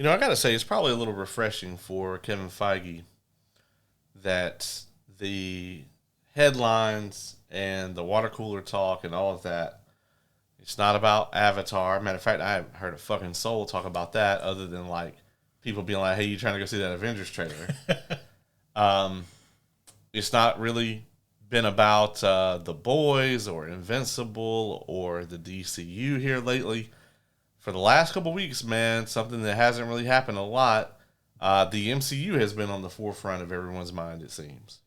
I got to say, it's probably a little refreshing for Kevin Feige that the headlines and the water cooler talk and all of that, it's not about Avatar. Matter of fact, I haven't heard a fucking soul talk about that other than, like, people being like, hey, you trying to go see that Avengers trailer? It's not really been about The Boys or Invincible or the DCU here lately. For the last couple weeks, man, something that hasn't really happened a lot, the MCU has been on the forefront of everyone's mind, it seems.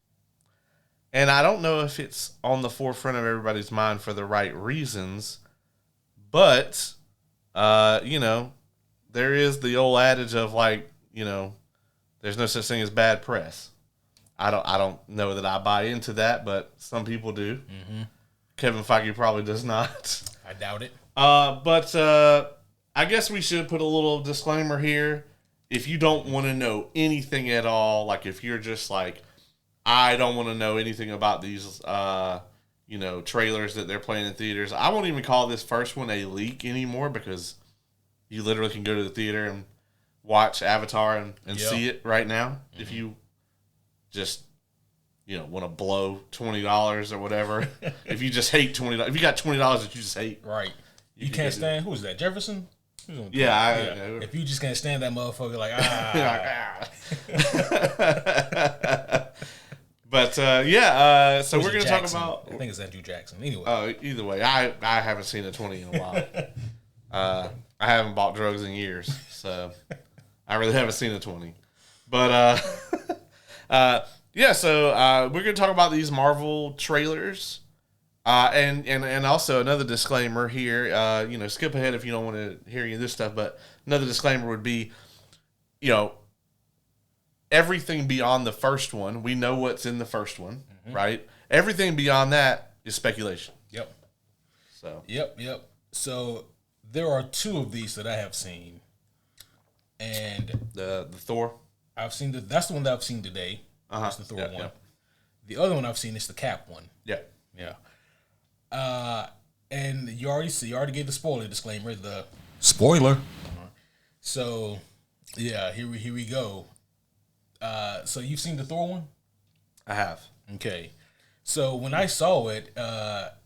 And I don't know if it's on the forefront of everybody's mind for the right reasons, but, there is the old adage of, like, there's no such thing as bad press. I don't know that I buy into that, but some people do. Mm-hmm. Kevin Feige probably does not. I doubt it. But I guess we should put a little disclaimer here. If you don't want to know anything at all, like if you're just like, I don't want to know anything about these, trailers that they're playing in theaters. I won't even call this first one a leak anymore because you literally can go to the theater and watch Avatar and see it right now. Mm-hmm. If you just, want to blow $20 or whatever. If you just hate $20, if you got $20 that you just hate. Right. You can't stand, who's that, Jefferson? Yeah. If you just can't stand that motherfucker, like, But, so we're going to talk about... I think it's Andrew Jackson. Anyway. Either way, I haven't seen a 20 in a while. I haven't bought drugs in years, so I really haven't seen a 20. But, so we're going to talk about these Marvel trailers. And also another disclaimer here, skip ahead if you don't want to hear any of this stuff, but another disclaimer would be, everything beyond the first one, we know what's in the first one, mm-hmm. right? Everything beyond that is speculation. Yep. So. Yep. So there are two of these that I have seen, and the Thor. I've seen that's the one that I've seen today. That's the Thor one. Yeah. The other one I've seen is the Cap one. Yeah. And you already gave the spoiler disclaimer. The spoiler. So, yeah, here we go. So you've seen the Thor one? I have. Okay. So when I saw it,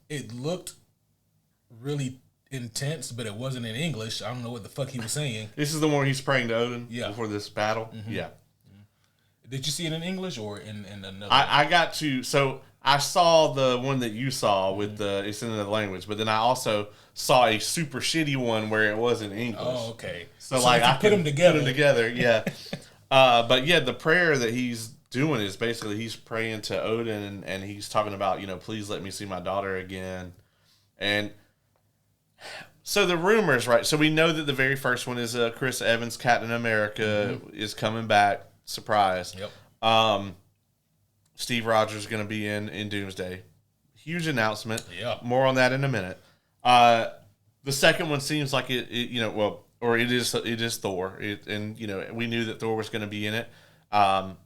it looked really intense, but it wasn't in English. I don't know what the fuck he was saying. This is the one where he's praying to Odin before this battle? Mm-hmm. Yeah. Did you see it in English or in another? I got to... So I saw the one that you saw with it's in another language, but then I also saw a super shitty one where it was in English. Oh, okay. So like I put them together, yeah. But yeah, the prayer that he's doing is basically he's praying to Odin and he's talking about, please let me see my daughter again. And so the rumors, right? So we know that the very first one is Chris Evans, Captain America, is coming back. Surprise. Yep. Steve Rogers is going to be in Doomsday. Huge announcement. Yeah. More on that in a minute. The second one seems like it is Thor. We knew that Thor was going to be in it.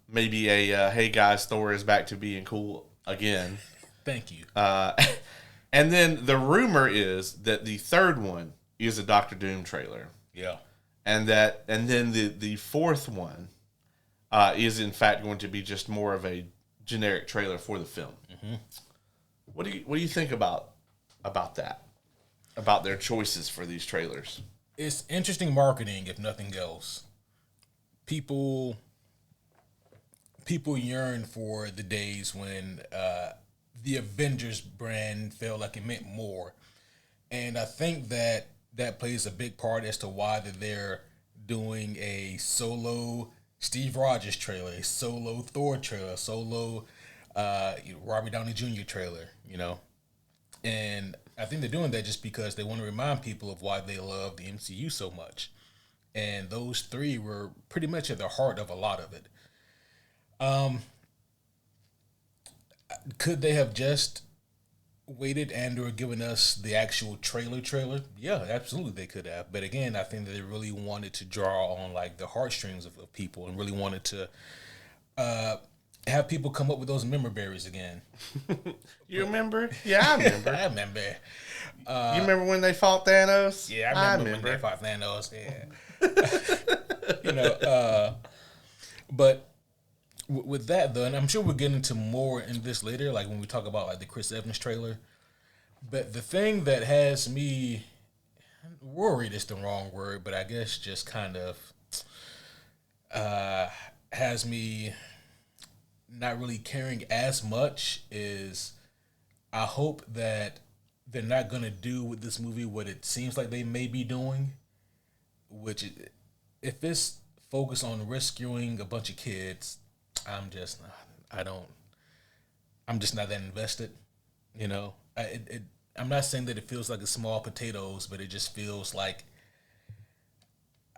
Maybe hey guys, Thor is back to being cool again. Thank you. And then the rumor is that the third one is a Doctor Doom trailer. Yeah. And then the fourth one is in fact going to be just more of a generic trailer for the film. Mm-hmm. What do you think about that? About their choices for these trailers? It's interesting marketing, if nothing else. People yearn for the days when the Avengers brand felt like it meant more. And I think that plays a big part as to why they're doing a solo Steve Rogers trailer, a solo Thor trailer, a solo Robert Downey Jr. trailer, And I think they're doing that just because they want to remind people of why they love the MCU so much. And those three were pretty much at the heart of a lot of it. Could they have just waited and or given us the actual trailer? Yeah, absolutely they could have. But again, I think that they really wanted to draw on like the heartstrings of people and really wanted to have people come up with those memory berries again. You remember? Yeah, I remember. I remember. You remember when they fought Thanos? Yeah, I remember when they fought Thanos. Yeah. you know. But with that though, and I'm sure we'll get into more in this later, like when we talk about like the Chris Evans trailer. But the thing that has me worried is the wrong word, but I guess just kind of has me not really caring as much is I hope that they're not going to do with this movie what it seems like they may be doing, which if it's focused on rescuing a bunch of kids, I'm just not that invested, you know. I'm not saying that it feels like a small potatoes, but it just feels like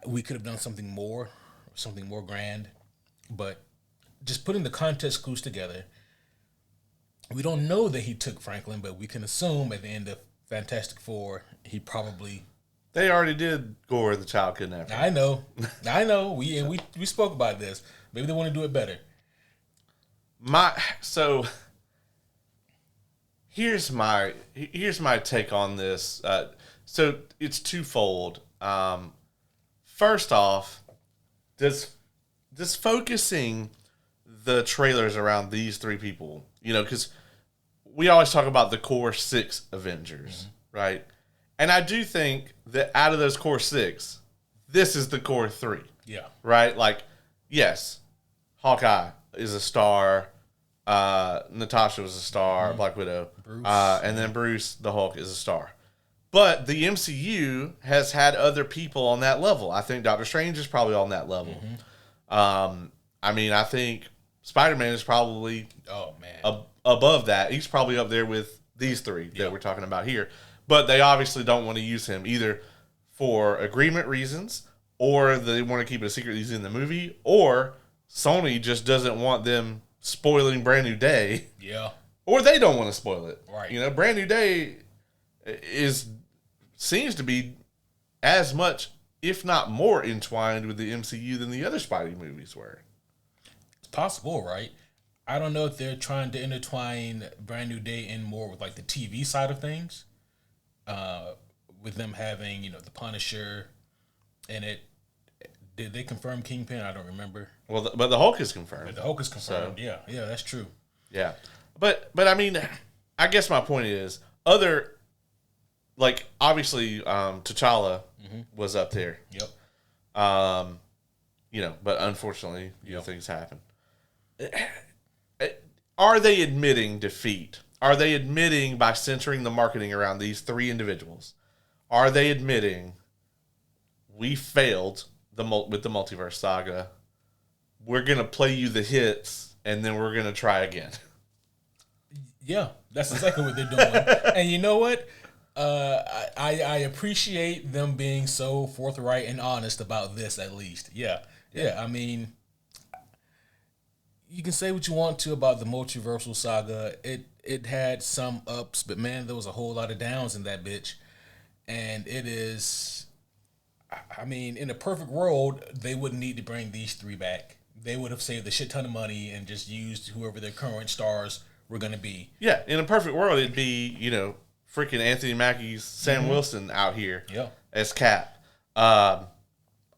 we could have done something more grand. But just putting the context clues together, we don't know that he took Franklin, but we can assume at the end of Fantastic Four, he probably. They already did Gore the child kidnapper. I know. We spoke about this. Maybe they want to do it better. Here's my take on this. So it's twofold. First off, does focusing the trailers around these three people, you know, because we always talk about the core 6 Avengers, right? And I do think that out of those core 6, this is the core 3. Yeah. Right? Like, yes, Hawkeye is a star. Natasha was a star, Black Widow. Bruce. And then Bruce, the Hulk, is a star. But the MCU has had other people on that level. I think Doctor Strange is probably on that level. I mean, I think Spider-Man is probably above that. He's probably up there with these three that we're talking about here. But they obviously don't want to use him either for agreement reasons, or they want to keep it a secret he's in the movie, or Sony just doesn't want them spoiling Brand New Day. Yeah. Or they don't want to spoil it. Right. You know, Brand New Day seems to be as much, if not more, entwined with the MCU than the other Spidey movies were. It's possible, right? I don't know if they're trying to intertwine Brand New Day in more with like the TV side of things. With them having, you know, the Punisher in it. Did they confirm Kingpin? I don't remember. Well, but the Hulk is confirmed. But the Hulk is confirmed. So, yeah, that's true. Yeah, but I mean, I guess my point is like obviously T'Challa was up there. Yep. You know, but unfortunately, you know, things happen. Are they admitting defeat? Are they admitting by centering the marketing around these three individuals? Are they admitting we failed with the multiverse saga? We're gonna play you the hits, and then we're gonna try again. Yeah, that's exactly what they're doing. And you know what? I appreciate them being so forthright and honest about this. At least, yeah. I mean, you can say what you want to about the multiversal saga. It had some ups, but man, there was a whole lot of downs in that bitch. And it is, I mean, in a perfect world, they wouldn't need to bring these three back. They would have saved a shit ton of money and just used whoever their current stars were going to be. Yeah, in a perfect world, it'd be, you know, freaking Anthony Mackie's Sam Wilson out here as Cap. I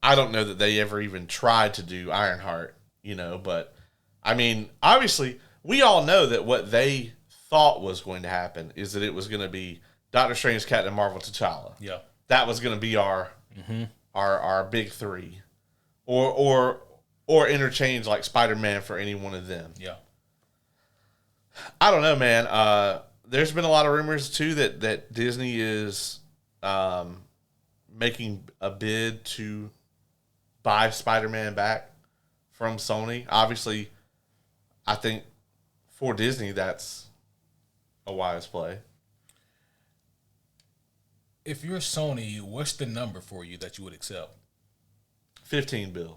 don't know that they ever even tried to do Ironheart, you know, but, I mean, obviously, we all know that what they thought was going to happen is that it was going to be Doctor Strange, Captain Marvel, T'Challa. Yeah. That was going to be our big three. Or interchange like Spider-Man for any one of them. Yeah. I don't know, man. There's been a lot of rumors, too, that Disney is making a bid to buy Spider-Man back from Sony. Obviously, I think for Disney, that's a wise play. If you're Sony, what's the number for you that you would accept? $15 billion.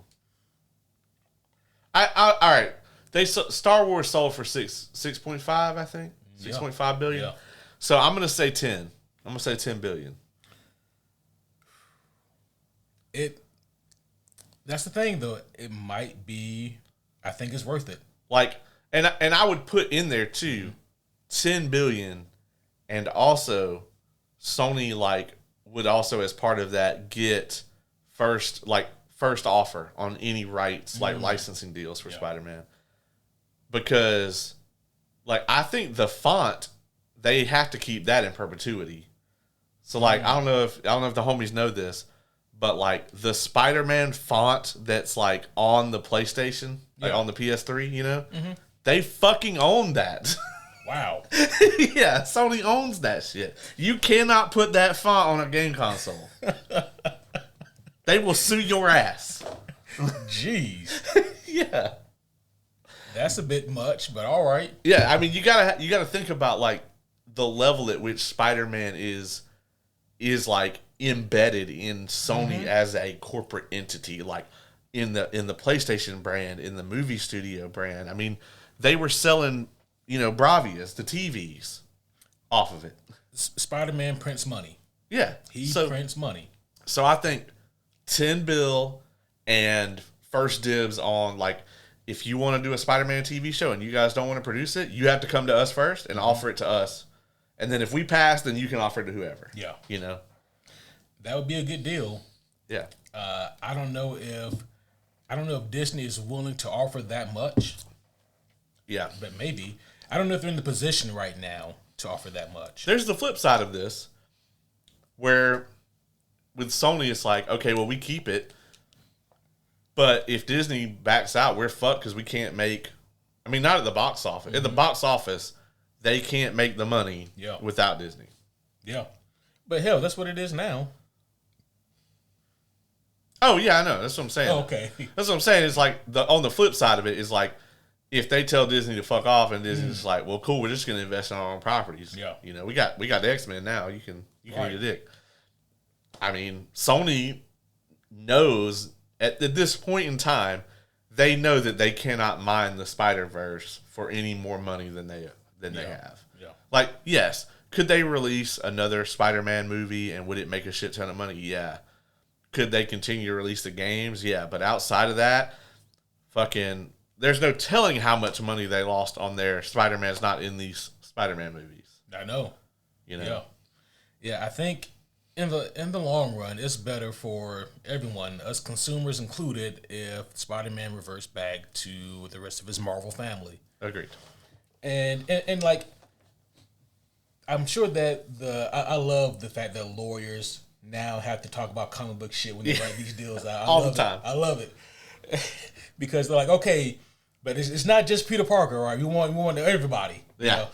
All right. Star Wars sold for 6.5, I think. 6.5 billion. Yeah. So I'm gonna say 10. I'm gonna say 10 billion. That's the thing though. It might be. I think it's worth it. Like, and I would put in there too, 10 billion, and also Sony would also as part of that get first first offer on any rights, like licensing deals for Spider-Man. Because, like, I think the font, they have to keep that in perpetuity. So, like, I don't know if the homies know this, but, like, the Spider-Man font that's, like, on the PlayStation, like, on the PS3, you know? They fucking own that. Wow. Yeah, Sony owns that shit. You cannot put that font on a game console. They will sue your ass. Jeez. Yeah. That's a bit much, but all right. Yeah, I mean, you gotta think about, like, the level at which Spider-Man is like embedded in Sony as a corporate entity, like in the PlayStation brand, in the movie studio brand. I mean, they were selling, you know, Bravias, the TVs, off of it. Spider-Man prints money. Yeah, He prints money. So I think 10 bill and first dibs on, like, if you want to do a Spider-Man TV show and you guys don't want to produce it, you have to come to us first and offer it to us. And then if we pass, then you can offer it to whoever. Yeah. You know? That would be a good deal. Yeah. I don't know if Disney is willing to offer that much. Yeah. But maybe. I don't know if they're in the position right now to offer that much. There's the flip side of this, where with Sony, it's like, okay, well, we keep it. But if Disney backs out, we're fucked because we can't make... I mean, not at the box office. At the box office, they can't make the money without Disney. Yeah. But hell, that's what it is now. Oh, yeah, I know. That's what I'm saying. Oh, okay. That's what I'm saying. It's like, on the flip side of it is like, if they tell Disney to fuck off and Disney's like, well, cool, we're just going to invest in our own properties. Yeah. You know, we got the X-Men now. You can eat a dick. I mean, Sony knows... At this point in time, they know that they cannot mine the Spider-Verse for any more money than they have. Yeah. Like, yes, could they release another Spider-Man movie and would it make a shit ton of money? Yeah. Could they continue to release the games? Yeah. But outside of that, fucking, there's no telling how much money they lost on their Spider-Man's not in these Spider-Man movies. I know. You know? Yeah. Yeah, I think in the long run, it's better for everyone, us consumers included, if Spider-Man reverts back to the rest of his Marvel family. Agreed. And like, I'm sure that I love the fact that lawyers now have to talk about comic book shit when they write these deals out. All the time. I love it. Because they're like, okay, but it's not just Peter Parker, right? We want everybody. Yeah. You know?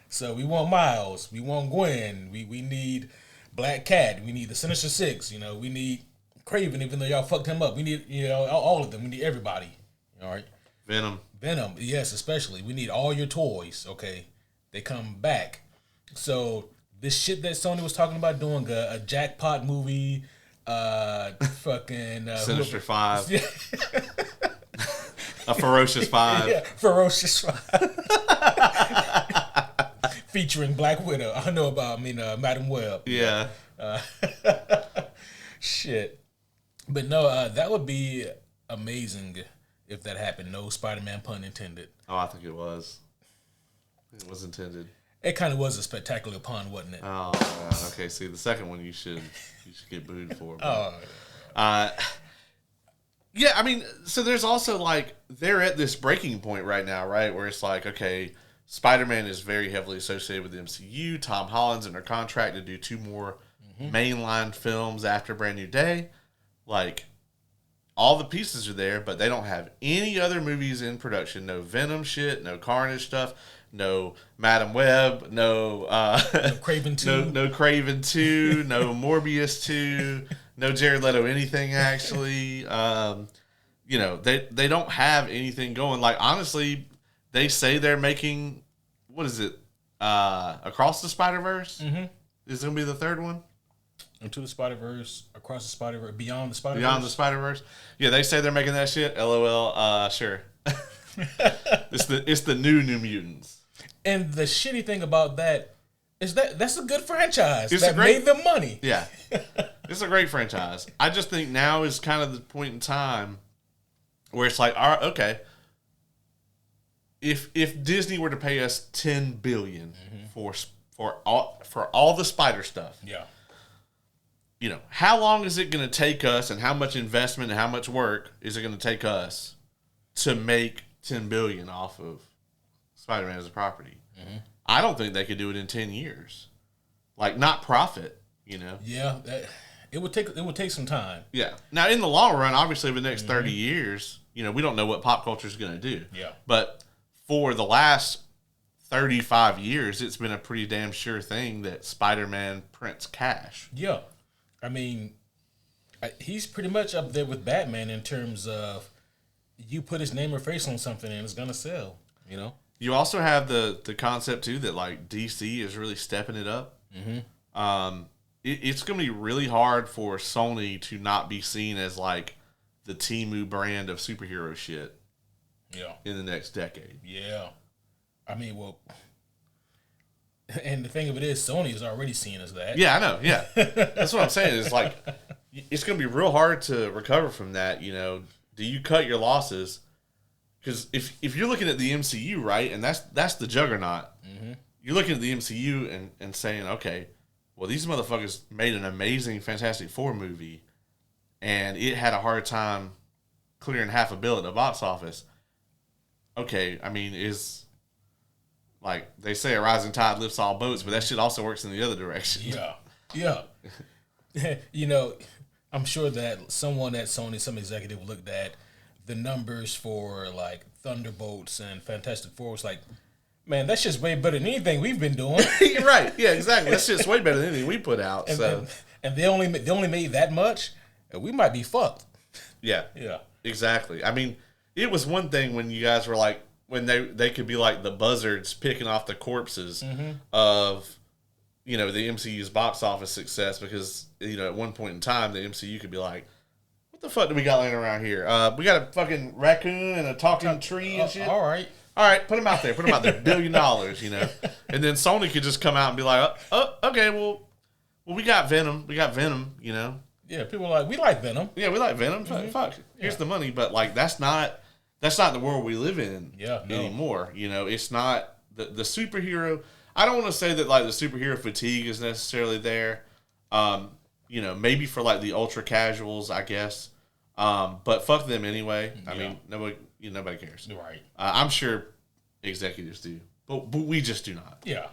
So we want Miles, we want Gwen, we need Black Cat, we need the Sinister Six, you know, we need Craven, even though y'all fucked him up. We need, you know, all of them. We need everybody. All right. Venom, yes, especially. We need all your toys. Okay, they come back. So this shit that Sony was talking about doing a jackpot movie, fucking Sinister Five, a Ferocious Five, yeah, Ferocious Five, featuring Black Widow. I know about. Madam Web. Yeah. Shit. But no, that would be amazing if that happened. No Spider-Man pun intended. Oh, I think it was. It was intended. It kind of was a spectacular pun, wasn't it? Oh, okay. See, the second one you should get booed for. Oh. Yeah, I mean, so there's also, like, they're at this breaking point right now, right? Where it's like, okay, Spider-Man is very heavily associated with the MCU. Tom Holland's under contract to do 2 more mainline films after Brand New Day. Like, all the pieces are there, but they don't have any other movies in production. No Venom shit, no Carnage stuff, no Madam Web, no Craven 2. No Craven 2, no Morbius 2, no Jared Leto anything, actually. You know, they don't have anything going. Like, honestly, they say they're making, what is it, Across the Spider-Verse? Mm-hmm. Is it going to be the third one? Into the Spider-Verse, Across the Spider-Verse, Beyond the Spider-Verse. Beyond the Spider-Verse. Yeah, they say they're making that shit. LOL. Sure. It's the new Mutants. And the shitty thing about that is that's a good franchise. It's that made them money. Yeah. It's a great franchise. I just think now is kind of the point in time where it's like, all right, okay, if Disney were to pay us $10 billion for all the Spider stuff, yeah, how long is it going to take us, and how much investment and how much work is it going to take us to make $10 billion off of Spider-Man as a property? Mm-hmm. I don't think they could do it in 10 years. Like, not profit, Yeah, it would take some time. Yeah. Now, in the long run, obviously, over the next 30 years, we don't know what pop culture is going to do. Yeah. But for the last 35 years, it's been a pretty damn sure thing that Spider-Man prints cash. Yeah. I mean, he's pretty much up there with Batman in terms of you put his name or face on something and it's going to sell, You also have the concept, too, that, like, DC is really stepping it up. Mm-hmm. It's going to be really hard for Sony to not be seen as, like, the Temu brand of superhero shit. Yeah. In the next decade. Yeah. I mean, well, and the thing of it is, Sony is already seen as that. Yeah, I know. Yeah. That's what I'm saying. It's like, it's going to be real hard to recover from that, Do you cut your losses? Because if you're looking at the MCU, right, and that's the juggernaut, you're looking at the MCU and saying, okay, well, these motherfuckers made an amazing Fantastic Four movie, and it had a hard time clearing $500 million at the box office. Okay, I mean, like they say, a rising tide lifts all boats, but that shit also works in the other direction. Yeah. I'm sure that someone at Sony, some executive, looked at the numbers for like Thunderbolts and Fantastic Four. Was like, man, that shit's way better than anything we've been doing. You're right. Yeah, exactly. That shit's way better than anything we put out. And they only made that much, and we might be fucked. Yeah. Yeah. Exactly. I mean, it was one thing when you guys were like, when they could be like the buzzards picking off the corpses of, the MCU's box office success, because, at one point in time, the MCU could be like, what the fuck do we got laying around here? We got a fucking raccoon and a talking tree and shit. All right, put them out there. $1 billion, And then Sony could just come out and be like, oh, okay, well, we got Venom. Yeah, people are like, we like Venom. Yeah, we like Venom. Fuck. Here's the money. But, like, that's not the world we live in anymore. It's not the superhero. I don't want to say that, like, the superhero fatigue is necessarily there. Maybe for, like, the ultra casuals, I guess. But fuck them anyway. I mean, nobody cares. Right. I'm sure executives do, but we just do not. Yeah.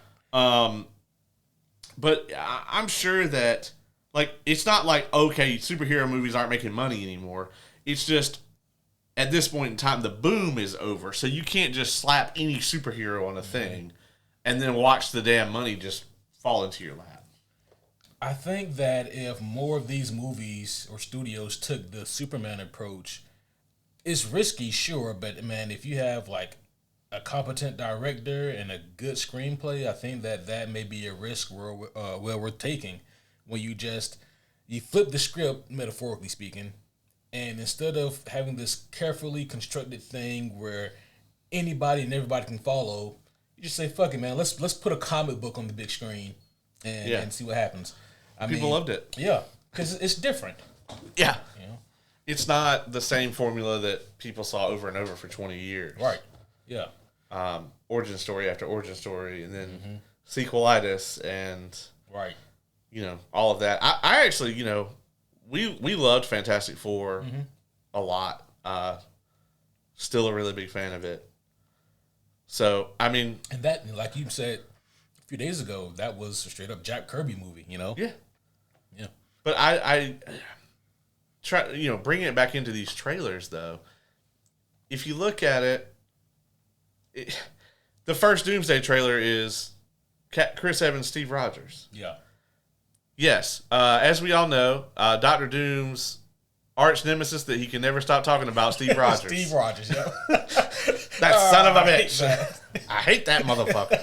But I'm sure that, like, it's not like, okay, superhero movies aren't making money anymore. It's just, at this point in time, the boom is over. So you can't just slap any superhero on a thing and then watch the damn money just fall into your lap. I think that if more of these movies or studios took the Superman approach, it's risky, sure, but, man, if you have, like, a competent director and a good screenplay, I think that may be a risk well worth taking. When you flip the script, metaphorically speaking, and instead of having this carefully constructed thing where anybody and everybody can follow, you just say, fuck it, man, let's put a comic book on the big screen and see what happens. People loved it. Yeah, because it's different. Yeah. It's not the same formula that people saw over and over for 20 years. Right. Yeah. Origin story after origin story, and then sequelitis, and right. All of that. I actually, we loved Fantastic Four a lot. Still a really big fan of it. So, I mean, and that, like you said a few days ago, that was a straight up Jack Kirby movie. Yeah. Yeah. But I try, bringing it back into these trailers though. If you look at it, the first Doomsday trailer is Chris Evans, Steve Rogers. Yeah. Yes. As we all know, Dr. Doom's arch nemesis that he can never stop talking about, Steve Rogers. Steve Rogers, yeah. That son of a bitch. I hate that motherfucker.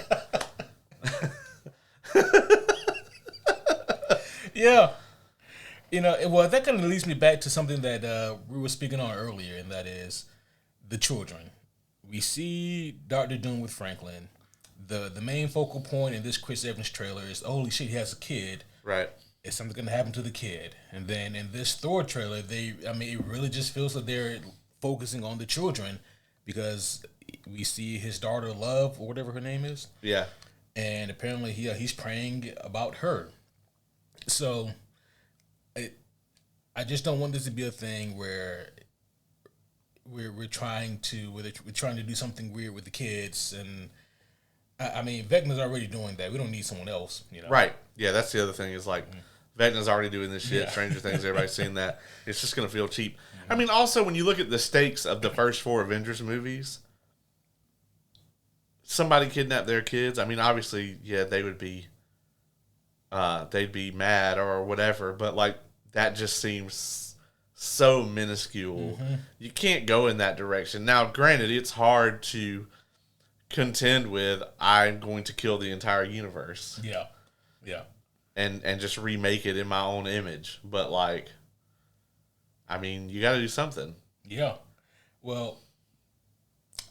Yeah. That kind of leads me back to something that we were speaking on earlier, and that is the children. We see Dr. Doom with Franklin. The main focal point in this Chris Evans trailer is, holy shit, he has a kid. Right. Is something going to happen to the kid? And then in this Thor trailer, it really just feels like they're focusing on the children, because we see his daughter Love, or whatever her name is. Yeah. And apparently he's praying about her. So I just don't want this to be a thing where we're trying to do something weird with the kids, and I mean Vecna's already doing that. We don't need someone else, you know. Right. Yeah, that's the other thing is like Vecna's already doing this shit. Yeah. Stranger Things, everybody's seen that. It's just gonna feel cheap. I mean, also when you look at the stakes of the first 4 Avengers movies, somebody kidnapped their kids. I mean, obviously, yeah, they would be they'd be mad or whatever, but like that just seems so minuscule. Mm-hmm. You can't go in that direction. Now, granted, it's hard to contend with I'm going to kill the entire universe. Yeah. Yeah. And just remake it in my own image. But like, I mean, you got to do something. Yeah. Well,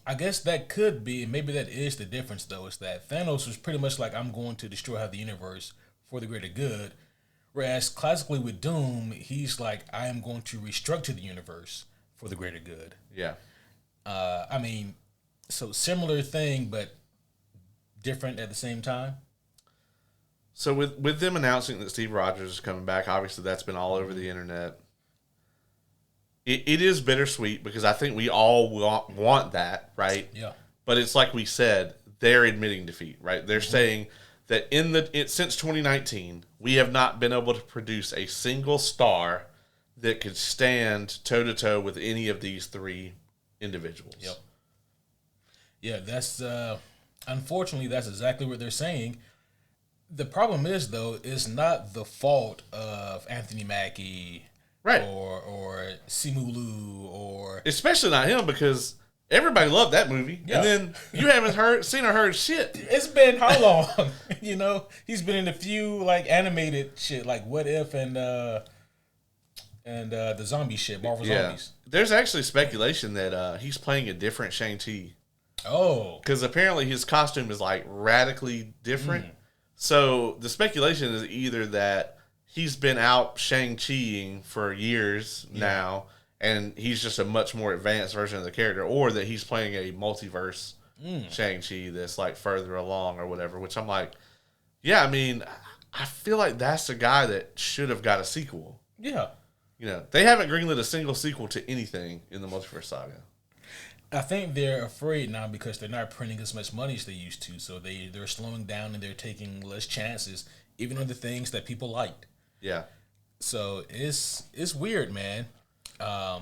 I guess that could be, maybe that is the difference though, is that Thanos was pretty much like, I'm going to destroy half the universe for the greater good. Whereas classically with Doom, he's like, I am going to restructure the universe for the greater good. Yeah. I mean, so similar thing, but different at the same time. So with them announcing that Steve Rogers is coming back, obviously that's been all over the internet. It is bittersweet because I think we all want that, right? Yeah. But it's like we said, they're admitting defeat, right? They're saying that since 2019, we have not been able to produce a single star that could stand toe-to-toe with any of these 3 individuals. Yep. Yeah, that's unfortunately that's exactly what they're saying. The problem is though, it's not the fault of Anthony Mackie, right, or Simu Liu, or especially not him because everybody loved that movie, and then you haven't seen or heard shit. It's been how long? You know, he's been in a few like animated shit, like What If and the zombie shit, Marvel Zombies. There's actually speculation that he's playing a different Shang-Chi. Oh, because apparently his costume is like radically different. So the speculation is either that he's been out Shang-Chiing for years now, and he's just a much more advanced version of the character, or that he's playing a multiverse Shang-Chi that's like further along or whatever, which I'm like, yeah, I mean, I feel like that's the guy that should have got a sequel. Yeah. You know, they haven't greenlit a single sequel to anything in the multiverse saga. I think they're afraid now because they're not printing as much money as they used to, so they're slowing down and they're taking less chances, even on the things that people liked. Yeah. So it's weird, man. I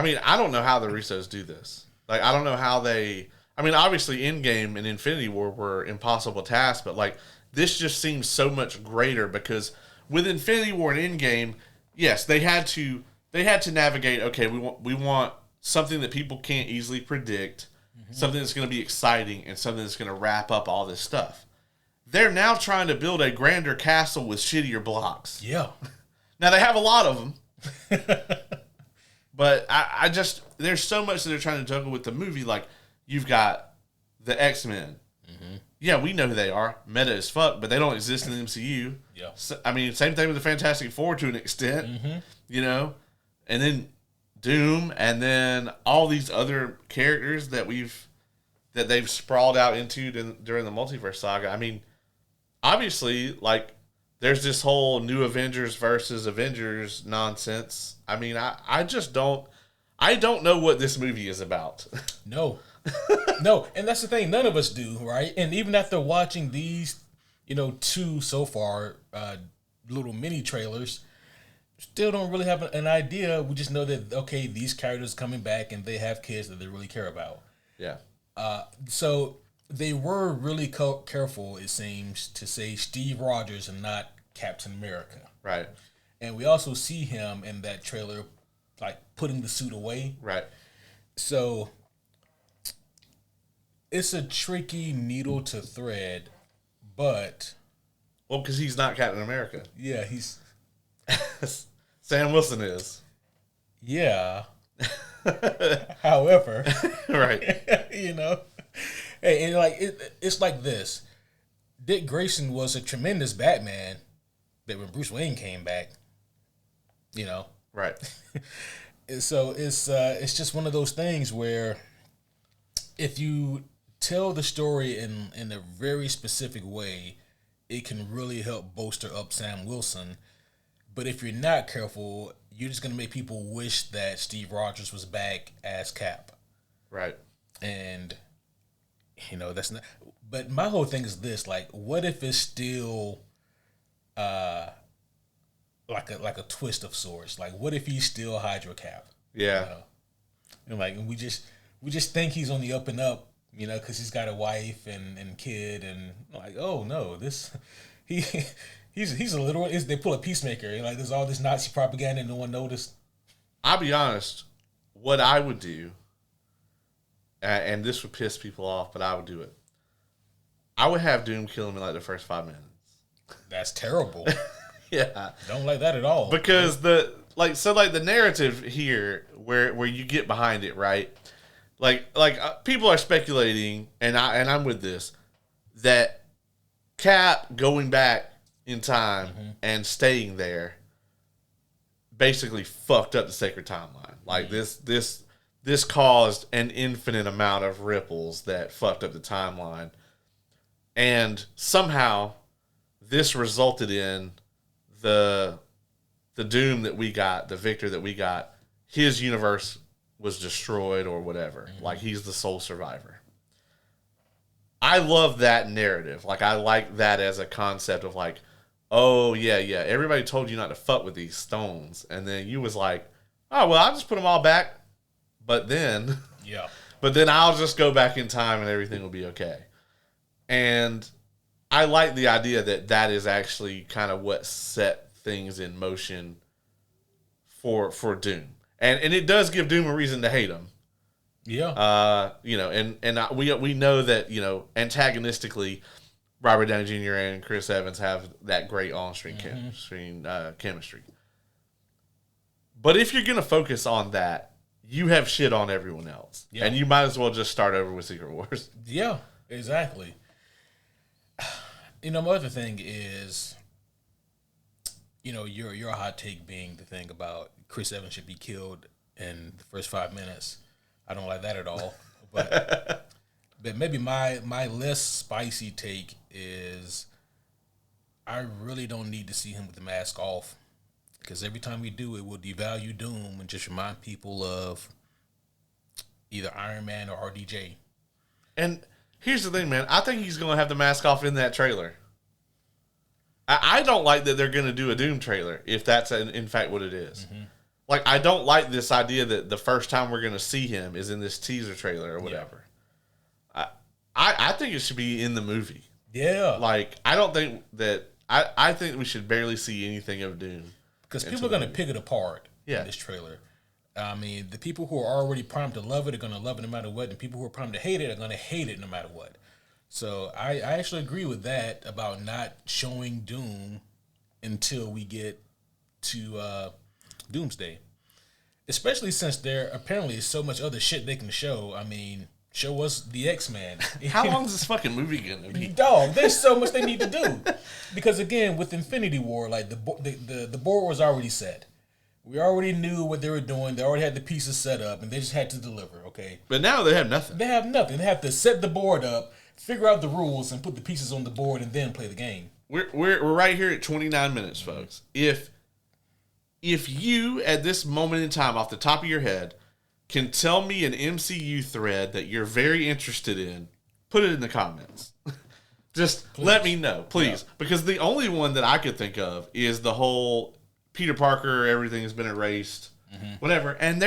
mean, I don't know how the Russos do this. Like, I don't know how they. I mean, obviously, Endgame and Infinity War were impossible tasks, but like this just seems so much greater because with Infinity War and Endgame, yes, they had to navigate. Okay, we want something that people can't easily predict, something that's going to be exciting, and something that's going to wrap up all this stuff. They're now trying to build a grander castle with shittier blocks. Yeah. Now, they have a lot of them. But I just, there's so much that they're trying to juggle with the movie. Like, you've got the X-Men. Mm-hmm. Yeah, we know who they are. Meta as fuck, but they don't exist in the MCU. Yeah. So, I mean, same thing with the Fantastic Four to an extent, you know? And then Doom, and then all these other characters that they've sprawled out into during the multiverse saga. I mean, obviously, like, there's this whole new Avengers versus Avengers nonsense. I mean, I just don't know what this movie is about. No, and that's the thing. None of us do, right? And even after watching these, 2 so far, little mini trailers, still don't really have an idea. We just know that, okay, these characters are coming back and they have kids that they really care about. Yeah. So they were really careful, it seems, to say Steve Rogers and not Captain America. Right. And we also see him in that trailer, like, putting the suit away. Right. So it's a tricky needle to thread, but... Well, because he's not Captain America. Yeah, he's... Sam Wilson is. Yeah. However... Right. Hey, and like it's like this. Dick Grayson was a tremendous Batman, but when Bruce Wayne came back, Right. So it's just one of those things where if you tell the story in a very specific way, it can really help bolster up Sam Wilson. But if you're not careful, you're just gonna make people wish that Steve Rogers was back as Cap. Right. And that's not. But my whole thing is this: like, what if it's still, like a twist of sorts? Like, what if he's still Hydra Cap? Yeah. And we just think he's on the up and up, because he's got a wife and kid, and like, oh no, he's a literal. They pull a Peacemaker, and like there's all this Nazi propaganda, and no one noticed. I'll be honest. What I would do, and this would piss people off, but I would do it. I would have Doom kill him in like the first 5 minutes. That's terrible. Yeah, don't like that at all. Because the narrative here, where you get behind it, right? People are speculating, and I'm with this, that Cap going back in time and staying there basically fucked up the sacred timeline. Like this caused an infinite amount of ripples that fucked up the timeline, and somehow this resulted in the Doom that we got, the Victor that we got. His universe was destroyed or whatever. Like, he's the sole survivor. I love that narrative. Like, I like that as a concept of like, oh yeah, everybody told you not to fuck with these stones, and then you was like, oh well, I'll just put them all back. But then I'll just go back in time and everything will be okay. And I like the idea that is actually kind of what set things in motion for Doom. And it does give Doom a reason to hate him. Yeah. We know that, antagonistically, Robert Downey Jr. and Chris Evans have that great on-screen chemistry. But if you're going to focus on that, you have shit on everyone else. Yeah. And you might as well just start over with Secret Wars. Yeah, exactly. My other thing is, your hot take being the thing about Chris Evans should be killed in the first 5 minutes. I don't like that at all. But maybe my less spicy take is I really don't need to see him with the mask off, because every time we do, it will devalue Doom and just remind people of either Iron Man or RDJ. And here's the thing, man. I think he's going to have the mask off in that trailer. I don't like that they're going to do a Doom trailer, if that's in fact what it is. Mm-hmm. Like, I don't like this idea that the first time we're going to see him is in this teaser trailer or whatever. Yeah. I think it should be in the movie. Yeah. Like, I don't think that... I think we should barely see anything of Doom. Because people are going to pick it apart in this trailer. I mean, the people who are already primed to love it are going to love it no matter what, and people who are primed to hate it are going to hate it no matter what. So I actually agree with that about not showing Doom until we get to Doomsday. Especially since there apparently is so much other shit they can show. I mean, show us the X-Men. How long is this fucking movie going to be? Dog, there's so much they need to do. Because again, with Infinity War, like the board was already set. We already knew what they were doing. They already had the pieces set up, and they just had to deliver, okay? But now they have nothing. They have nothing. They have to set the board up, figure out the rules, and put the pieces on the board, and then play the game. We're right here at 29 minutes, folks. If you, at this moment in time, off the top of your head, can tell me an MCU thread that you're very interested in, put it in the comments. Just let me know, please. Yeah. Because the only one that I could think of is the whole Peter Parker, everything has been erased, whatever. And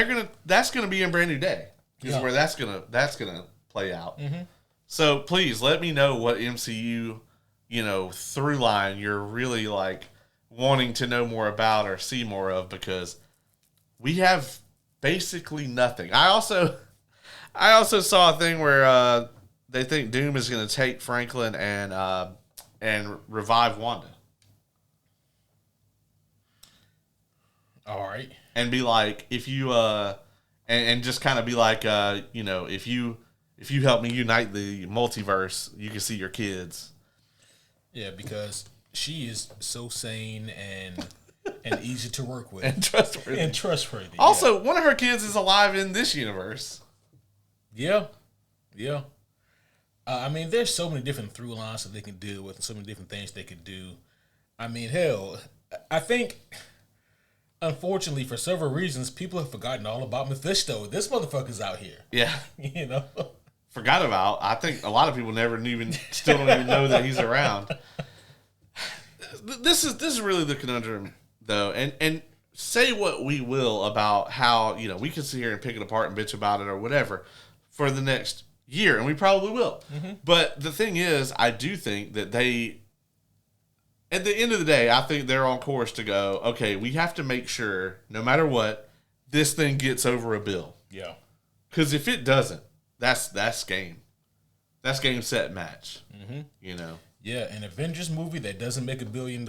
that's gonna be in Brand New Day. Is where that's gonna play out. Mm-hmm. So please let me know what MCU, through line you're really like wanting to know more about or see more of, because we have basically nothing. I also saw a thing where they think Doom is going to take Franklin and revive Wanda. All right. And be like, if you and just kind of be like, if you help me unite the multiverse, you can see your kids. Yeah, because she is so sane and easy to work with. And trustworthy. Also, one of her kids is alive in this universe. Yeah. Yeah. I mean, there's so many different through lines that they can deal with and so many different things they could do. I mean, hell, I think unfortunately, for several reasons, people have forgotten all about Mephisto. This motherfucker's out here. Yeah. You know? Forgot about. I think a lot of people still don't even know that he's around. This is really the conundrum, though, and say what we will about how, we can sit here and pick it apart and bitch about it or whatever for the next year, and we probably will. Mm-hmm. But the thing is, I do think that at the end of the day, I think they're on course to go, okay, we have to make sure, no matter what, this thing gets over a bill. Yeah. Because if it doesn't, that's game. That's game, set, match. Mm-hmm. Yeah, an Avengers movie that doesn't make $1 billion,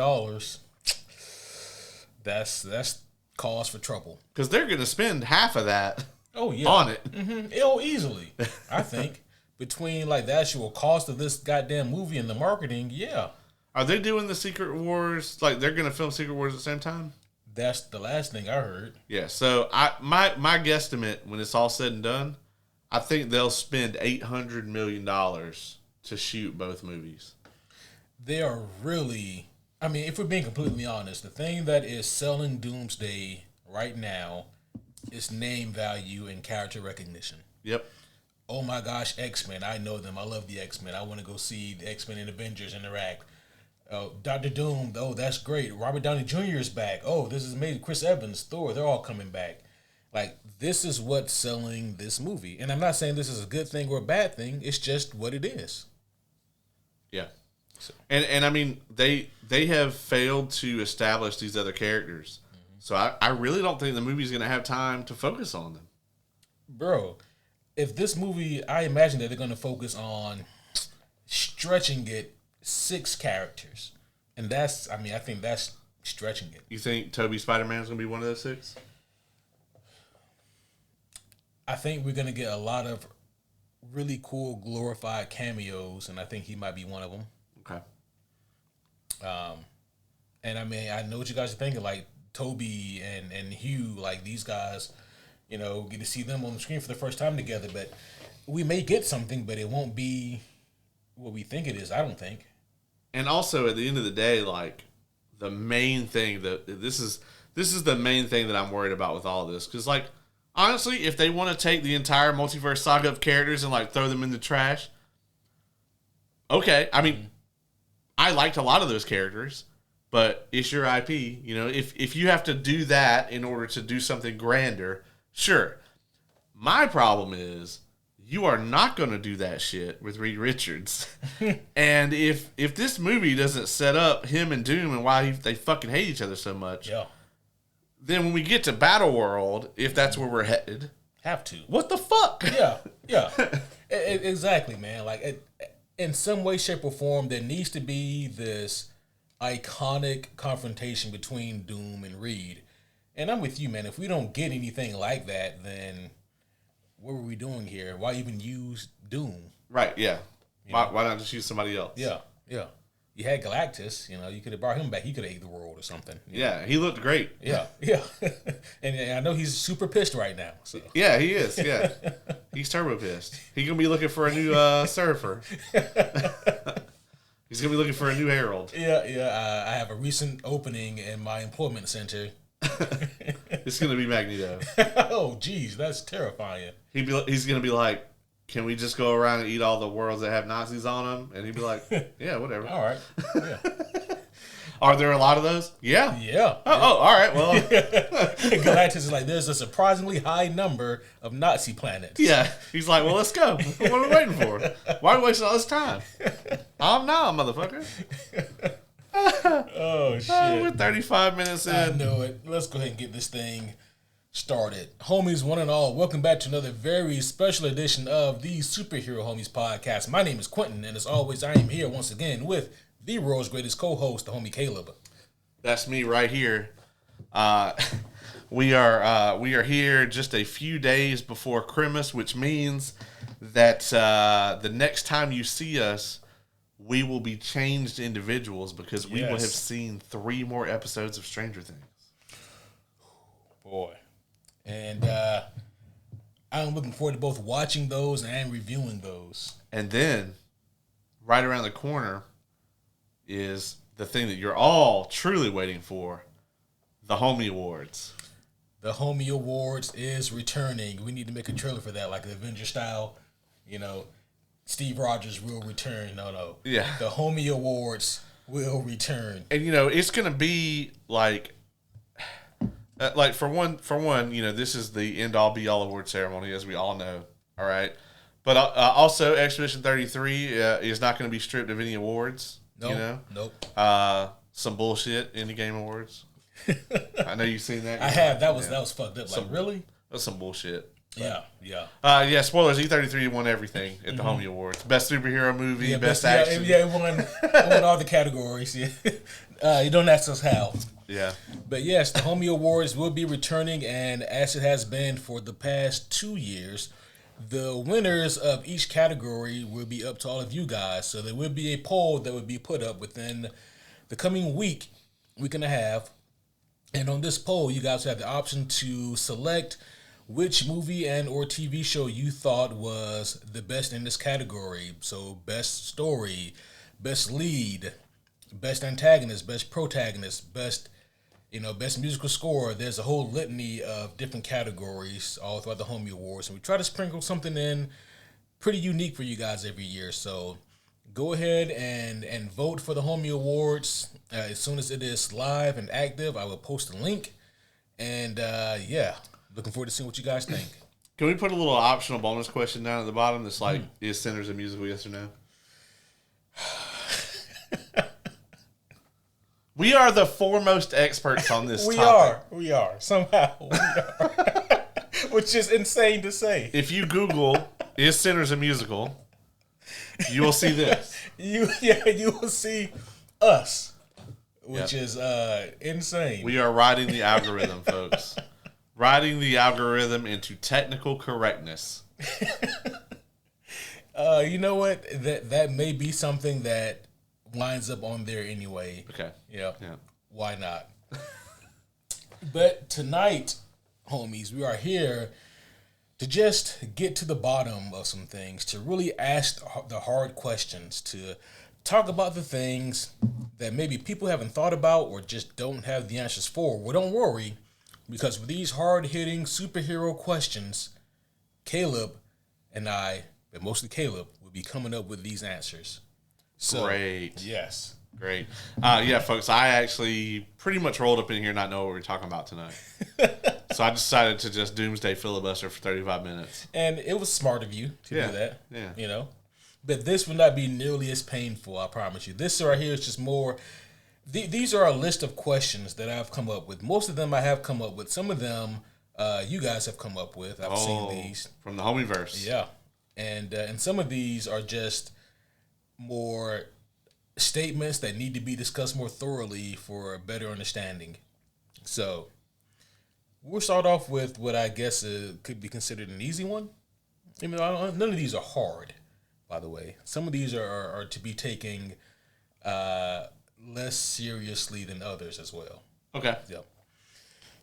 that's cause for trouble. Because they're going to spend half of that on it. Mm-hmm. Oh, easily, I think. Between like the actual cost of this goddamn movie and the marketing, yeah. Are they doing the Secret Wars? Like, they're going to film Secret Wars at the same time? That's the last thing I heard. Yeah, so my guesstimate, when it's all said and done, I think they'll spend $800 million to shoot both movies. They are really... I mean, if we're being completely honest, the thing that is selling Doomsday right now is name value and character recognition. Yep. Oh my gosh, X-Men. I know them. I love the X-Men. I want to go see the X-Men and Avengers interact. Dr. Doom, oh, that's great. Robert Downey Jr. is back. Oh, this is amazing. Chris Evans, Thor, they're all coming back. Like, this is what's selling this movie. And I'm not saying this is a good thing or a bad thing. It's just what it is. Yeah. So. And I mean, they have failed to establish these other characters. Mm-hmm. So I really don't think the movie's going to have time to focus on them. Bro, if this movie, I imagine that they're going to focus on stretching it 6 characters. And I think that's stretching it. You think Tobey Spider-Man's going to be one of those 6? I think we're going to get a lot of really cool glorified cameos, and I think he might be one of them. Okay. And I mean, I know what you guys are thinking, like Toby and Hugh, like these guys, get to see them on the screen for the first time together, but we may get something, but it won't be what we think it is, I don't think. And also, at the end of the day, like, the main thing this is the main thing that I'm worried about with all of this. Because, like, honestly, if they want to take the entire multiverse saga of characters and, like, throw them in the trash, okay. I mean, I liked a lot of those characters, but it's your IP. If you have to do that in order to do something grander, sure. My problem is, you are not going to do that shit with Reed Richards. And if this movie doesn't set up him and Doom and why they fucking hate each other so much, then when we get to Battle World, if that's where we're headed, have to. What the fuck? Yeah. Exactly, man. Like, in some way, shape, or form, there needs to be this iconic confrontation between Doom and Reed. And I'm with you, man. If we don't get anything like that, then what were we doing here? Why even use Doom? Right, yeah. Why not just use somebody else? Yeah. You had Galactus, you could have brought him back. He could have ate the world or something. Yeah, he looked great. Yeah. And I know he's super pissed right now. So. Yeah, he is, yeah. He's turbo pissed. He's going to be looking for a new surfer. He's going to be looking for a new Herald. Yeah. I have a recent opening in my employment center. It's going to be Magneto. Oh, geez, that's terrifying. He's going to be like, can we just go around and eat all the worlds that have Nazis on them? And he'd be like, yeah, whatever. All right. Yeah. Are there a lot of those? Yeah. Yeah. Oh, all right. Well, Galactus is like, there's a surprisingly high number of Nazi planets. Yeah. He's like, well, let's go. What are we waiting for? Why are we wasting all this time? I'm not, motherfucker. Oh, shit. We're 35 minutes in. I know it. Let's go ahead and get this thing started. Homies, one and all, welcome back to another very special edition of the Superhero Homies podcast. My name is Quentin, and as always, I am here once again with the world's greatest co-host, the homie Caleb. That's me right here. We are here just a few days before Christmas, which means that the next time you see us, we will be changed individuals because we will have seen 3 more episodes of Stranger Things. Boy. And I'm looking forward to both watching those and reviewing those. And then, right around the corner is the thing that you're all truly waiting for, the Homie Awards. The Homie Awards is returning. We need to make a trailer for that, like the Avengers style. You know, Steve Rogers will return. No. Yeah. The Homie Awards will return. And, it's going to be like for one, this is the end-all, be-all award ceremony, as we all know. All right? But also, Expedition 33 is not going to be stripped of any awards. Nope. Some bullshit Indie Game Awards. I know you've seen that. I have. That was fucked up. Like, really? That's some bullshit. Yeah. Spoilers. E33 won everything at the Homie Awards. Best superhero movie, best action. Yeah, it won all the categories. Yeah. You don't ask us how. Yeah. But yes, the Homie Awards will be returning, and as it has been for the past 2 years, the winners of each category will be up to all of you guys. So there will be a poll that will be put up within the coming week and a half. And on this poll, you guys have the option to select which movie and or TV show you thought was the best in this category. So best story, best lead, best antagonist, best protagonist, best musical score. There's a whole litany of different categories all throughout the Homie Awards. And we try to sprinkle something in pretty unique for you guys every year. So go ahead and vote for the Homie Awards. As soon as it is live and active, I will post a link. And looking forward to seeing what you guys think. Can we put a little optional bonus question down at the bottom that's like, is Sinners a musical, yes or no? We are the foremost experts on this topic. We are. Somehow we are. Which is insane to say. If you Google, is Sinners a musical, you will see this. You will see us, which is insane. We are riding the algorithm, folks. Riding the algorithm into technical correctness. You know what? That may be something that lines up on there anyway. Okay. Yeah. Why not? But tonight, homies, we are here to just get to the bottom of some things, to really ask the hard questions, to talk about the things that maybe people haven't thought about or just don't have the answers for. Well, don't worry, because with these hard-hitting superhero questions, Caleb and I, but mostly Caleb, will be coming up with these answers. So, great. Yes. Great. Folks, I actually pretty much rolled up in here not knowing what we were talking about tonight. So I decided to just Doomsday filibuster for 35 minutes. And it was smart of you to do that. Yeah. But this will not be nearly as painful, I promise you. This right here is just more... These are a list of questions that I've come up with. Most of them I have come up with. Some of them you guys have come up with. I've seen these. From the Homieverse. Yeah. And some of these are just more statements that need to be discussed more thoroughly for a better understanding. So we'll start off with what I guess could be considered an easy one. I mean, none of these are hard, by the way. Some of these are to be taken less seriously than others as well. Okay. Yep.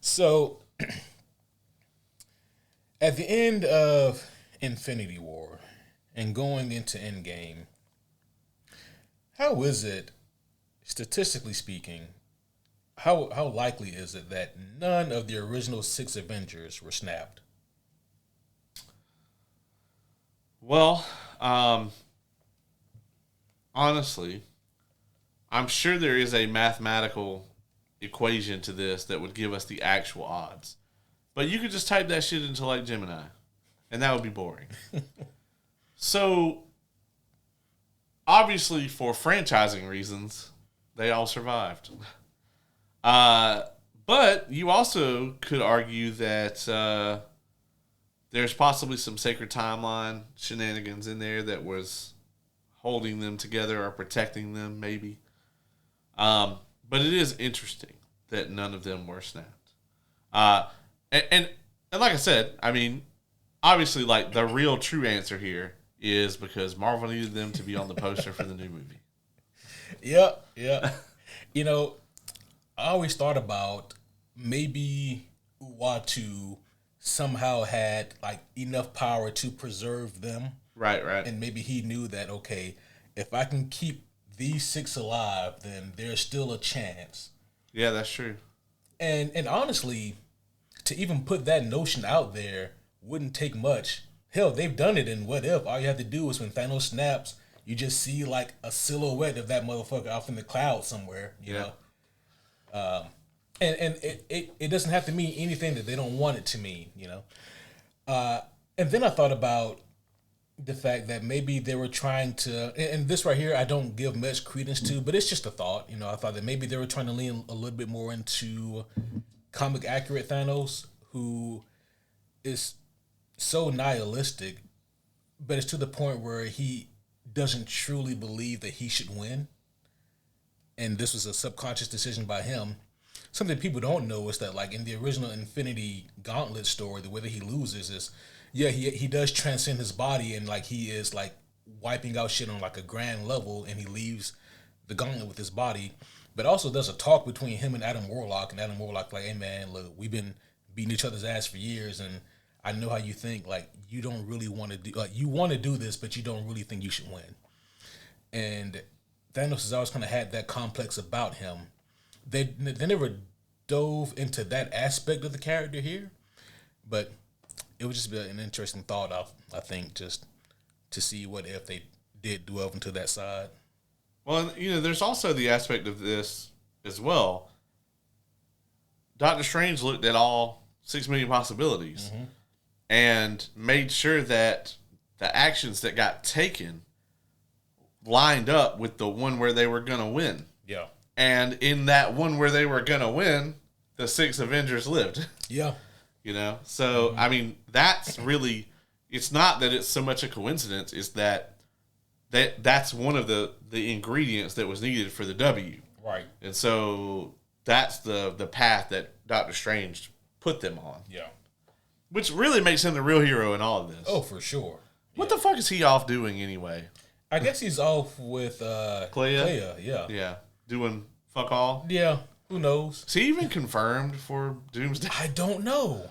So at the end of Infinity War and going into Endgame, how is it, statistically speaking, how likely is it that none of the original 6 Avengers were snapped? Well, honestly, I'm sure there is a mathematical equation to this that would give us the actual odds. But you could just type that shit into like Gemini, and that would be boring. So, obviously, for franchising reasons, they all survived. But you also could argue that there's possibly some sacred timeline shenanigans in there that was holding them together or protecting them, maybe. But it is interesting that none of them were snapped. And like I said, I mean, obviously, like, the real true answer here is because Marvel needed them to be on the poster for the new movie. Yeah. You know, I always thought about maybe Uatu somehow had like enough power to preserve them. Right. And maybe he knew that, okay, if I can keep these 6 alive, then there's still a chance. Yeah, that's true. And honestly, to even put that notion out there wouldn't take much. Hell, they've done it in What If. All you have to do is when Thanos snaps, you just see like a silhouette of that motherfucker off in the cloud somewhere, you know. And it doesn't have to mean anything that they don't want it to mean, you know. And then I thought about the fact that maybe they were trying to, and this right here I don't give much credence to, but it's just a thought, you know. I thought that maybe they were trying to lean a little bit more into comic accurate Thanos, who is so nihilistic, but it's to the point where he doesn't truly believe that he should win. And this was a subconscious decision by him. Something people don't know is that, like, in the original Infinity Gauntlet story, the way that he loses is, yeah, he does transcend his body, and like he is like wiping out shit on like a grand level, and he leaves the gauntlet with his body. But also there's a talk between him and Adam Warlock, and Adam Warlock like, hey man, look, we've been beating each other's ass for years, and I know how you think. Like, you don't really want to do, like, you want to do this, but you don't really think you should win. And Thanos has always kind of had that complex about him. They never dove into that aspect of the character here, but it would just be an interesting thought, I think, just to see what if they did delve into that side. Well, you know, there's also the aspect of this as well. Doctor Strange looked at all 6 million possibilities and made sure that the actions that got taken lined up with the one where they were going to win. Yeah. And in that one where they were going to win, the 6 Avengers lived. Yeah. You know? So, I mean, that's really, it's not that it's so much a coincidence, it's that's one of the ingredients that was needed for the W. Right. And so that's the path that Doctor Strange put them on. Yeah. Which really makes him the real hero in all of this. Oh, for sure. What the fuck is he off doing anyway? I guess he's off with Clea. Yeah. Yeah. Doing fuck all? Yeah. Who knows? Is he even confirmed for Doomsday? I don't know.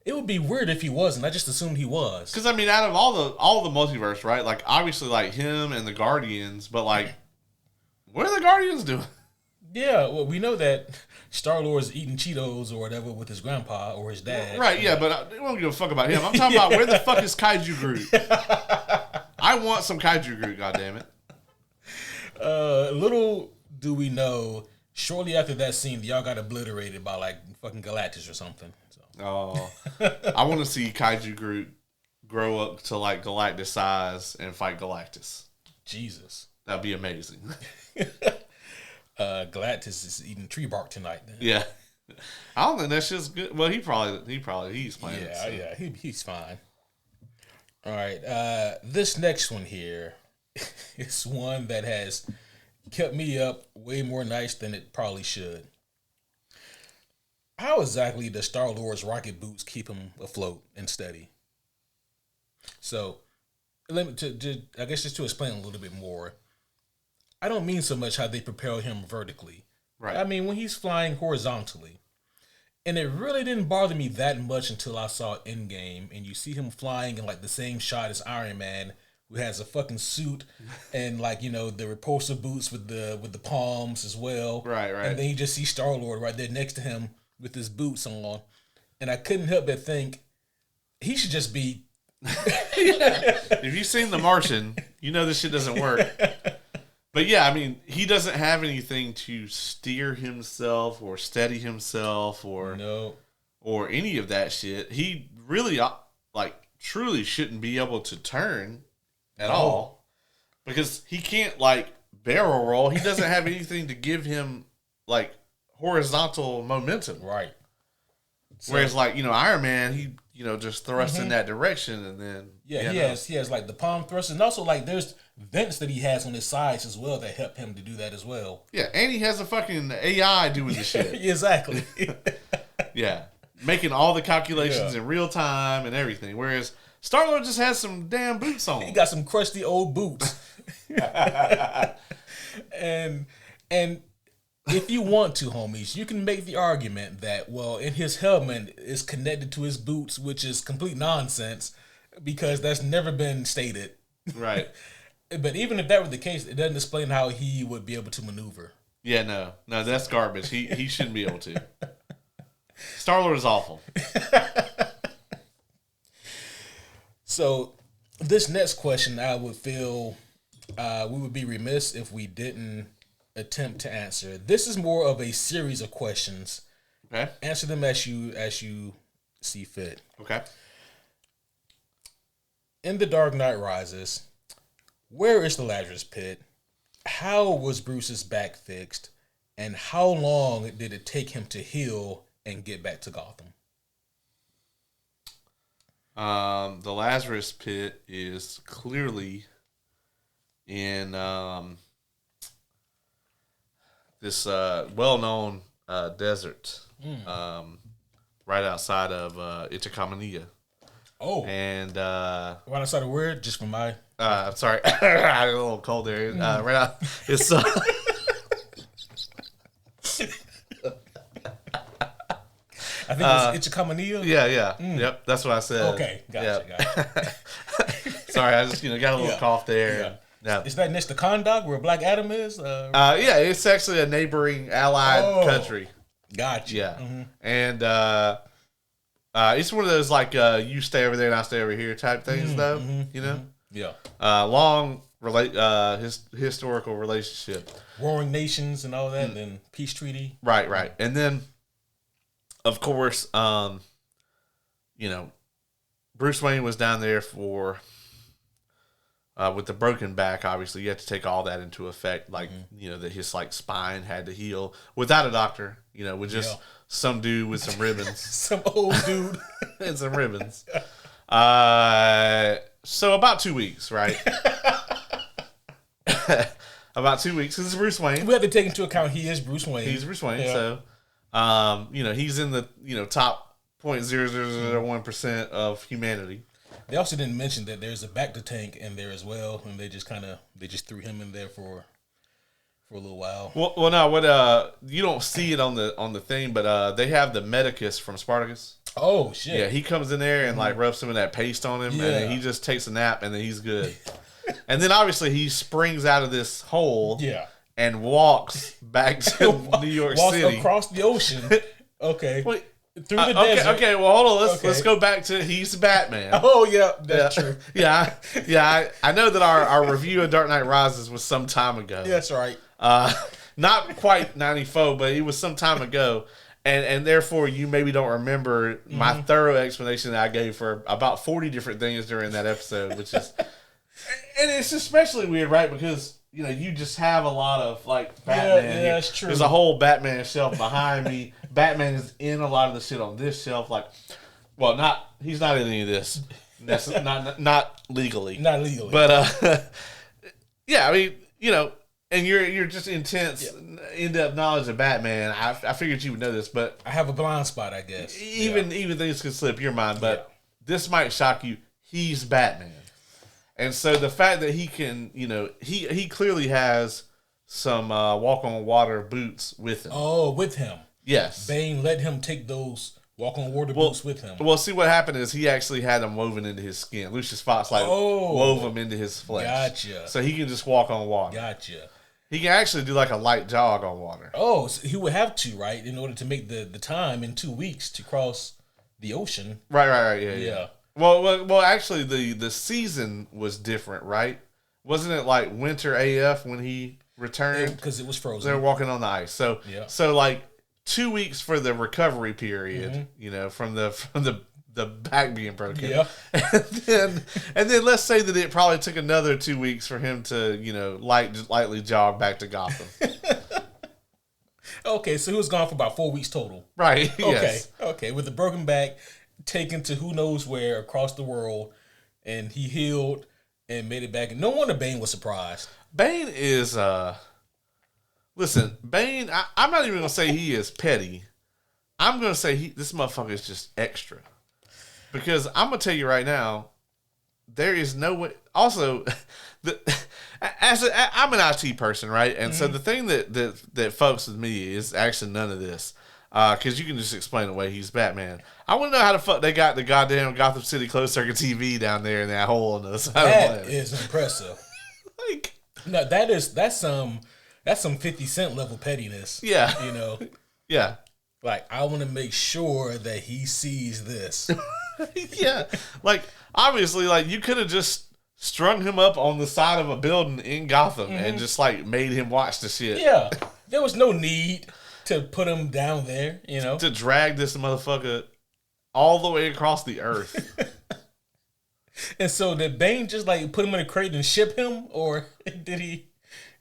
It would be weird if he wasn't. I just assumed he was. Because, I mean, out of all the multiverse, right? Like, obviously, like, him and the Guardians, but, like, what are the Guardians doing? Yeah, well, we know that Star-Lord's eating Cheetos or whatever with his grandpa or his dad. Right, yeah, but I don't give a fuck about him. I'm talking about where the fuck is Kaiju Groot? I want some Kaiju Groot, goddammit. Little do we know, shortly after that scene, y'all got obliterated by, like, fucking Galactus or something. So. Oh. I want to see Kaiju Groot grow up to, like, Galactus size and fight Galactus. Jesus. That'd be amazing. Galactus is eating tree bark tonight. Then. Yeah. I don't think that's just good. Well, he's playing it. So. Yeah, he's fine. All right, this next one here is one that has kept me up way more nights than it probably should. How exactly does Star-Lord's rocket boots keep him afloat and steady? So, I guess just to explain a little bit more, I don't mean so much how they propel him vertically. Right. I mean when he's flying horizontally. And it really didn't bother me that much until I saw Endgame, and you see him flying in like the same shot as Iron Man, who has a fucking suit and like, you know, the repulsor boots with the palms as well. Right. And then you just see Star-Lord right there next to him with his boots on. And I couldn't help but think he should just be If you've seen The Martian, you know this shit doesn't work. But yeah, I mean, he doesn't have anything to steer himself or steady himself or any of that shit. He really, like, truly shouldn't be able to turn at all because he can't, like, barrel roll. He doesn't have anything to give him, like, horizontal momentum. Right. So, whereas, like, you know, Iron Man, he, you know, just thrusts in that direction and then... Yeah, he has, like, the palm thrust. And also, like, there's vents that he has on his sides as well that help him to do that as well. Yeah, and he has a fucking AI doing the shit. Exactly. Yeah. Making all the calculations in real time and everything. Whereas Star-Lord just has some damn boots on. He got some crusty old boots. And if you want to, homies, you can make the argument that, well, in his helmet is connected to his boots, which is complete nonsense because that's never been stated. Right. But even if that were the case, it doesn't explain how he would be able to maneuver. Yeah, no, that's garbage. He shouldn't be able to. Star-Lord is awful. So this next question, I would feel we would be remiss if we didn't attempt to answer. This is more of a series of questions. Okay. Answer them as you see fit. Okay. In The Dark Knight Rises, where is the Lazarus Pit? How was Bruce's back fixed? And how long did it take him to heal and get back to Gotham? The Lazarus Pit is clearly in this well-known desert right outside of Itacamania. Oh. And right outside of where? Just from my... I'm sorry. I had a little cold there. Right out. It's... I think it's Itacamania. Yeah. Yep, that's what I said. Okay, gotcha. Sorry, I just got a little cough there. Yeah. Yeah. Is that next to Kahndaq where Black Adam is? Yeah, it's actually a neighboring allied country. Gotcha. Yeah, and it's one of those like you stay over there and I stay over here type things, though. You know. Yeah. Long historical relationship. Warring nations and all that, and then peace treaty. Right, and then. Of course, Bruce Wayne was down there for with the broken back. Obviously, you have to take all that into effect. Like that his spine had to heal without a doctor. With just some dude with some ribbons, some old dude and some ribbons. So about 2 weeks, right? About 2 weeks. This is Bruce Wayne. We have to take into account he is Bruce Wayne. He's Bruce Wayne, so. He's in the top 0.0001% of humanity. They also didn't mention that there's a back to tank in there as well, and they just threw him in there for a little while. Well, no, what you don't see it on the thing, but they have the Medicus from Spartacus. Oh shit! Yeah, he comes in there and rubs some of that paste on him, and then he just takes a nap, and then he's good. And then obviously he springs out of this hole. Yeah. And walks back to New York City. Walks across the ocean. Okay. Wait, through the desert. Okay, well, hold on. Let's go back to he's Batman. Oh, yeah. That's true. Yeah. I know that our review of Dark Knight Rises was some time ago. That's right. Not quite 94, but it was some time ago. And therefore, you maybe don't remember my thorough explanation that I gave for about 40 different things during that episode, which is... And it's especially weird, right? Because... you just have a lot of Batman. Yeah, that's true. There's a whole Batman shelf behind me. Batman is in a lot of the shit on this shelf. He's not in any of this. Not legally. Not legally. But yeah, I mean, and you're just intense, in-depth knowledge of Batman. I figured you would know this, but I have a blind spot, I guess. Even things could slip your mind, but this might shock you. He's Batman. And so the fact that he can, he clearly has some walk on water boots with him. Oh, with him. Yes. Bane let him take those walk on water boots with him. Well, see, what happened is he actually had them woven into his skin. Lucius Fox wove them into his flesh. Gotcha. So he can just walk on water. Gotcha. He can actually do a light jog on water. Oh, so he would have to, right, in order to make the time in 2 weeks to cross the ocean. Right. Yeah. Well, actually, the season was different, right? Wasn't it winter AF when he returned? Because it was frozen. They were walking on the ice. So 2 weeks for the recovery period, from the back being broken. Yeah. And then let's say that it probably took another 2 weeks for him to, lightly jog back to Gotham. Okay, so he was gone for about 4 weeks total. Right. Okay. Yes. Okay, with the broken back, taken to who knows where across the world, and he healed and made it back. And no wonder Bane was surprised. Bane is listen, Bane, I'm not even gonna say he is petty. I'm gonna say this motherfucker is just extra. Because I'm gonna tell you right now, there is no way. Also, I'm an IT person, right? And so the thing that fucks with me is actually none of this. Because you can just explain away he's Batman. I want to know how the fuck they got the goddamn Gotham City closed circuit TV down there in that hole in the side of the planet. That is impressive. No, that's some 50 Cent level pettiness. Yeah. You know. Yeah. Like, I want to make sure that he sees this. Yeah, like obviously, like you could have just strung him up on the side of a building in Gotham and just like made him watch the shit. Yeah, there was no need to put him down there, you know? To drag this motherfucker all the way across the earth. And so did Bane just like put him in a crate and ship him, or did he,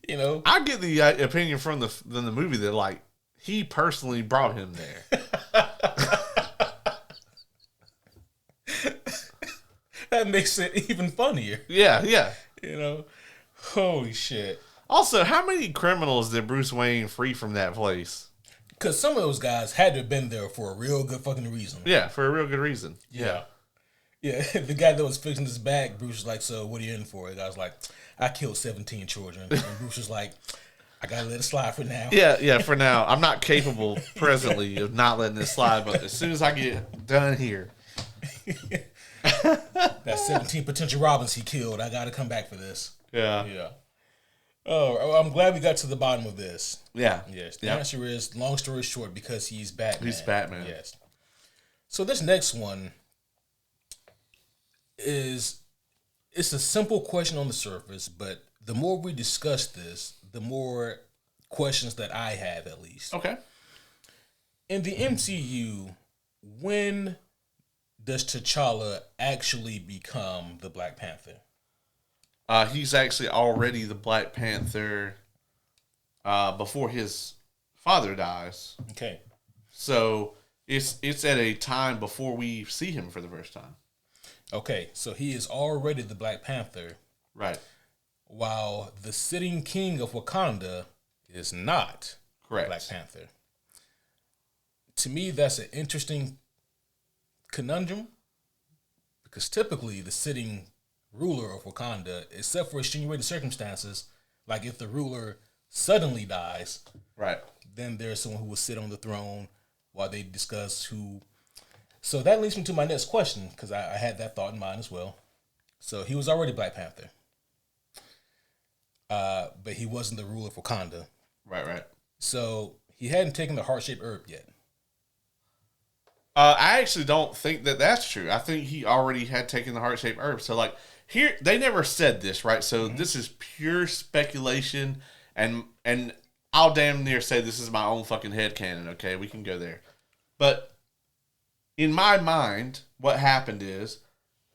you know? I get the opinion from the movie that like he personally brought him there. That makes it even funnier, Yeah, yeah. you know? Holy shit. Also, how many criminals did Bruce Wayne free from that place? Because some of those guys had to have been there for a real good fucking reason. Yeah, for a real good reason. Yeah. Yeah, the guy that was fixing his back, Bruce was like, so what are you in for? The guy was like, I killed 17 children. And Bruce was like, I gotta let it slide for now. Yeah, for now. I'm not capable presently of not letting this slide, but as soon as I get done here. That 17 potential Robins he killed, I gotta come back for this. Yeah. Yeah. Oh, I'm glad we got to the bottom of this. Yeah. Yes. The answer is, long story short, because he's Batman. He's Batman. Yes. So this next one it's a simple question on the surface, but the more we discuss this, the more questions that I have, at least. Okay. In the MCU, when does T'Challa actually become the Black Panther? He's actually already the Black Panther before his father dies. Okay. So it's at a time before we see him for the first time. Okay, so he is already the Black Panther, Right. while the sitting king of Wakanda is not Correct. Black Panther. To me, that's an interesting conundrum, because typically the sitting ruler of Wakanda, except for extenuating circumstances, like if the ruler suddenly dies, Right. then there's someone who will sit on the throne while they discuss who. So that leads me to my next question, because I had that thought in mind as well. So he was already Black Panther, but he wasn't the ruler of Wakanda. Right. So he hadn't taken the heart-shaped herb yet. I actually don't think that that's true. I think he already had taken the heart-shaped herb. So, like, here, they never said this, right? So this is pure speculation, and I'll damn near say this is my own fucking headcanon, okay? We can go there. But in my mind, what happened is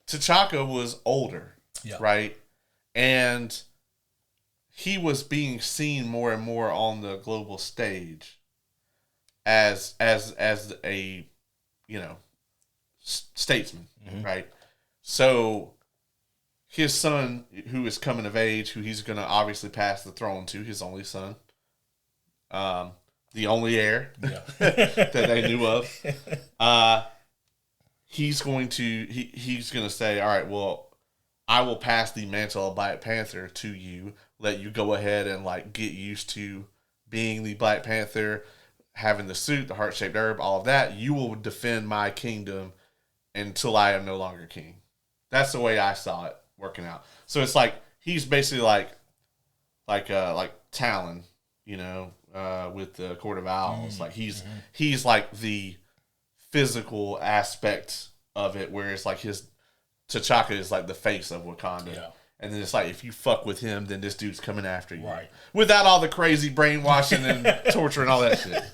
T'Chaka was older, right? And he was being seen more and more on the global stage as a, you know, statesman, right? So his son, who is coming of age, who he's going to obviously pass the throne to, his only son, the only heir that they knew of, he's going to say, all right, well, I will pass the mantle of Black Panther to you, let you go ahead and like get used to being the Black Panther, having the suit, the heart-shaped herb, all of that. You will defend my kingdom until I am no longer king. That's the way I saw it working out. So it's like he's basically like Talon, you know, with the Court of Owls. Like he's like the physical aspect of it, whereas like his T'Chaka is like the face of Wakanda. Yeah. And then it's like, if you fuck with him, then this dude's coming after you. Right. Without all the crazy brainwashing and torture and all that shit.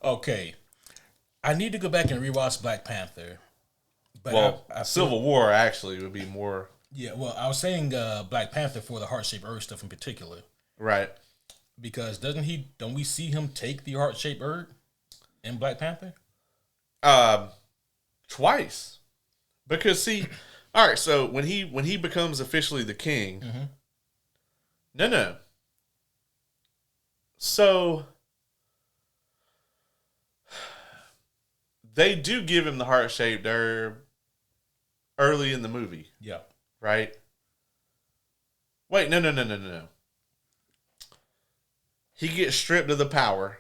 Okay. I need to go back and rewatch Black Panther. But well, I Civil War actually would be more... Yeah, well, I was saying Black Panther for the heart-shaped herb stuff in particular. Right. Because don't we see him take the heart-shaped herb in Black Panther? Twice. Because see, all right, so when he becomes officially the king, no. So they do give him the heart-shaped herb early in the movie. Yeah. Right? Wait, no. He gets stripped of the power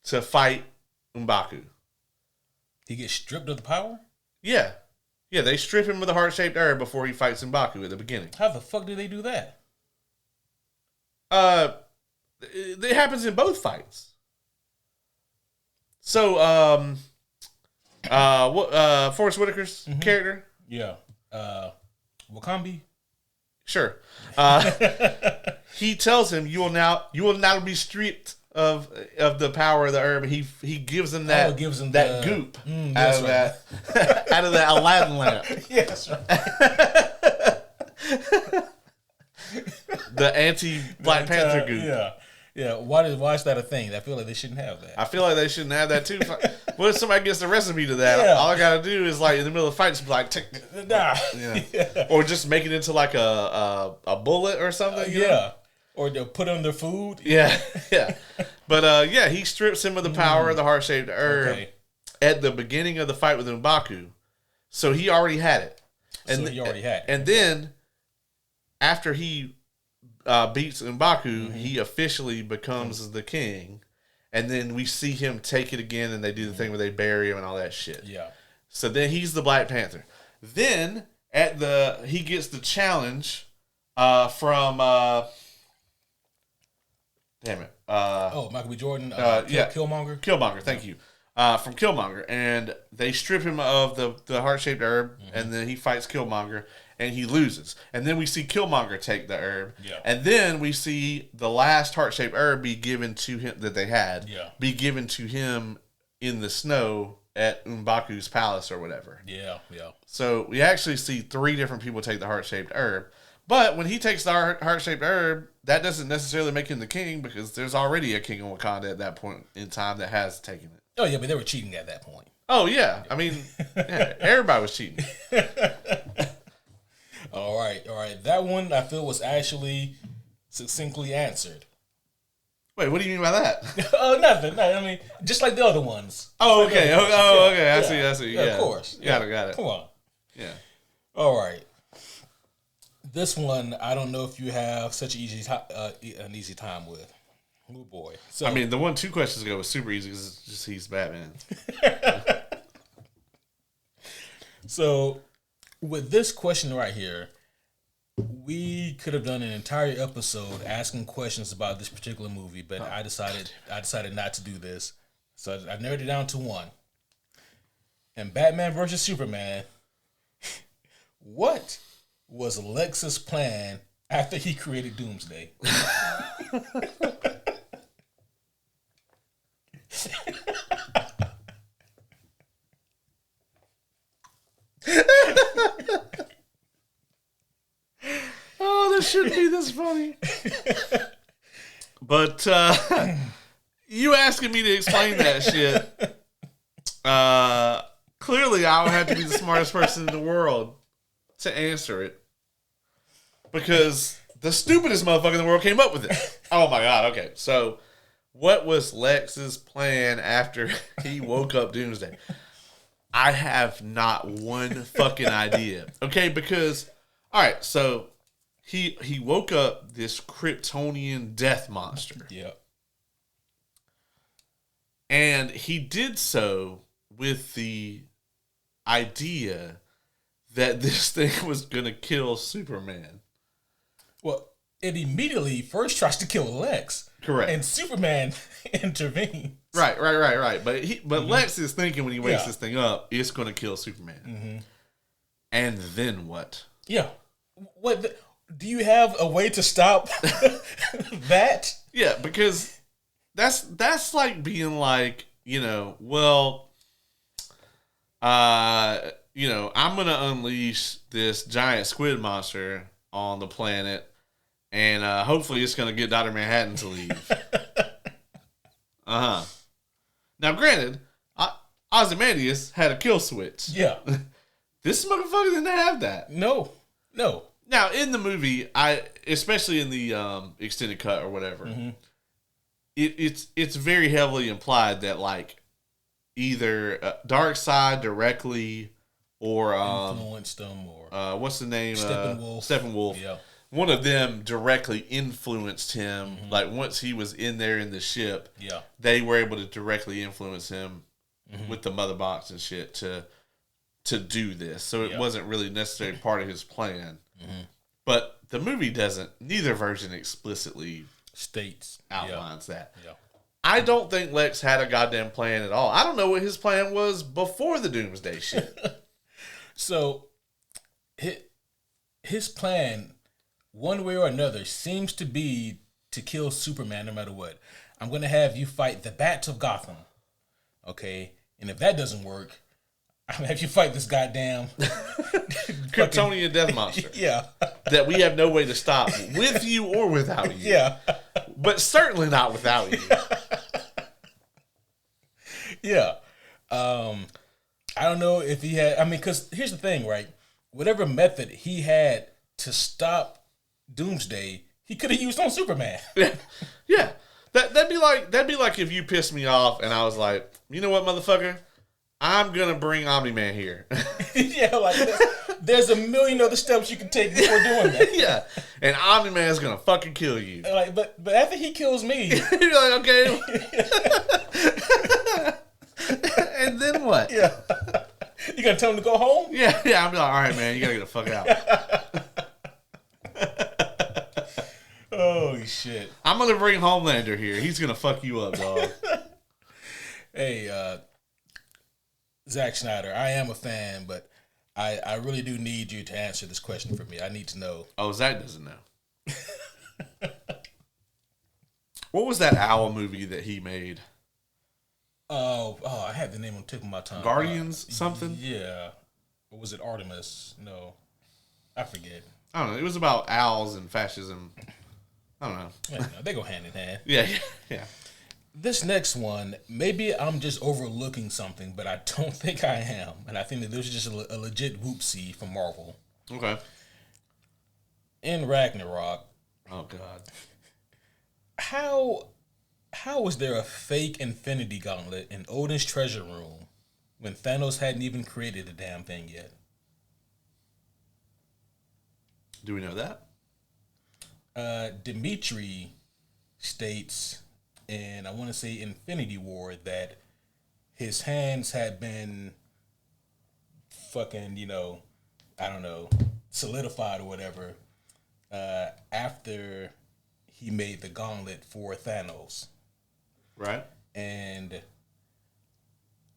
to fight M'Baku. He gets stripped of the power? Yeah. Yeah, they strip him of the heart-shaped herb before he fights M'Baku at the beginning. How the fuck did they do that? It happens in both fights. So, Forrest Whitaker's character? Yeah. Wakambi? Sure. He tells him, you will now be stripped of the power of the herb. He gives him that goop out of that out of that Aladdin lamp. Yes, right. The anti-Black Panther goop. Yeah. Yeah, why is that a thing? I feel like they shouldn't have that. I feel like they shouldn't have that too. What if somebody gets the recipe to that? Yeah. All I gotta do is like in the middle of the fight, just be like, Yeah. or just make it into like a bullet or something. You know? Or they'll put on their food. Yeah. But he strips him of the power of the heart-shaped herb at the beginning of the fight with M'Baku. So he already had it. And then after he beats M'Baku, he officially becomes the king. And then we see him take it again, and they do the thing where they bury him and all that shit. Yeah. So then he's the Black Panther. Then he gets the challenge from damn it. Michael B. Jordan. Killmonger. Killmonger, thank you. From Killmonger. And they strip him of the heart-shaped herb, and then he fights Killmonger, and he loses. And then we see Killmonger take the herb. Yeah. And then we see the last heart-shaped herb be given to him that they had. Yeah. Be given to him in the snow at M'Baku's palace or whatever. Yeah. So we actually see 3 different people take the heart-shaped herb. But when he takes the heart-shaped herb, that doesn't necessarily make him the king, because there's already a king in Wakanda at that point in time that has taken it. Oh, yeah, but they were cheating at that point. Oh, yeah. I mean, everybody was cheating. All right. That one I feel was actually succinctly answered. Wait, what do you mean by that? Oh, nothing. No, I mean, just like the other ones. Oh, okay. Okay. I see. Yeah, of course. Got it. Come on. Yeah. All right. This one, I don't know if you have such an easy time with. Oh, boy. So, I mean, the 2 questions ago was super easy because it's just he's Batman. So, with this question right here, we could have done an entire episode asking questions about this particular movie, but I decided not to do this. So I narrowed it down to one. And Batman versus Superman, what was Lex's plan after he created Doomsday? Oh, this shouldn't be this funny. But you asking me to explain that shit, clearly I would have to be the smartest person in the world to answer it. Because the stupidest motherfucker in the world came up with it. Oh my God, okay. So, what was Lex's plan after he woke up Doomsday? I have not one fucking idea. Okay, because, alright, so he woke up this Kryptonian death monster. Yeah. And he did so with the idea that this thing was going to kill Superman. Well, it immediately first tries to kill Lex. Correct. And Superman intervenes. Right. But Lex is thinking when he wakes this thing up, it's going to kill Superman. Mm-hmm. And then what? Yeah. Do you have a way to stop that? Yeah, because that's like being like, I'm going to unleash this giant squid monster on the planet, and hopefully it's going to get Dr. Manhattan to leave. Now, granted, Ozymandias had a kill switch. Yeah. This motherfucker didn't have that. No. Now, in the movie, especially in the extended cut or whatever, it's very heavily implied that, like, either Darkseid directly or influenced them, or what's the name? Steppenwolf. Yeah. One of them directly influenced him. Like, once he was in there in the ship, they were able to directly influence him with the mother box and shit to do this. So it wasn't really necessarily part of his plan. But the movie doesn't. Neither version explicitly outlines that. Yeah. I don't think Lex had a goddamn plan at all. I don't know what his plan was before the Doomsday shit. So, his plan, one way or another, seems to be to kill Superman no matter what. I'm going to have you fight the Bats of Gotham. Okay? And if that doesn't work, I'm going to have you fight this goddamn... Kryptonian death monster. Yeah. That we have no way to stop with you or without you. Yeah. But certainly not without you. Yeah. I don't know if he had... I mean, because here's the thing, right? Whatever method he had to stop Doomsday, he could have used on Superman. Yeah. That'd be like if you pissed me off and I was like, you know what, motherfucker? I'm gonna bring Omni-Man here. Yeah, like there's a million other steps you can take before doing that. Yeah. And Omni-Man's gonna fucking kill you. Like, but after he kills me, you're like, okay. And then what? Yeah. You gonna tell him to go home? Yeah. I'm like, all right, man, you gotta get the fuck out. Oh shit! I'm gonna bring Homelander here. He's gonna fuck you up, dog. Hey, Zack Snyder, I am a fan, but I really do need you to answer this question for me. I need to know. Oh, Zack doesn't know. What was that owl movie that he made? Oh, I had the name on the tip of my tongue. Guardians something? Yeah. Or was it Artemis? No. I forget. I don't know. It was about owls and fascism. I don't know. Yeah, they go hand in hand. Yeah. This next one, maybe I'm just overlooking something, but I don't think I am. And I think that this is just a legit whoopsie from Marvel. Okay. In Ragnarok. Oh, God. How was there a fake Infinity Gauntlet in Odin's treasure room when Thanos hadn't even created the damn thing yet? Do we know that? Dimitri states, and I want to say Infinity War, that his hands had been fucking, I don't know, solidified or whatever after he made the gauntlet for Thanos. Right. And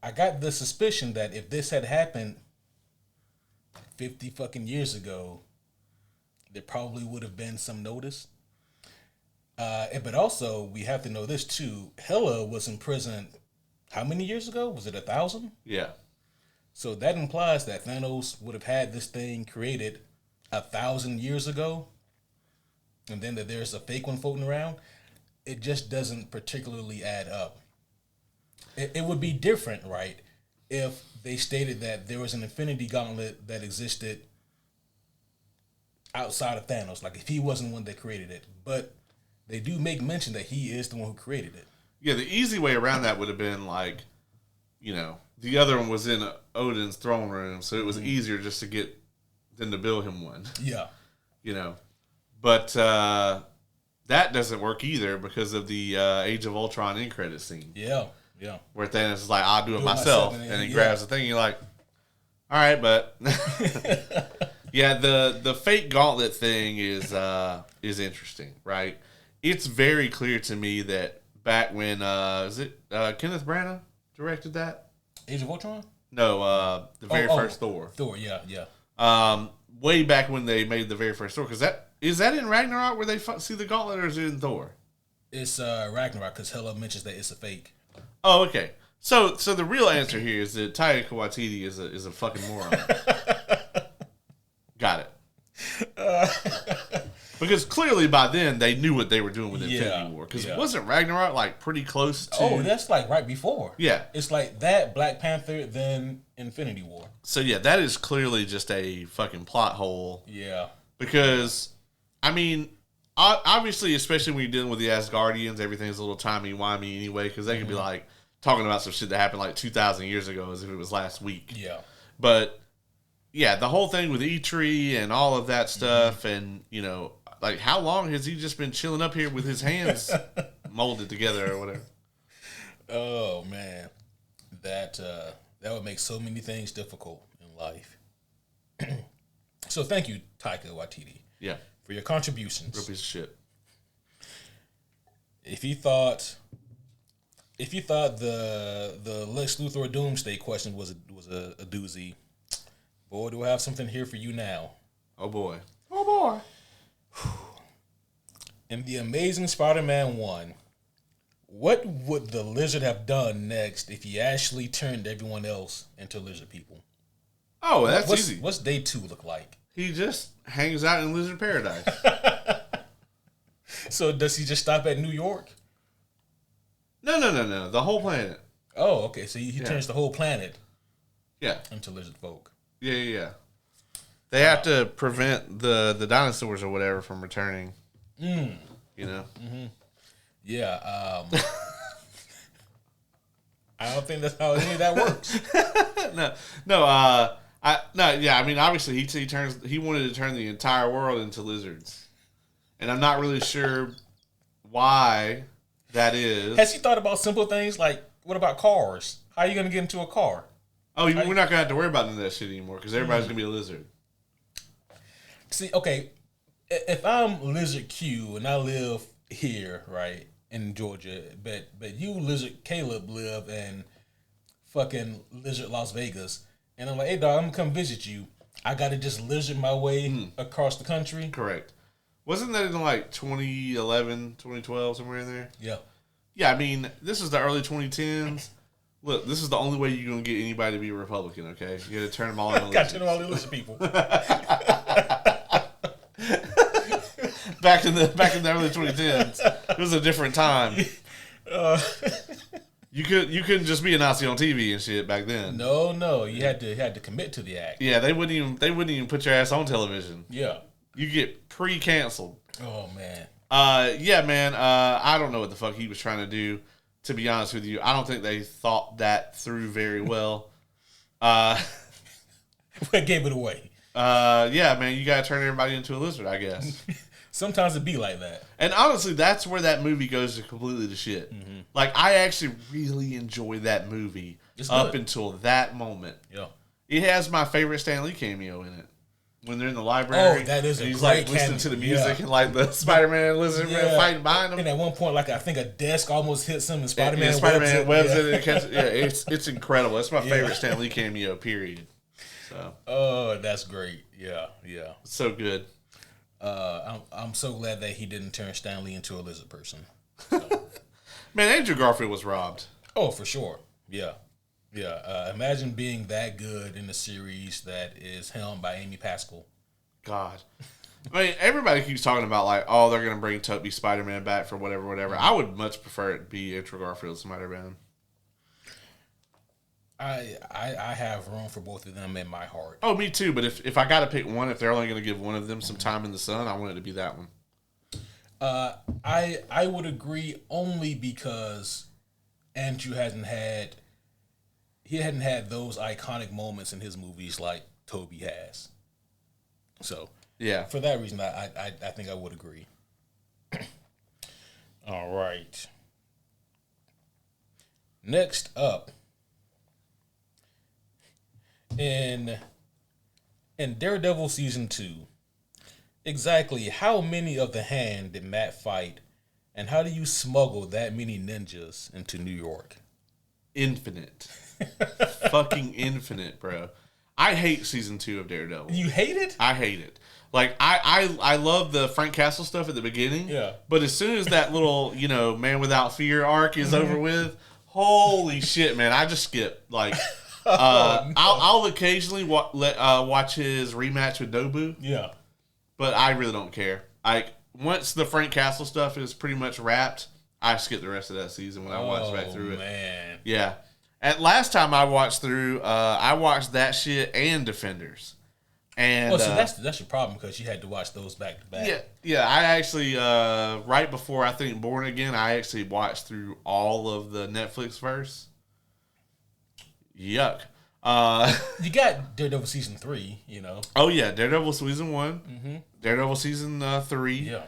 I got the suspicion that if this had happened 50 fucking years ago, there probably would have been some notice. But also, we have to know this too. Hela was in prison how many years ago? Was it 1,000? Yeah. So that implies that Thanos would have had this thing created 1,000 years ago, and then that there's a fake one floating around. It just doesn't particularly add up. It would be different, right, if they stated that there was an Infinity Gauntlet that existed outside of Thanos, like if he wasn't one that created it. But they do make mention that he is the one who created it. Yeah, the easy way around that would have been like, the other one was in Odin's throne room, so it was easier just to get them to build him one. Yeah. But that doesn't work either because of the Age of Ultron end credit scene. Yeah. Where Thanos is like, I'll do it myself. And he grabs the thing, and you're like, all right, but... Yeah, the fake gauntlet thing is interesting, right? It's very clear to me that back when Kenneth Branagh directed that? Age of Ultron? No, the very first Thor. Thor, yeah. Way back when they made the very first Thor, because is that in Ragnarok where they see the gauntlet, or is it in Thor? It's Ragnarok because Hela mentions that it's a fake. Oh, okay. So the real answer here is that Taika Waititi is a fucking moron. Got it. Because clearly by then they knew what they were doing with Infinity War. Because wasn't Ragnarok like pretty close to... Oh, that's like right before. Yeah. It's like that, Black Panther, then Infinity War. So yeah, that is clearly just a fucking plot hole. Yeah. Because, I mean, obviously, especially when you're dealing with the Asgardians, everything's a little timey-wimey anyway. Because they could be like talking about some shit that happened like 2,000 years ago as if it was last week. Yeah. But... yeah, the whole thing with Eitri and all of that stuff, and like how long has he just been chilling up here with his hands molded together or whatever? Oh man, that would make so many things difficult in life. So thank you, Taika Waititi. Yeah, for your contributions. Real piece of shit. If you thought the Lex Luthor Doomsday question was a doozy, boy, do I have something here for you now. Oh boy. In the Amazing Spider-Man 1, what would the Lizard have done next if he actually turned everyone else into lizard people? Oh, that's easy. What's day 2 look like? He just hangs out in lizard paradise. So does he just stop at New York? No. The whole planet. Oh, okay. So he turns the whole planet Yeah. into lizard folk. Yeah. They have to prevent the dinosaurs or whatever from returning. You know? Mm-hmm. Yeah. I don't think that's how any of that works. I mean, obviously he wanted to turn the entire world into lizards. And I'm not really sure why that is. Has he thought about simple things like, what about cars? How are you going to get into a car? Oh, we're not going to have to worry about none of that shit anymore because everybody's going to be a lizard. See, okay, if I'm Lizard Q and I live here, right, in Georgia, but you, Lizard Caleb, live in fucking Lizard Las Vegas, and I'm like, hey, dog, I'm going to come visit you. I got to just lizard my way across the country. Correct. Wasn't that in like 2011, 2012, somewhere in there? Yeah. Yeah, I mean, this is the early 2010s. Look, this is the only way you're going to get anybody to be a Republican, okay? You got to turn them all into got to turn them all into lizard people. Back in the early 2010s, it was a different time. You couldn't just be a Nazi on TV and shit back then. No, you had to commit to the act. Yeah, they wouldn't even put your ass on television. Yeah, you get pre-canceled. Oh man. Yeah, man. I don't know what the fuck he was trying to do. To be honest with you, I don't think they thought that through very well. What gave it away? Yeah, man. You gotta turn everybody into a lizard, I guess. Sometimes it be like that. And honestly, that's where that movie goes completely to shit. Mm-hmm. Like, I actually really enjoy that movie up until that moment. Yeah. It has my favorite Stan Lee cameo in it. When they're in the library. Oh, that is a he's great like listening to the music and like the Spider-Man and Lizard Man fighting behind him. And at one point, like I think a desk almost hits him and Spider-Man webs it and catches it. Yeah, it's incredible. That's my favorite Stan Lee cameo, period. So. Oh, that's great. Yeah. It's so good. I'm so glad that he didn't turn Stan Lee into a lizard person. So. Man, Andrew Garfield was robbed. Oh, for sure. Yeah. Imagine being that good in a series that is helmed by Amy Pascal. God. I mean, everybody keeps talking about like, oh, they're going to bring Tubby Spider-Man back for whatever. I would much prefer it be Andrew Garfield Spider-Man. I have room for both of them in my heart. Oh, me too. But if I got to pick one, if they're only going to give one of them some time in the sun, I want it to be that one. I would agree only because Andrew hadn't had those iconic moments in his movies like Toby has. So yeah, for that reason, I think I would agree. All right. Next up. In Daredevil Season 2, exactly how many of the Hand did Matt fight, and how do you smuggle that many ninjas into New York? Infinite. Fucking infinite, bro. I hate Season 2 of Daredevil. You hate it? I hate it. Like, I love the Frank Castle stuff at the beginning. Yeah. But as soon as that little, Man Without Fear arc is over with, holy shit, man. I just skip. Like... No. I'll occasionally watch his rematch with Nobu. Yeah, but I really don't care. Like once the Frank Castle stuff is pretty much wrapped, I skip the rest of that season when I watch back through it. Man, yeah. At last time I watched through, I watched that shit and Defenders. And so that's your problem because you had to watch those back to back. Yeah. I actually right before I think Born Again, I actually watched through all of the Netflix verse. Yuck. You got Daredevil Season 3, Oh, yeah. Daredevil Season 1. Mm-hmm. Daredevil Season 3. Yeah.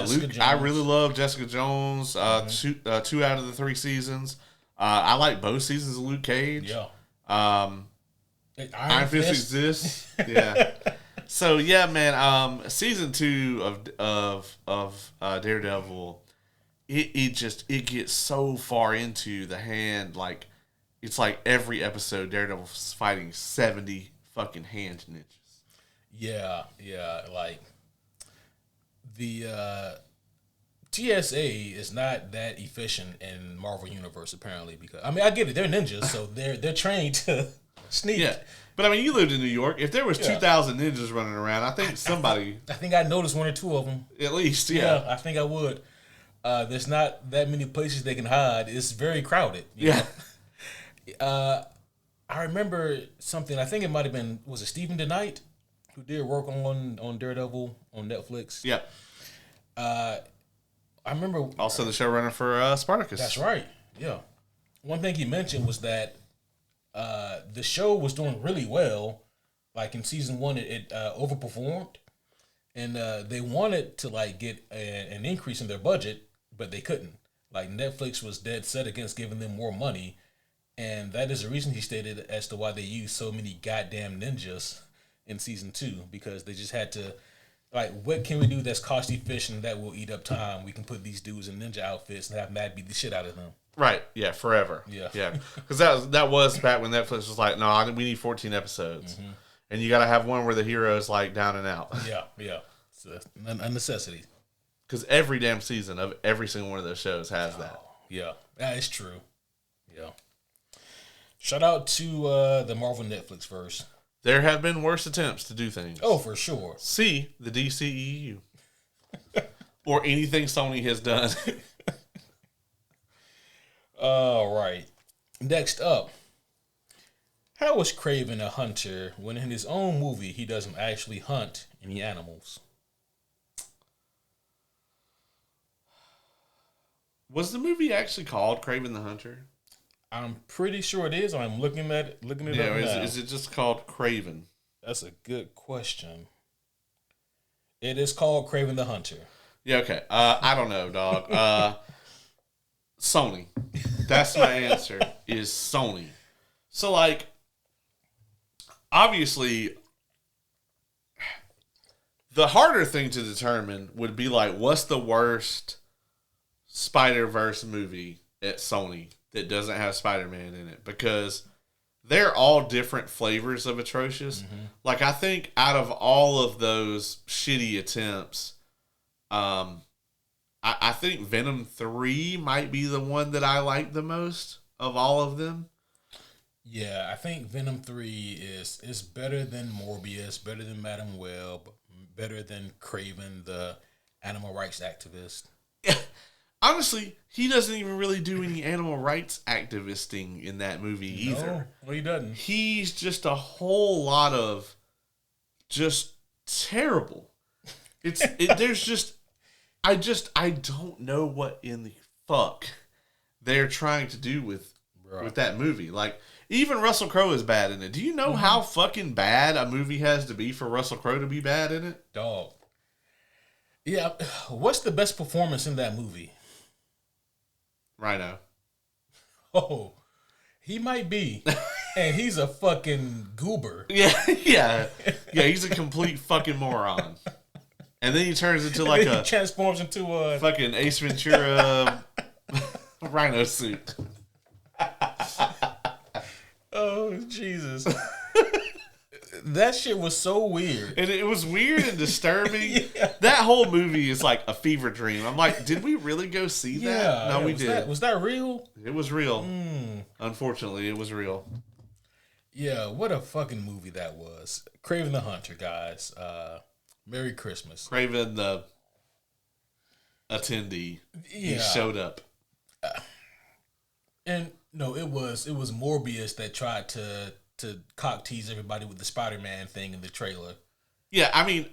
Luke, I really love Jessica Jones. Two out of the 3 seasons. I like both seasons of Luke Cage. Yeah. Iron Fist exists. Yeah. So, yeah, man. Season 2 of Daredevil it gets so far into the hand, like it's like every episode Daredevil's fighting 70 fucking hand ninjas. Yeah, like the TSA is not that efficient in Marvel Universe apparently, because I mean I get it, they're ninjas, so they're trained to sneak. Yeah. But I mean, you lived in New York. If there was 2,000 ninjas running around, I think somebody... I think I noticed one or two of them. At least, yeah. I think I would. There's not that many places they can hide. It's very crowded. You know? I remember something. I think it might have been, was it Stephen DeKnight who did work on Daredevil on Netflix? Yeah. I remember... Also the showrunner for Spartacus. That's right. Yeah. One thing he mentioned was that the show was doing really well. Like in season 1, it overperformed, and they wanted to like get an increase in their budget, but they couldn't. Like Netflix was dead set against giving them more money, and that is the reason he stated as to why they used so many goddamn ninjas in season 2, because they just had to like, what can we do that's cost efficient that will eat up time? We can put these dudes in ninja outfits and have Matt beat the shit out of them. Right. Yeah. Forever. Yeah. Yeah. Because that was back when Netflix was like, no, we need 14 episodes, and you got to have one where the hero is like down and out. Yeah. It's a necessity. Because every damn season of every single one of those shows has that. Yeah, that is true. Yeah. Shout out to the Marvel Netflix verse. There have been worse attempts to do things. Oh, for sure. See the DCEU. Or anything Sony has done. All right. Next up, how is Kraven a hunter when in his own movie he doesn't actually hunt any animals? Was the movie actually called Kraven the Hunter? I'm pretty sure it is. I'm looking it up now. Is it just called Kraven? That's a good question. It is called Kraven the Hunter. Yeah, okay. I don't know, dog. Sony. That's my answer, is Sony. So, like, obviously, the harder thing to determine would be, like, what's the worst Spider-Verse movie at Sony that doesn't have Spider-Man in it? Because they're all different flavors of atrocious. Like, I think out of all of those shitty attempts, I think Venom 3 might be the one that I like the most of all of them. Yeah, I think Venom 3 is better than Morbius, better than Madam Web, better than Kraven, the animal rights activist. Honestly, he doesn't even really do any animal rights activisting in that movie either. No, he doesn't. He's just a whole lot of just terrible. There's just I don't know what in the fuck they're trying to do with that movie. Like, even Russell Crowe is bad in it. Do you know how fucking bad a movie has to be for Russell Crowe to be bad in it? Dog. Yeah, what's the best performance in that movie? Rhino. Oh, he might be. And he's a fucking goober. Yeah, he's a complete fucking moron. And then he turns into like he transforms into a fucking Ace Ventura rhino suit. Oh, Jesus. That shit was so weird. And it was weird and disturbing. That whole movie is like a fever dream. I'm like, did we really go see that? No, we did. Was that real? It was real. Unfortunately, it was real. Yeah, what a fucking movie that was. Kraven the Hunter, guys. Merry Christmas. Kraven the attendee. Yeah. He showed up. And no, it was Morbius that tried to cock tease everybody with the Spider-Man thing in the trailer. Yeah, I mean,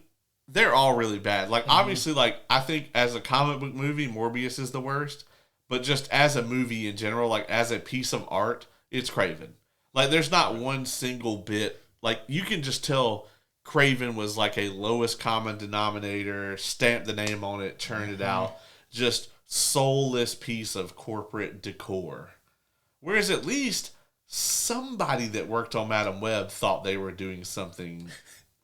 they're all really bad. Like, obviously, like, I think as a comic book movie, Morbius is the worst. But just as a movie in general, like, as a piece of art, it's Kraven. Like, there's not one single bit. Like, you can just tell Kraven was like a lowest common denominator, stamp the name on it, churn it out. Just soulless piece of corporate decor. Whereas at least somebody that worked on Madam Web thought they were doing something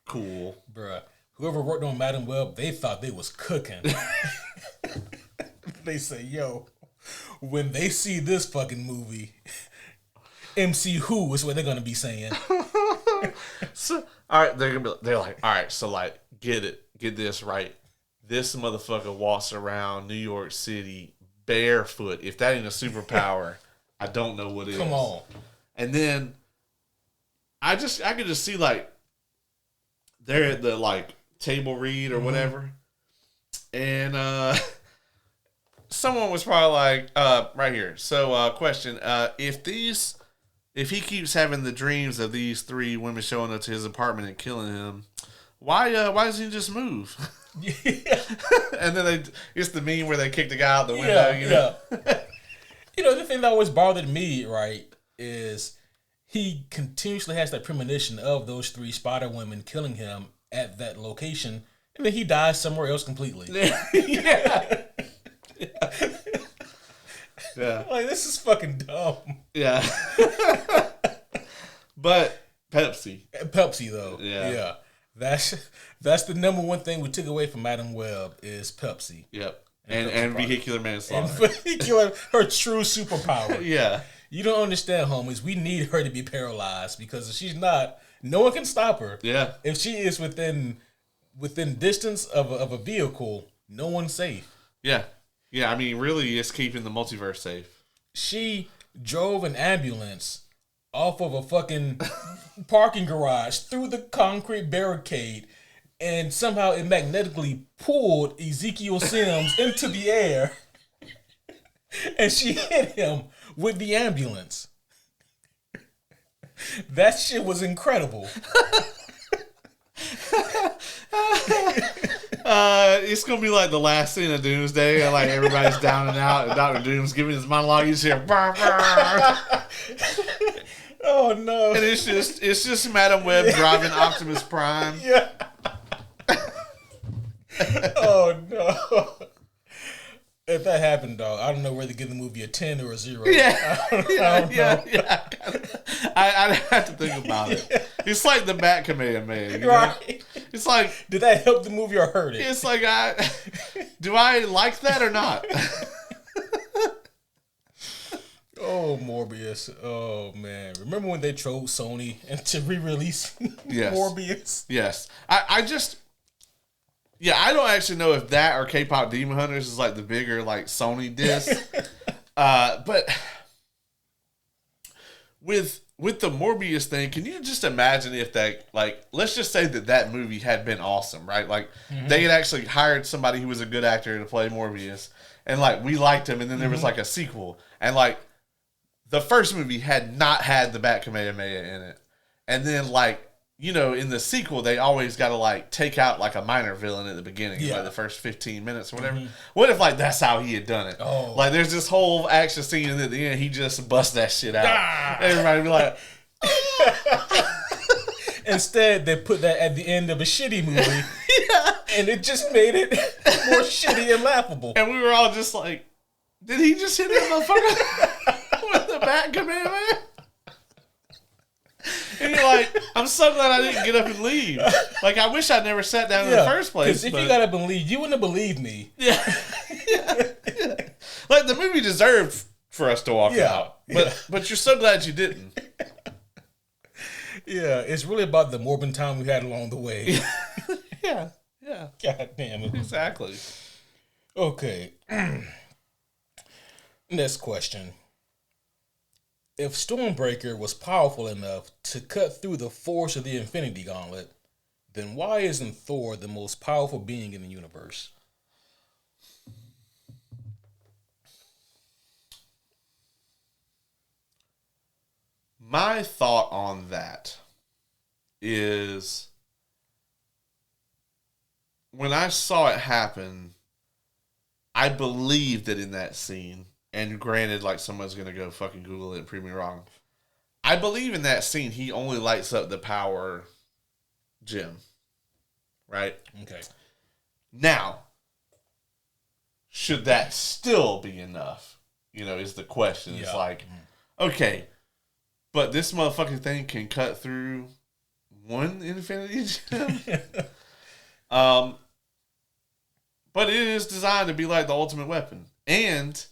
cool. Bruh, whoever worked on Madam Web, they thought they was cooking. They say, yo, when they see this fucking movie, MCU is what they're gonna be saying. So, all right, they're like, all right, so like, get this right. This motherfucker walks around New York City barefoot. If that ain't a superpower, I don't know what is. Come on. And then I could just see like they're at the like table read or whatever, and someone was probably like, right here. So, question: if he keeps having the dreams of these three women showing up to his apartment and killing him, why doesn't he just move? Yeah. And then it's the meme where they kick the guy out the window. Yeah. You know, the thing that always bothered me, right, is he continuously has that premonition of those three Spider women killing him at that location, and then he dies somewhere else completely. Yeah. Yeah. Like, this is fucking dumb. Yeah. But Pepsi, though. Yeah. That's the number one thing we took away from Madam Web is Pepsi. Yep. And vehicular manslaughter. And vehicular, her true superpower. Yeah. You don't understand, homies. We need her to be paralyzed because if she's not, no one can stop her. Yeah. If she is within distance of a vehicle, no one's safe. Yeah. Yeah, I mean, really, it's keeping the multiverse safe. She drove an ambulance off of a fucking parking garage through the concrete barricade, and somehow it magnetically pulled Ezekiel Sims into the air, and she hit him with the ambulance. That shit was incredible. It's gonna be like the last scene of Doomsday, and like everybody's down and out, and Dr. Doom's giving his monologue. You just hear, burr, burr. Oh no! And it's just Madam Web driving Optimus Prime. Yeah. Oh no! If that happened, dog, I don't know whether to give the movie a 10 or a 0. Yeah, yeah. I'd have to think about it. Yeah. It's like the Bat Command Man, right? It's like, did that help the movie or hurt it? It's like, do I like that or not? Oh, Morbius. Oh, man. Remember when they chose Sony and to re-release Yes. Morbius? Yes. I don't actually know if that or K-Pop Demon Hunters is like the bigger like Sony disc. But with the Morbius thing, can you just imagine if that, like, let's just say that movie had been awesome, right? Like, they had actually hired somebody who was a good actor to play Morbius, and like we liked him, and then there was like a sequel, and like the first movie had not had the Bat Kamehameha in it, and then like, you know, in the sequel, they always got to, like, take out, like, a minor villain at the beginning, like, the first 15 minutes or whatever. What if, like, that's how he had done it? Oh. Like, there's this whole action scene, and at the end, he just busts that shit out. Ah. Everybody be like... Instead, they put that at the end of a shitty movie, Yeah. and it just made it more shitty and laughable. And we were all just like, did he just hit that motherfucker with the Bat Kamehameha? And you're like, I'm so glad I didn't get up and leave. Like, I wish I'd never sat down in the first place. Because if you gotta believe, you wouldn't have believed me. Yeah. Like, the movie deserved for us to walk out. But you're so glad you didn't. Yeah, it's really about the morbid time we had along the way. Yeah. God damn it. Exactly. Okay. Next question. If Stormbreaker was powerful enough to cut through the force of the Infinity Gauntlet, then why isn't Thor the most powerful being in the universe? My thought on that is when I saw it happen, I believed that in that scene. And granted, like, someone's going to go fucking Google it and prove me wrong. I believe in that scene, he only lights up the power gem. Right? Okay. Now, should that still be enough? You know, is the question. It's like, okay, but this motherfucking thing can cut through one infinity gem? But it is designed to be like the ultimate weapon. And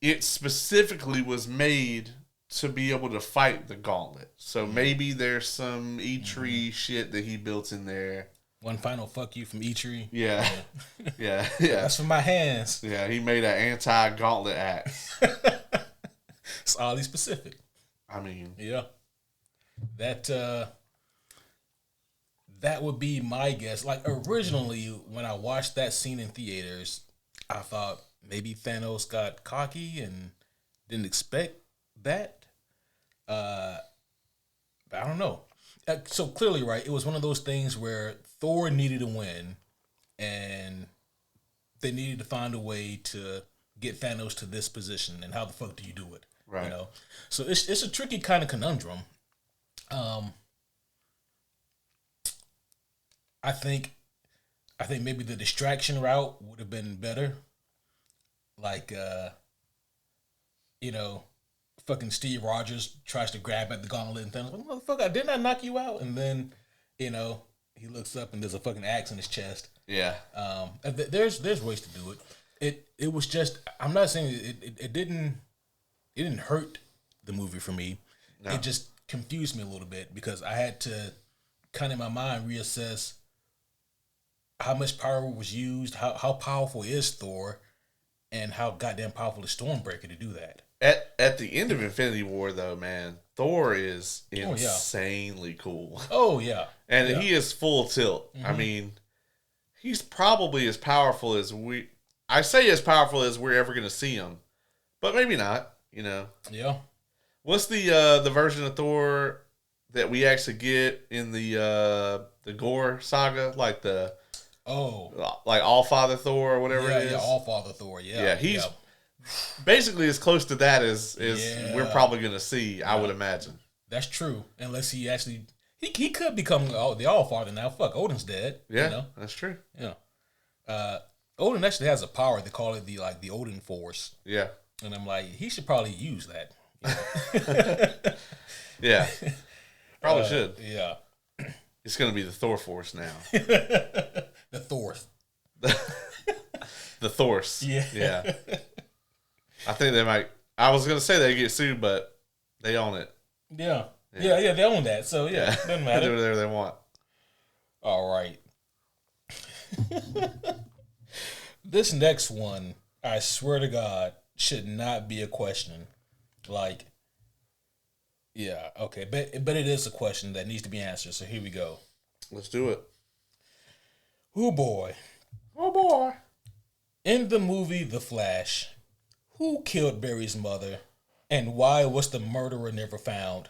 it specifically was made to be able to fight the gauntlet. So maybe there's some E-Tree shit that he built in there. One final fuck you from E-Tree. Yeah. Yeah. That's for my hands. Yeah, he made an anti-gauntlet axe. It's oddly specific. I mean. Yeah. That would be my guess. Like, originally, when I watched that scene in theaters, I thought maybe Thanos got cocky and didn't expect that. But I don't know. So clearly, right, it was one of those things where Thor needed to win, and they needed to find a way to get Thanos to this position. And how the fuck do you do it? Right. You know, so it's a tricky kind of conundrum. I think maybe the distraction route would have been better. Like, fucking Steve Rogers tries to grab at the gauntlet and Thanos, motherfucker, didn't I knock you out? And then, he looks up and there's a fucking axe in his chest. Yeah. There's ways to do it. It was just, I'm not saying it didn't hurt the movie for me. No. It just confused me a little bit because I had to kind of in my mind reassess how much power was used, how powerful is Thor, and how goddamn powerful is Stormbreaker to do that. At the end of Infinity War, though, man, Thor is insanely cool. Oh, yeah. And he is full tilt. Mm-hmm. I mean, he's probably as powerful as we're ever going to see him. But maybe not, Yeah. What's the version of Thor that we actually get in the Gore saga? Like All-Father Thor or whatever it is? Yeah, All-Father Thor, yeah. Yeah, he's basically as close to that as we're probably going to see, I would imagine. That's true. Unless he actually... He could become the All-Father now. Fuck, Odin's dead. Yeah, that's true. Yeah. Odin actually has a power. They call it the Odin Force. Yeah. And I'm like, he should probably use that. Yeah. Probably should. Yeah. It's going to be the Thor Force now. The Thorth. The Thorse. Yeah. Yeah. I think they might. I was going to say they get sued, but they own it. Yeah. Yeah, they own that. So, yeah. Doesn't matter. They do whatever they want. All right. This next one, I swear to God, should not be a question. Like, yeah, okay. But it is a question that needs to be answered. So here we go. Let's do it. Oh, boy. Oh, boy. In the movie The Flash, who killed Barry's mother and why was the murderer never found?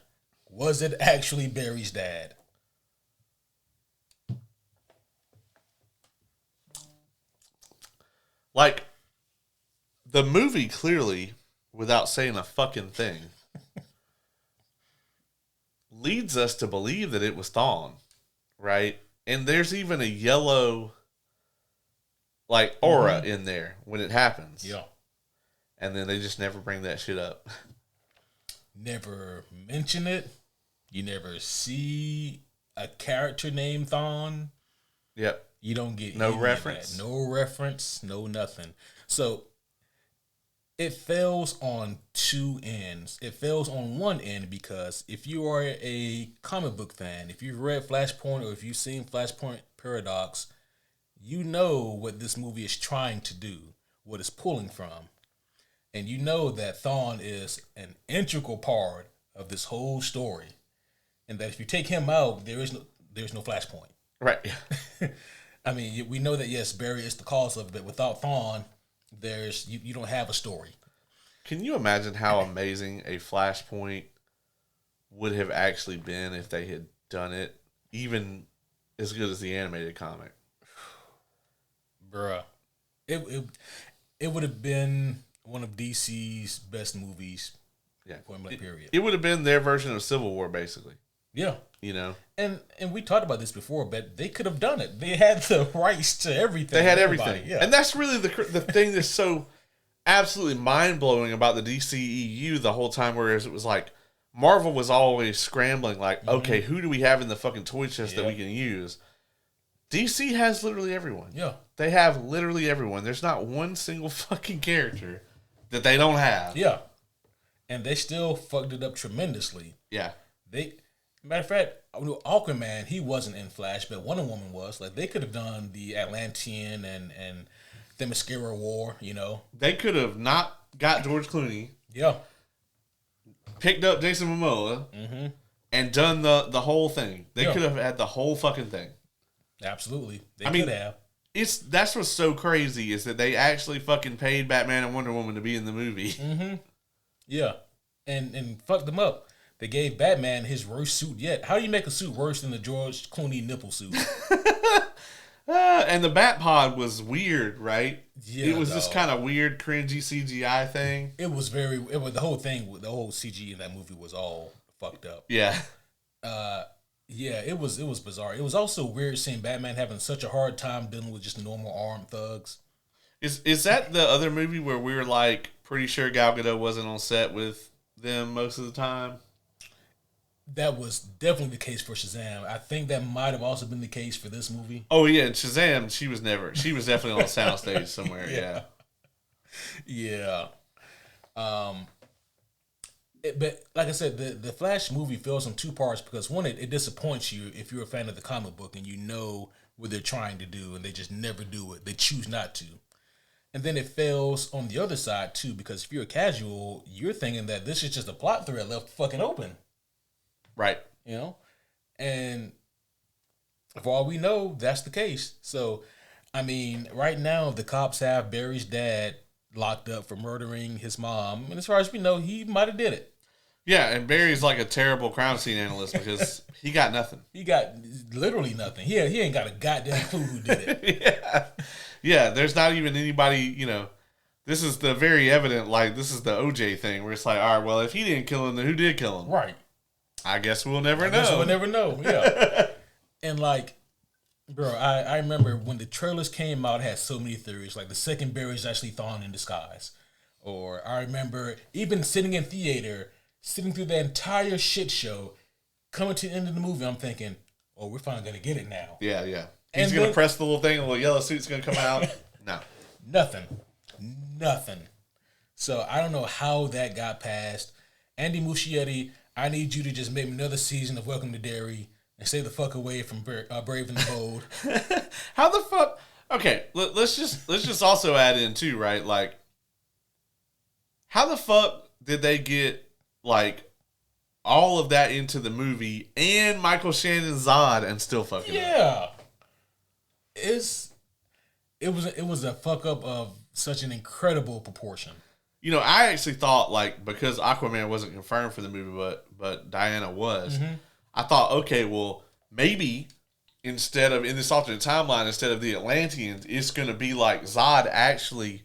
Was it actually Barry's dad? Like, the movie clearly, without saying a fucking thing, leads us to believe that it was Thawne, right? And there's even a yellow, aura in there when it happens. Yeah. And then they just never bring that shit up. Never mention it. You never see a character named Thawne. Yep. You don't get no reference. No reference, no nothing. So it fails on two ends. It fails on one end because if you are a comic book fan, if you've read Flashpoint or if you've seen Flashpoint Paradox, you know what this movie is trying to do, what it's pulling from. And you know that Thawne is an integral part of this whole story. And that if you take him out, there's no Flashpoint. Right. I mean, we know that, yes, Barry is the cause of it, but without Thawne, you don't have a story. Can you imagine how amazing a Flashpoint would have actually been if they had done it, even as good as the animated comic? Bruh. It would have been one of DC's best movies. Yeah. Point blank period. It would have been their version of Civil War, basically. Yeah. And we talked about this before, but they could have done it. They had the rights to everything. They had everything. Yeah. And that's really the thing that's so absolutely mind-blowing about the DCEU the whole time, whereas it was like Marvel was always scrambling, okay, who do we have in the fucking toy chest that we can use? DC has literally everyone. Yeah. They have literally everyone. There's not one single fucking character that they don't have. Yeah. And they still fucked it up tremendously. Yeah. Matter of fact, Aquaman, he wasn't in Flash, but Wonder Woman was. Like, they could have done the Atlantean and the Mascara War, you know. They could have not got George Clooney. Yeah. Picked up Jason Momoa. Mm-hmm. And done the whole thing. They could have had the whole fucking thing. Absolutely. They could have. That's what's so crazy is that they actually fucking paid Batman and Wonder Woman to be in the movie. Mm-hmm. Yeah. And fucked them up. They gave Batman his worst suit yet. How do you make a suit worse than the George Clooney nipple suit? And the Bat-Pod was weird, right? Yeah, it was this kind of weird, cringy CGI thing. It was the whole CG in that movie was all fucked up. Yeah. Yeah, it was bizarre. It was also weird seeing Batman having such a hard time dealing with just normal armed thugs. Is that the other movie where we were like pretty sure Gal Gadot wasn't on set with them most of the time? That was definitely the case for Shazam. I think that might have also been the case for this movie. Oh yeah, Shazam. She was definitely on a soundstage somewhere. Yeah. Yeah. But like I said, the Flash movie fails in two parts because one, it disappoints you if you're a fan of the comic book and you know what they're trying to do and they just never do it. They choose not to. And then it fails on the other side too because if you're a casual, you're thinking that this is just a plot thread left fucking open. Right. You know? And for all we know, that's the case. So, I mean, right now the cops have Barry's dad locked up for murdering his mom. And as far as we know, he might have did it. Yeah, and Barry's like a terrible crime scene analyst because he got nothing. He got literally nothing. He ain't got a goddamn clue who did it. Yeah, there's not even anybody, you know. This is the very evident, like, this is the OJ thing where it's like, all right, well, if he didn't kill him, then who did kill him? Right. I guess we'll never know. Guess we'll never know, yeah. And, like, bro, I remember when the trailers came out, it had so many theories. Like, the second Barry's actually thawing in disguise. Or I remember even sitting in theater, sitting through the entire shit show, coming to the end of the movie, I'm thinking, oh, we're finally going to get it now. Yeah, yeah. He's going to press the little thing, a little yellow suit's going to come out. No. Nothing. So I don't know how that got passed. Andy Muschietti, I need you to just make another season of Welcome to Derry and stay the fuck away from Brave and the Bold. How the fuck? Okay, let's just also add in too, right? Like, how the fuck did they get like all of that into the movie and Michael Shannon Zod and still fucking up? It was a fuck up of such an incredible proportion. You know, I actually thought, like, because Aquaman wasn't confirmed for the movie, but Diana was, I thought, okay, well, maybe instead of, in this alternate timeline, instead of the Atlanteans, it's going to be like Zod actually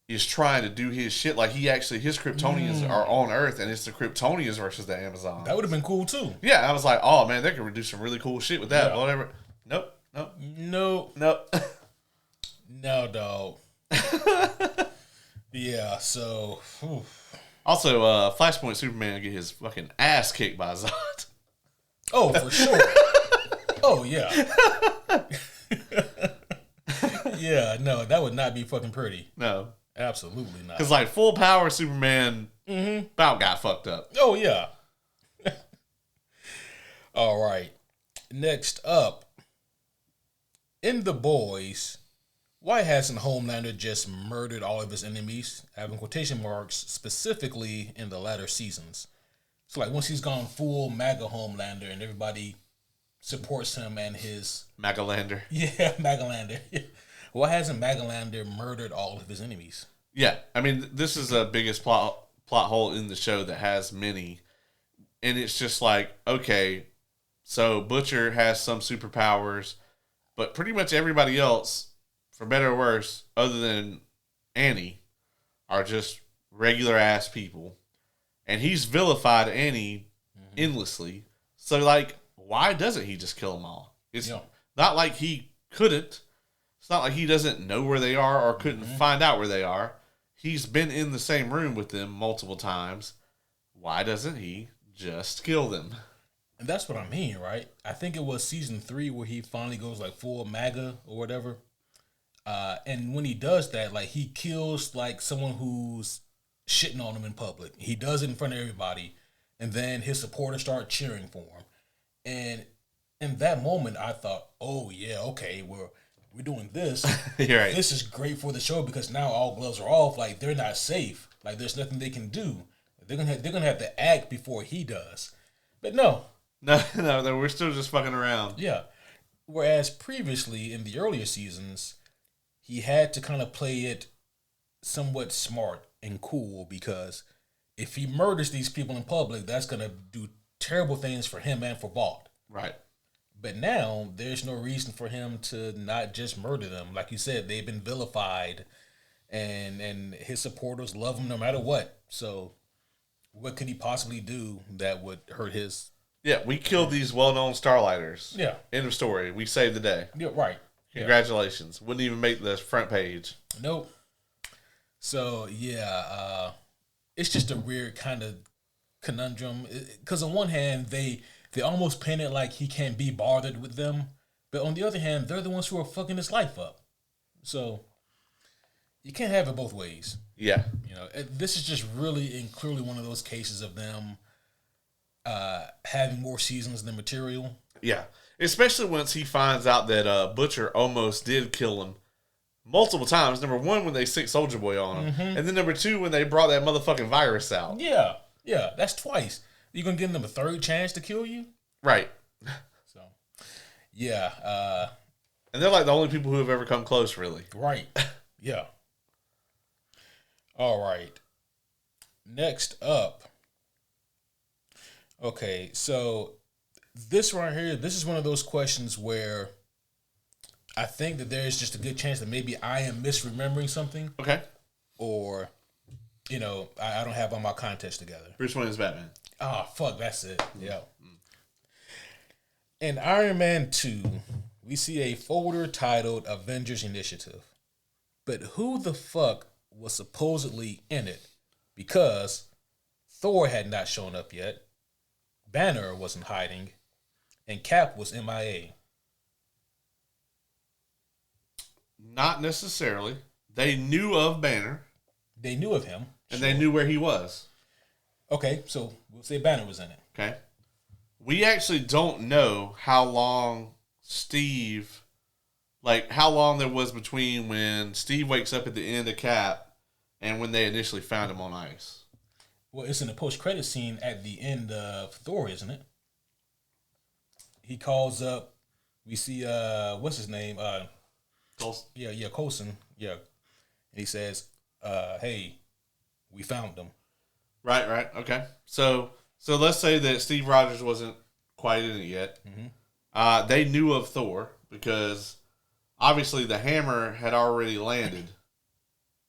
is trying to do his shit. Like, his Kryptonians are on Earth, and it's the Kryptonians versus the Amazons. That would have been cool, too. Yeah, I was like, oh, man, they could do some really cool shit with that. Yeah. Whatever. Nope. No, dog. Yeah, so... Oof. Also, Flashpoint Superman get his fucking ass kicked by Zod. Oh, for sure. Oh, yeah. Yeah, no, that would not be fucking pretty. No. Absolutely not. Because, like, full power Superman about got fucked up. Oh, yeah. All right. Next up, in The Boys... Why hasn't Homelander just murdered all of his enemies? Having quotation marks specifically in the latter seasons. So like once he's gone full MAGA Homelander and everybody supports him and his... Magalander. Yeah, Magalander. Why hasn't Magalander murdered all of his enemies? Yeah, I mean, this is the biggest plot hole in the show that has many. And it's just like, okay, so Butcher has some superpowers, but pretty much everybody else... for better or worse, other than Annie, are just regular ass people. And he's vilified Annie endlessly. So, like, why doesn't he just kill them all? It's not like he couldn't. It's not like he doesn't know where they are or couldn't find out where they are. He's been in the same room with them multiple times. Why doesn't he just kill them? And that's what I mean, right? I think it was season 3 where he finally goes like full MAGA or whatever. And when he does that, like he kills like someone who's shitting on him in public. He does it in front of everybody, and then his supporters start cheering for him. And in that moment, I thought, "Oh yeah, okay, we're doing this. You're right. This is great for the show because now all gloves are off. Like they're not safe. Like there's nothing they can do. They're gonna have to act before he does." But no, No, we're still just fucking around. yeah. Whereas previously in the earlier seasons, he had to kind of play it somewhat smart and cool because if he murders these people in public, that's gonna do terrible things for him and for Vought. Right. But now there's no reason for him to not just murder them. Like you said, they've been vilified, and his supporters love him no matter what. So, what could he possibly do that would hurt his? Yeah, we killed these well-known Starlighters. Yeah. End of story. We saved the day. Yeah, right. Congratulations. Yeah. Wouldn't even make the front page. Nope. So yeah, it's just a weird kind of conundrum. Because on one hand, they almost paint it like he can't be bothered with them, but on the other hand, they're the ones who are fucking his life up. So you can't have it both ways. Yeah. You know, this is just really and clearly one of those cases of them having more seasons than material. Yeah. Especially once he finds out that Butcher almost did kill him multiple times. Number one, when they sick Soldier Boy on him. Mm-hmm. And then number two, when they brought that motherfucking virus out. Yeah. Yeah. That's twice. You gonna give them a third chance to kill you? Right. So, yeah. And they're like the only people who have ever come close, really. Right. Yeah. All right. Next up. Okay, so this right here, this is one of those questions where I think that there's just a good chance that maybe I am misremembering something. Okay. Or, you know, I don't have all my context together. Bruce Wayne is Batman. Oh, fuck, that's it. Yeah. In Iron Man 2, we see a folder titled Avengers Initiative. But who the fuck was supposedly in it? Because Thor had not shown up yet, Banner wasn't hiding, and Cap was MIA. Not necessarily. They knew of Banner. They knew of him. And they knew where he was. Okay, so we'll say Banner was in it. Okay. We actually don't know how long how long there was between when Steve wakes up at the end of Cap and when they initially found him on ice. Well, it's in the post-credit scene at the end of Thor, isn't it? He calls up. We see, what's his name? Coulson. Yeah, Coulson. Yeah. And he says, hey, we found him. Right. Okay. So let's say that Steve Rogers wasn't quite in it yet. Mm-hmm. They knew of Thor because obviously the hammer had already landed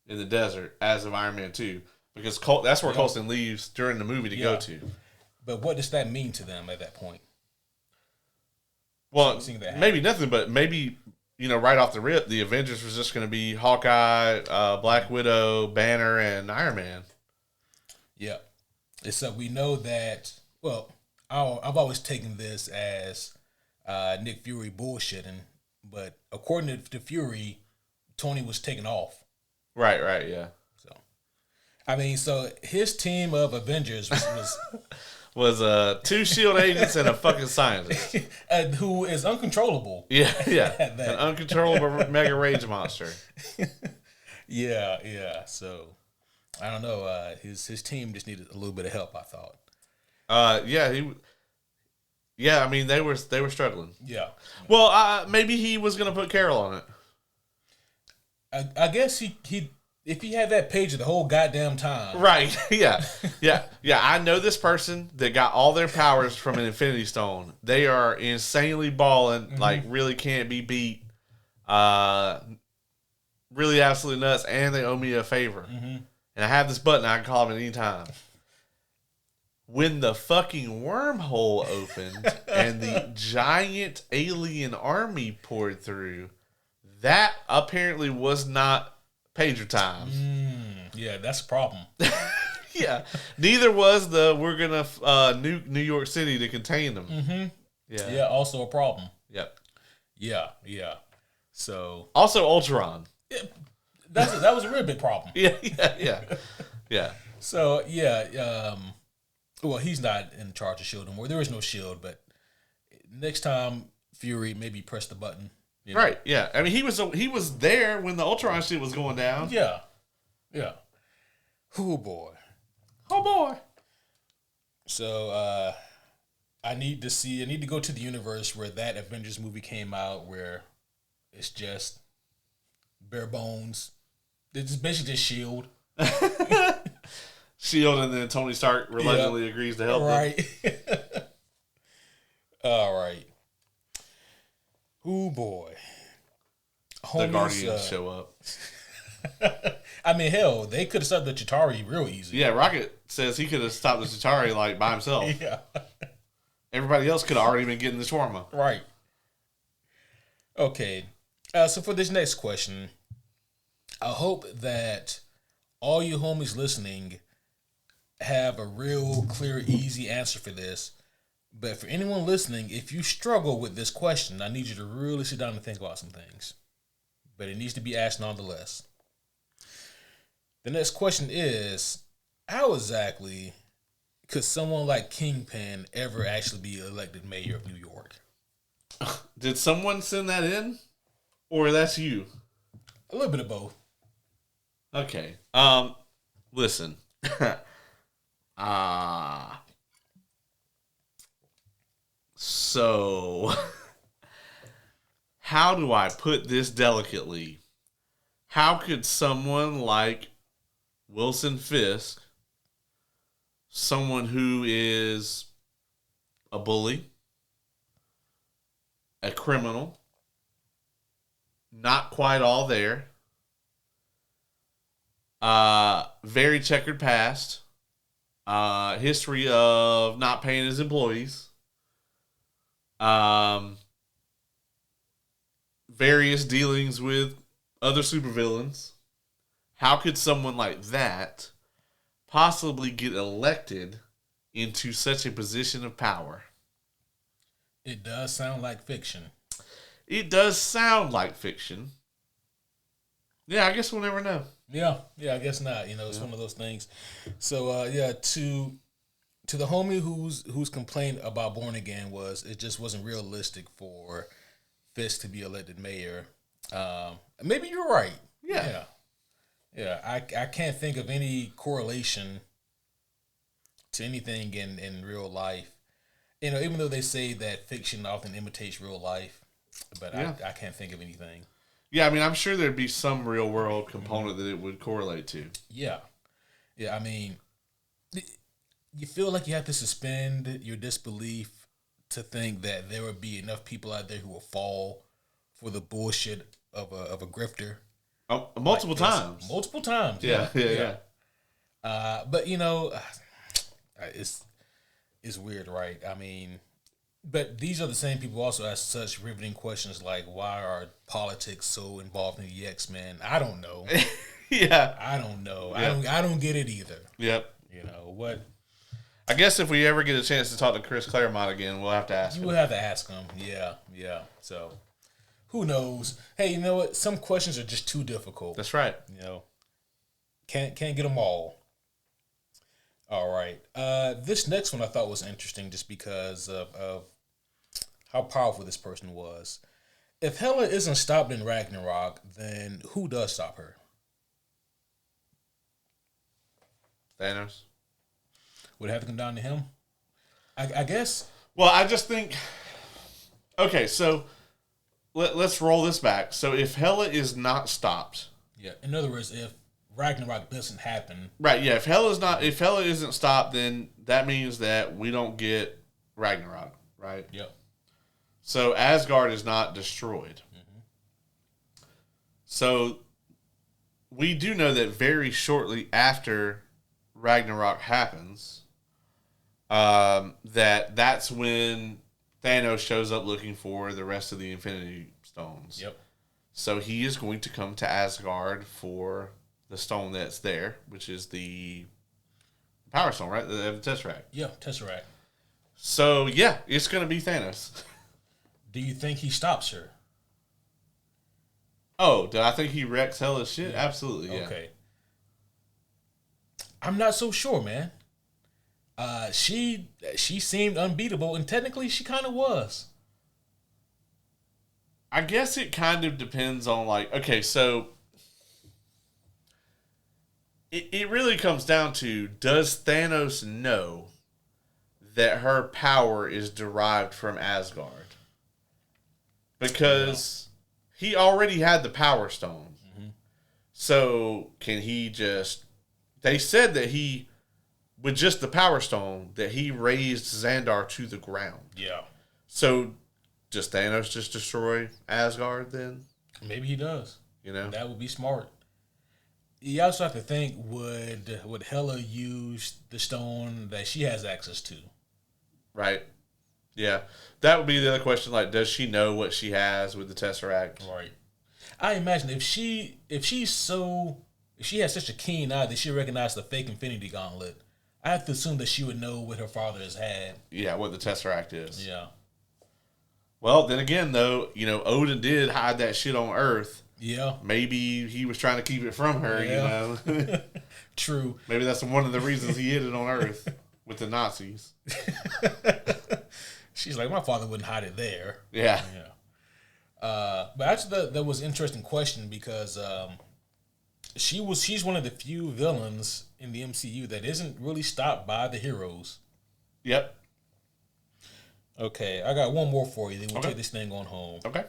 in the desert as of Iron Man 2 because that's where Coulson leaves during the movie to go to. But what does that mean to them at that point? Well, maybe nothing, but maybe, right off the rip, the Avengers was just going to be Hawkeye, Black Widow, Banner, and Iron Man. Yeah. So we know that, well, I've always taken this as Nick Fury bullshitting, but according to Fury, Tony was taken off. Right, yeah. So, I mean, so his team of Avengers was 2 SHIELD agents and a fucking scientist. Who is uncontrollable. Yeah. An uncontrollable mega rage monster. Yeah. So, I don't know. His team just needed a little bit of help, I thought. I mean, they were struggling. Yeah. Well, maybe he was going to put Carol on it. I guess he if he had that page the whole goddamn time. Right. Yeah. I know this person that got all their powers from an Infinity Stone. They are insanely balling, like really can't be beat. Really absolutely nuts, and they owe me a favor. Mm-hmm. And I have this button I can call them at any time. When the fucking wormhole opened and the giant alien army poured through, that apparently was not pager time. Yeah, that's a problem. Yeah. Neither was the we're gonna nuke New York City to contain them. Mm-hmm. Yeah. Yeah. Also a problem. Yep. Yeah. Yeah. So Also Ultron. yeah, that was a real big problem. Yeah. Yeah. Yeah. Yeah. So yeah. Well, he's not in charge of Shield anymore. There is no Shield, but next time Fury maybe press the button. You know? Right. Yeah. I mean, he was there when the Ultron shit was going down. Yeah. Yeah. Oh boy. Oh boy. So I need to go to the universe where that Avengers movie came out, where it's just bare bones. It's basically just Shield. Shield, and then Tony Stark reluctantly agrees to help them. Right. All right. Oh boy. The Guardians show up. I mean, hell, they could have stopped the Chitauri real easy. Yeah, Rocket says he could have stopped the Chitauri like by himself. Yeah. Everybody else could have already been getting the shawarma. Right. Okay. So for this next question, I hope that all you homies listening have a real clear, easy answer for this. But for anyone listening, if you struggle with this question, I need you to really sit down and think about some things. But it needs to be asked nonetheless. The next question is, how exactly could someone like Kingpin ever actually be elected mayor of New York? Did someone send that in? Or that's you? A little bit of both. Okay. Listen. So how do I put this delicately? How could someone like Wilson Fisk, someone who is a bully, a criminal, not quite all there, very checkered past, history of not paying his employees, various dealings with other supervillains. How could someone like that possibly get elected into such a position of power? It does sound like fiction. It does sound like fiction. Yeah, I guess we'll never know. Yeah, I guess not. You know, it's one of those things. So, to the homie whose complaint about Born Again was it just wasn't realistic for Fisk to be elected mayor. Maybe you're right. Yeah. I can't think of any correlation to anything in real life. You know, even though they say that fiction often imitates real life, but I can't think of anything. Yeah, I mean, I'm sure there'd be some real world component that it would correlate to. Yeah. I mean, you feel like you have to suspend your disbelief to think that there would be enough people out there who will fall for the bullshit of a grifter. Oh, multiple times. Multiple times. Yeah. But you know, it's weird, right? I mean, but these are the same people who also ask such riveting questions like, why are politics so involved in the X-Men? I don't know. Yeah. I don't know. Yep. I don't get it either. Yep. You know what? I guess if we ever get a chance to talk to Chris Claremont again, we'll have to ask him. You will have to ask him. Yeah. So, who knows? Hey, you know what? Some questions are just too difficult. That's right. You know, can't get them all. All right. This next one I thought was interesting just because of how powerful this person was. If Hela isn't stopped in Ragnarok, then who does stop her? Thanos. Would it have to come down to him? I guess. Well, I just think... Okay, so let's roll this back. So if Hela is not stopped... Yeah. In other words, if Ragnarok doesn't happen... Right, yeah. If Hela isn't stopped, then that means that we don't get Ragnarok, right? Yep. So Asgard is not destroyed. Mm-hmm. So we do know that very shortly after Ragnarok happens, that's when Thanos shows up looking for the rest of the Infinity Stones. Yep. So he is going to come to Asgard for the stone that's there, which is the Power Stone, right? The Tesseract. Yeah, Tesseract. So, yeah, it's going to be Thanos. Do you think he stops her? Oh, do I think he wrecks hella shit? Yeah. Absolutely, yeah. Okay. I'm not so sure, man. She seemed unbeatable, and technically she kind of was. I guess it kind of depends on, like, okay, so it really comes down to, does Thanos know that her power is derived from Asgard? Because he already had the Power Stone. Mm-hmm. So can he just... They said that he, with just the Power Stone, that he raised Xandar to the ground. Yeah. So does Thanos just destroy Asgard then? Maybe he does. You know? That would be smart. You also have to think, would Hela use the stone that she has access to? Right. Yeah. That would be the other question. Like, does she know what she has with the Tesseract? Right. I imagine if she has such a keen eye that she recognized the fake Infinity Gauntlet, I have to assume that she would know what her father has had. Yeah, what the Tesseract is. Yeah. Well, then again, though, Odin did hide that shit on Earth. Yeah. Maybe he was trying to keep it from her, True. Maybe that's one of the reasons he hid it on Earth with the Nazis. She's like, my father wouldn't hide it there. Yeah. But actually, that was an interesting question because she's one of the few villains in the MCU that isn't really stopped by the heroes. Yep. Okay, I got one more for you. Then we'll take this thing on home. Okay.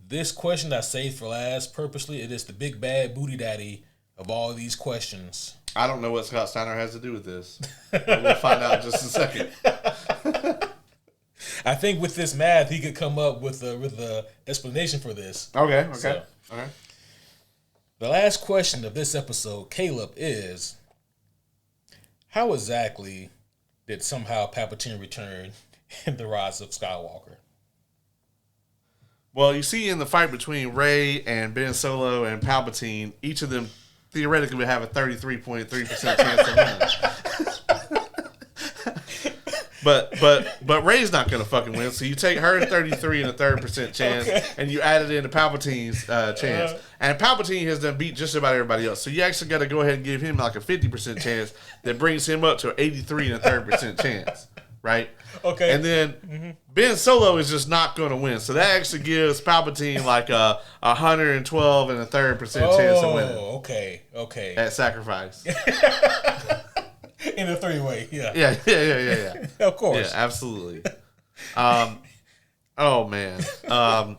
This question I saved for last purposely. It is the big bad booty daddy of all these questions. I don't know what Scott Steiner has to do with this. But we'll find out in just a second. I think with this math, he could come up with a explanation for this. Okay. Okay. The last question of this episode, Caleb, is how exactly did somehow Palpatine return in The Rise of Skywalker? Well, you see in the fight between Rey and Ben Solo and Palpatine, each of them theoretically would have a 33.3% chance of winning. But Rey's not going to fucking win. So you take her 33 and a 30% chance, and you add it into Palpatine's chance. And Palpatine has done beat just about everybody else. So you actually got to go ahead and give him like a 50% chance that brings him up to an 83 and a 30% chance. Right? Okay. And then Ben Solo is just not going to win. So that actually gives Palpatine like a 112 and a 30% chance of winning. Oh, okay. At sacrifice. In a three-way, yeah. Yeah. Of course. Yeah, absolutely. Oh, man. I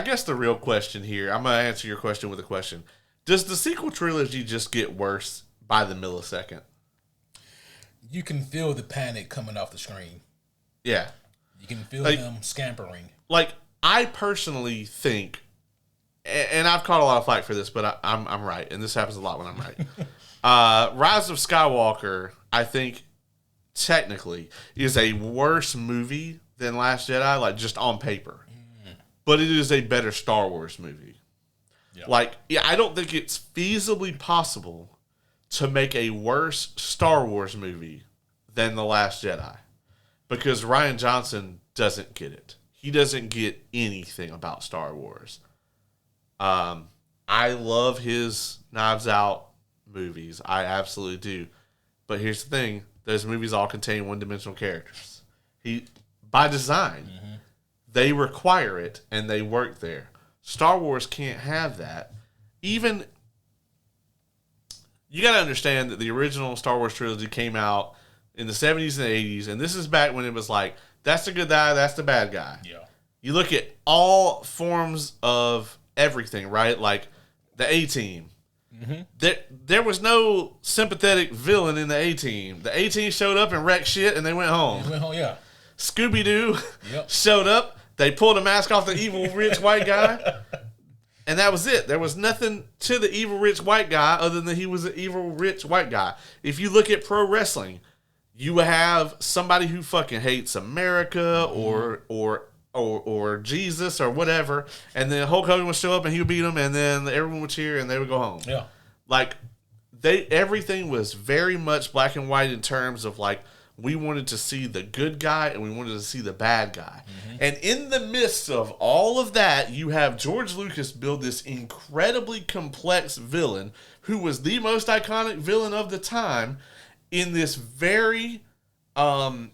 guess the real question here, I'm going to answer your question with a question. Does the sequel trilogy just get worse by the millisecond? You can feel the panic coming off the screen. Yeah. You can feel them scampering. Like, I personally think, and I've caught a lot of flack for this, but I'm right, and this happens a lot when I'm right. Rise of Skywalker, I think, technically, is a worse movie than Last Jedi, like, just on paper. But it is a better Star Wars movie. Yeah. Like, I don't think it's feasibly possible to make a worse Star Wars movie than The Last Jedi. Because Rian Johnson doesn't get it. He doesn't get anything about Star Wars. I love his Knives Out movies. I absolutely do. But here's the thing. Those movies all contain one-dimensional characters. By design, they require it, and they work there. Star Wars can't have that. Even, you got to understand that the original Star Wars trilogy came out in the 70s and 80s, and this is back when it was like, that's the good guy, that's the bad guy. Yeah. You look at all forms of everything, right? Like the A-Team. There was no sympathetic villain in the A-Team. The A-Team showed up and wrecked shit, and they went home. Yeah. Scooby-Doo showed up. They pulled a mask off the evil rich white guy, and that was it. There was nothing to the evil rich white guy other than he was an evil rich white guy. If you look at pro wrestling, you have somebody who fucking hates America or Jesus or whatever, and then Hulk Hogan would show up and he would beat them, and then everyone would cheer and they would go home. Yeah. like everything was very much black and white in terms of like we wanted to see the good guy and we wanted to see the bad guy. Mm-hmm. And in the midst of all of that, you have George Lucas build this incredibly complex villain who was the most iconic villain of the time in this very, I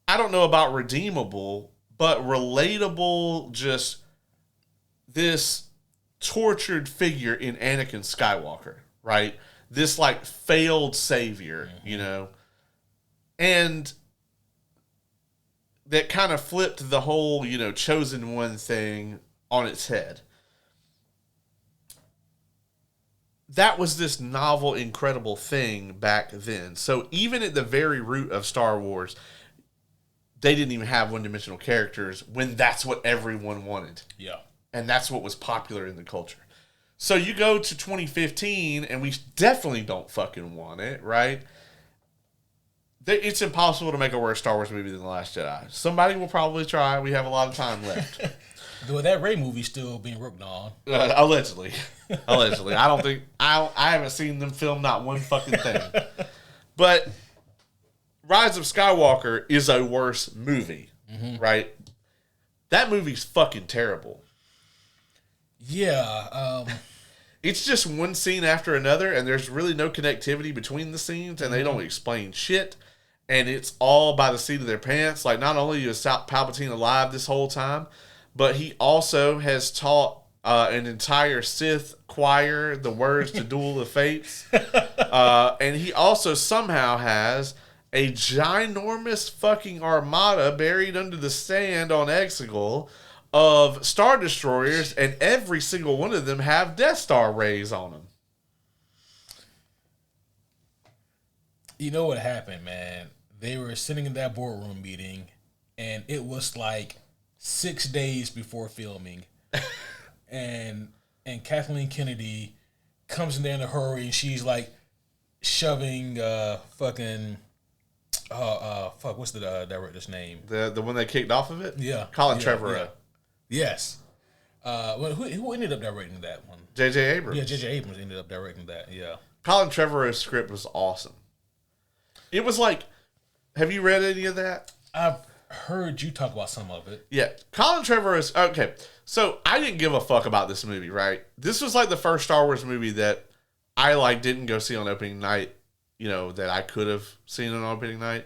don't know about redeemable, but relatable, just this tortured figure in Anakin Skywalker, right? This like failed savior, you know? And that kind of flipped the whole, you know, chosen one thing on its head. That was this novel, incredible thing back then. So even at the very root of Star Wars, they didn't even have one-dimensional characters when that's what everyone wanted. Yeah. And that's what was popular in the culture. So you go to 2015, and we definitely don't fucking want it, right? It's impossible to make a worse Star Wars movie than The Last Jedi. Somebody will probably try. We have a lot of time left. Though that Rey movie's still being worked on. Allegedly. Allegedly. I haven't seen them film not one fucking thing. But Rise of Skywalker is a worse movie, right? That movie's fucking terrible. Yeah. It's just one scene after another, and there's really no connectivity between the scenes, and they don't explain shit. And it's all by the seat of their pants. Like, not only is Palpatine alive this whole time, but he also has taught an entire Sith choir the words to Duel of Fates. And he also somehow has a ginormous fucking armada buried under the sand on Exegol of Star Destroyers, and every single one of them have Death Star rays on them. You know what happened, man? They were sitting in that boardroom meeting, and it was like 6 days before filming. and Kathleen Kennedy comes in there in a hurry, and she's like shoving fucking what's the director's name? The one they kicked off of it? Yeah. Colin Trevorrow. Yeah. Yes. Well, who ended up directing that one? J.J. Abrams. Yeah, J.J. Abrams ended up directing that, yeah. Colin Trevorrow's script was awesome. It was like, have you read any of that? I've heard you talk about some of it. Yeah. Colin Trevorrow's, okay, so I didn't give a fuck about this movie, right? This was like the first Star Wars movie that I like didn't go see on opening night, you know, that I could have seen on opening night.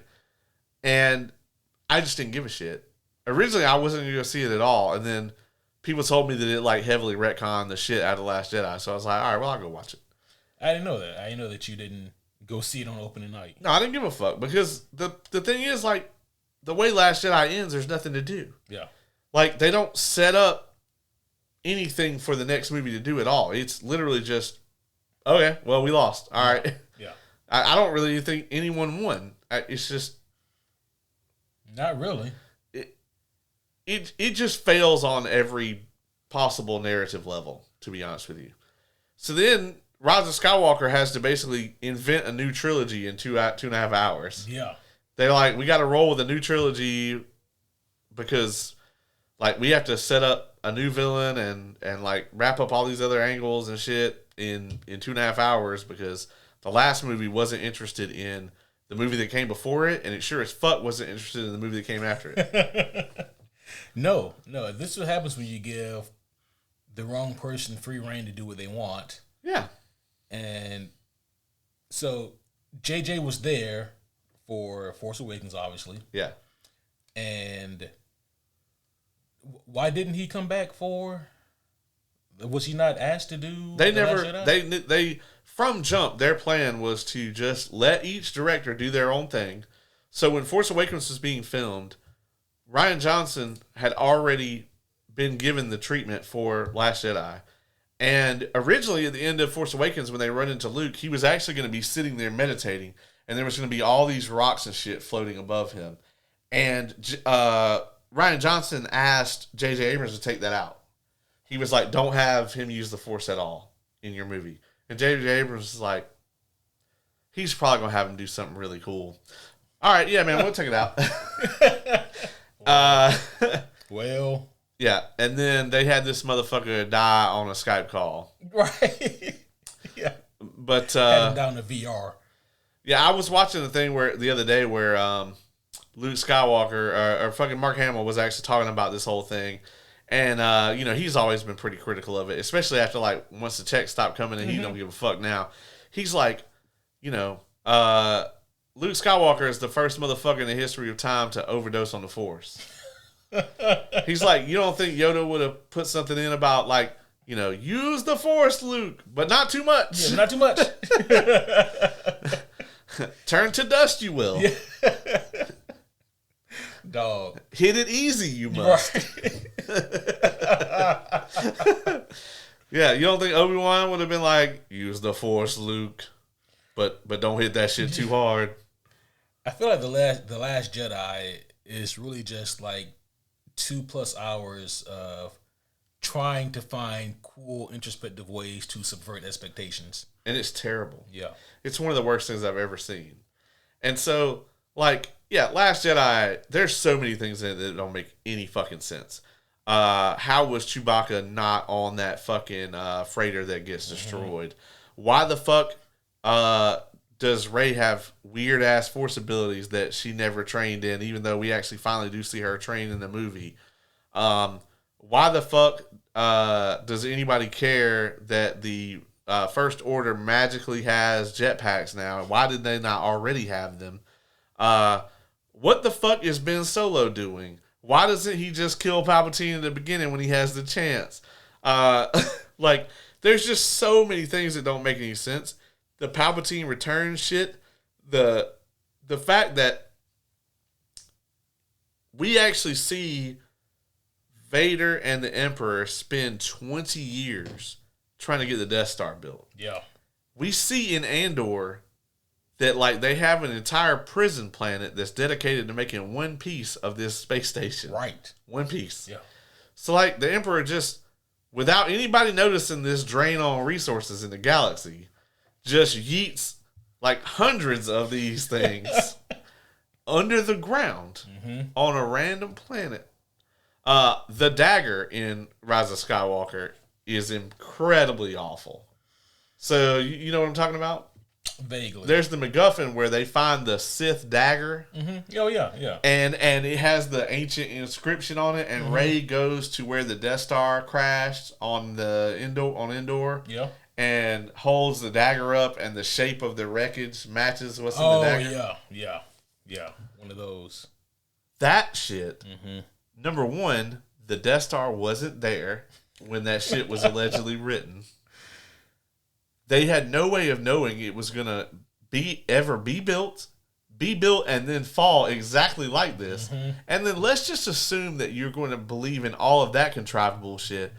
And I just didn't give a shit. Originally, I wasn't going to go see it at all, and then people told me that it like heavily retconned the shit out of The Last Jedi, so I was like, all right, well, I'll go watch it. I didn't know that. I didn't know that you didn't go see it on opening night. No, I didn't give a fuck, because the thing is, like, the way Last Jedi ends, there's nothing to do. Yeah. Like, they don't set up anything for the next movie to do at all. It's literally just, okay, well, we lost. All right. Yeah. I don't really think anyone won. It's just... Not really. It just fails on every possible narrative level, to be honest with you. So then, Rise of Skywalker has to basically invent a new trilogy in 2.5 hours. Yeah. They're like, we got to roll with a new trilogy because, like, we have to set up a new villain and like, wrap up all these other angles and shit in 2.5 hours because the last movie wasn't interested in the movie that came before it, and it sure as fuck wasn't interested in the movie that came after it. No. This is what happens when you give the wrong person free reign to do what they want. Yeah. And so JJ was there for Force Awakens, obviously. Yeah. And why didn't he come back for? Was he not asked to do? They from jump, their plan was to just let each director do their own thing. So when Force Awakens was being filmed, Rian Johnson had already been given the treatment for Last Jedi. And originally at the end of Force Awakens, when they run into Luke, he was actually going to be sitting there meditating, and there was going to be all these rocks and shit floating above him. And Rian Johnson asked J.J. Abrams to take that out. He was like, don't have him use the Force at all in your movie. And J.J. Abrams was like, he's probably going to have him do something really cool. All right, yeah, man, we'll take it out. Well, yeah, and then they had this motherfucker die on a Skype call. Right. Yeah. But heading down to VR. Yeah, I was watching the thing the other day where Luke Skywalker or fucking Mark Hamill was actually talking about this whole thing. And, he's always been pretty critical of it, especially after, like, once the checks stopped coming and he don't give a fuck now. He's like, Luke Skywalker is the first motherfucker in the history of time to overdose on the Force. He's like, you don't think Yoda would have put something in about, like, use the Force, Luke, but not too much. Yeah, not too much. Turn to dust, you will. Yeah. Dog. Hit it easy, you must. Right. Yeah, you don't think Obi-Wan would have been like, use the Force, Luke, but don't hit that shit too hard. I feel like the Last Jedi is really just like 2+ hours of trying to find cool, introspective ways to subvert expectations. And it's terrible. Yeah. It's one of the worst things I've ever seen. And so, like, yeah, Last Jedi, there's so many things in it that don't make any fucking sense. How was Chewbacca not on that fucking freighter that gets destroyed? Why the fuck does Rey have weird-ass Force abilities that she never trained in, even though we actually finally do see her train in the movie? Why the fuck does anybody care that the First Order magically has jetpacks now? Why did they not already have them? What the fuck is Ben Solo doing? Why doesn't he just kill Palpatine in the beginning when he has the chance? Like, there's just so many things that don't make any sense. The Palpatine return shit, the fact that we actually see Vader and the Emperor spend 20 years trying to get the Death Star built. Yeah. We see in Andor that, like, they have an entire prison planet that's dedicated to making one piece of this space station. Right. One piece. Yeah. So, like, the Emperor just, without anybody noticing this drain on resources in the galaxy, just yeets, like, hundreds of these things under the ground on a random planet. The dagger in Rise of Skywalker is incredibly awful. So, you know what I'm talking about? Vaguely. There's the MacGuffin where they find the Sith dagger. Oh, yeah, yeah. And it has the ancient inscription on it, and Rey goes to where the Death Star crashed on Endor. Yeah. And holds the dagger up, and the shape of the wreckage matches what's in the dagger. Yeah. One of those. That shit. Number one, the Death Star wasn't there when that shit was allegedly written. They had no way of knowing it was gonna ever be built, and then fall exactly like this. And then let's just assume that you're going to believe in all of that contrived bullshit.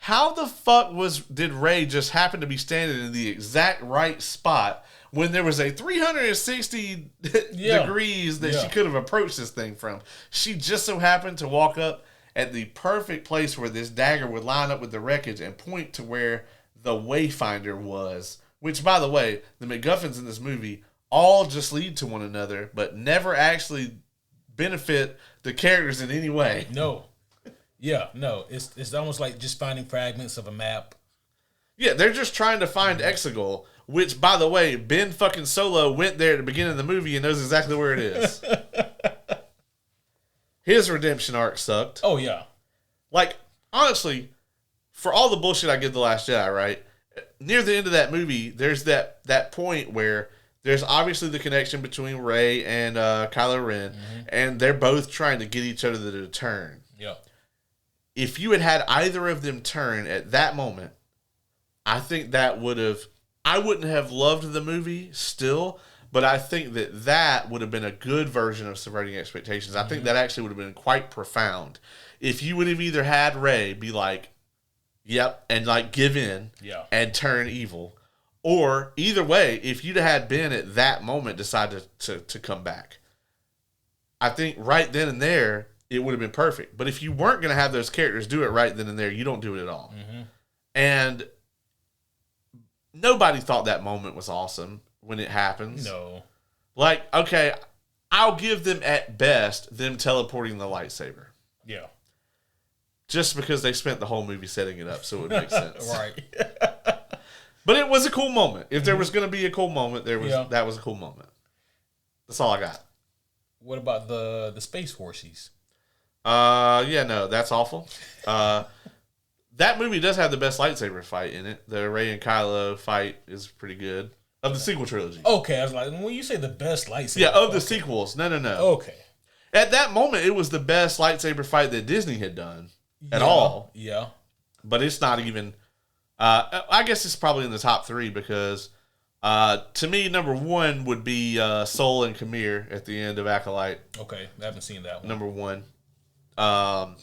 How the fuck did Rey just happen to be standing in the exact right spot when there was a 360 degrees that she could have approached this thing from? She just so happened to walk up at the perfect place where this dagger would line up with the wreckage and point to where the Wayfinder was. Which, by the way, the MacGuffins in this movie all just lead to one another, but never actually benefit the characters in any way. No. Yeah, no. It's almost like just finding fragments of a map. Yeah, they're just trying to find Exegol, which, by the way, Ben fucking Solo went there at the beginning of the movie and knows exactly where it is. His redemption arc sucked. Oh, yeah. Like, honestly, for all the bullshit I give The Last Jedi, right? Near the end of that movie, there's that point where there's obviously the connection between Rey and Kylo Ren, and they're both trying to get each other to turn. Yeah. If you had either of them turn at that moment, I think that I wouldn't have loved the movie still, but I think that would have been a good version of subverting expectations. I think that actually would have been quite profound. If you would have either had Rey be like, yep, and like give in and turn evil, or either way, if you'd have had Ben at that moment decide to come back, I think right then and there, it would have been perfect. But if you weren't going to have those characters do it right then and there, you don't do it at all. And nobody thought that moment was awesome when it happens. No. Like, okay, I'll give them at best them teleporting the lightsaber. Yeah. Just because they spent the whole movie setting it up, so it would make sense. Right. But it was a cool moment. If there was going to be a cool moment, that was a cool moment. That's all I got. What about the Space Forces? No, that's awful. That movie does have the best lightsaber fight in it. The Rey and Kylo fight is pretty good. Of the sequel trilogy. Okay, I was like, when you say the best lightsaber... Yeah, of the sequels. No. Okay. At that moment, it was the best lightsaber fight that Disney had done at all. Yeah. But it's not even... I guess it's probably in the top 3 because to me, number 1 would be Sol and Kamir at the end of Acolyte. Okay, I haven't seen that one. Number 1.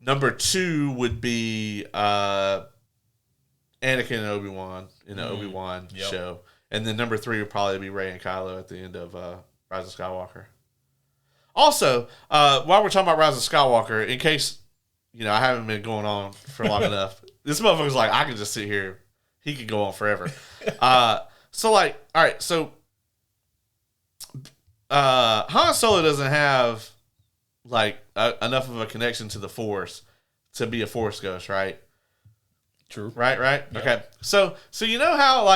Number 2 would be Anakin and Obi-Wan in the Obi-Wan show. And then number 3 would probably be Rey and Kylo at the end of Rise of Skywalker. Also, while we're talking about Rise of Skywalker, in case, I haven't been going on for long enough, this motherfucker's like, I could just sit here. He could go on forever. So Han Solo doesn't have, enough of a connection to the Force to be a Force ghost, right? True. Right? Yeah. Okay. So you know how,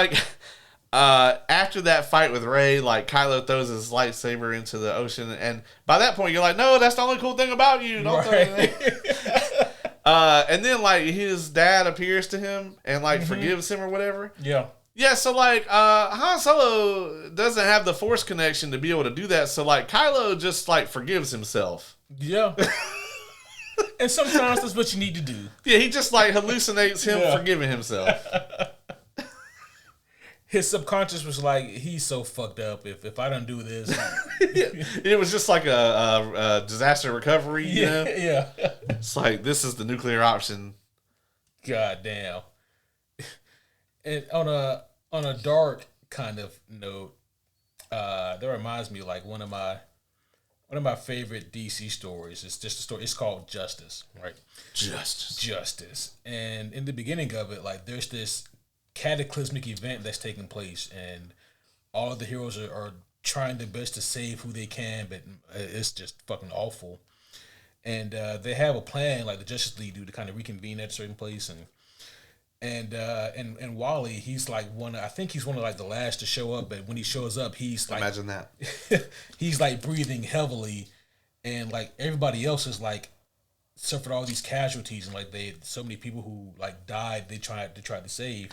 after that fight with Rey, Kylo throws his lightsaber into the ocean, and by that point, you're like, no, that's the only cool thing about you. Don't throw anything. And then, his dad appears to him and, forgives him or whatever. Yeah. Yeah, so, Han Solo doesn't have the Force connection to be able to do that, so, Kylo just, forgives himself. Yeah. And sometimes that's what you need to do. Yeah, he just, hallucinates him forgiving himself. His subconscious was like, he's so fucked up. If I don't do this, it was just like a disaster recovery. You know? Yeah. It's like, this is the nuclear option. God damn. And on a dark kind of note, that reminds me one of my favorite DC stories. It's just a story. It's called Justice, right? Justice. And in the beginning of it, there's this cataclysmic event that's taking place, and all of the heroes are trying their best to save who they can, but it's just fucking awful. And they have a plan, the Justice League do, to kind of reconvene at a certain place, and Wally, he's I think he's one of the last to show up, but when he shows up, he's imagine that. He's breathing heavily, and everybody else is suffered all these casualties, and so many people who died they tried to save.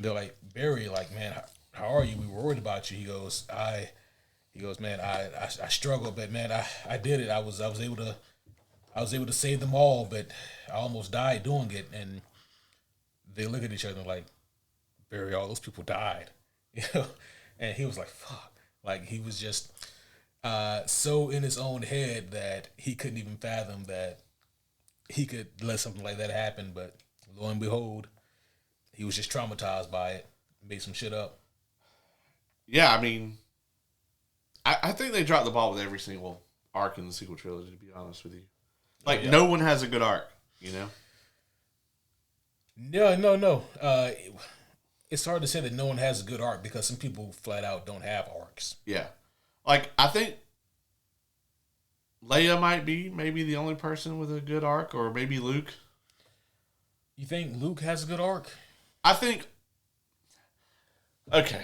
They're Barry, man, how are you? We were worried about you. He goes, man, I struggled, but man, I did it. I was able to save them all, but I almost died doing it. And they look at each other Barry, all those people died, And he was fuck, he was just so in his own head that he couldn't even fathom that he could let something like that happen. But lo and behold, he was just traumatized by it, made some shit up. Yeah, I mean, I think they dropped the ball with every single arc in the sequel trilogy, to be honest with you. No one has a good arc, No. It's hard to say that no one has a good arc because some people flat out don't have arcs. Yeah. I think Leia might be maybe the only person with a good arc, or maybe Luke. You think Luke has a good arc? I think, okay,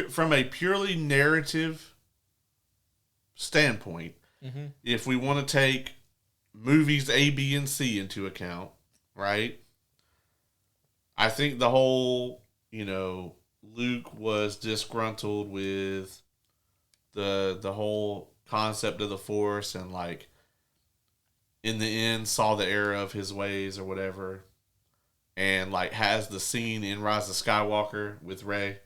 from a purely narrative standpoint, if we want to take movies A, B, and C into account, right? I think the whole, Luke was disgruntled with the whole concept of the Force, and in the end saw the error of his ways or whatever, and has the scene in Rise of Skywalker with Rey.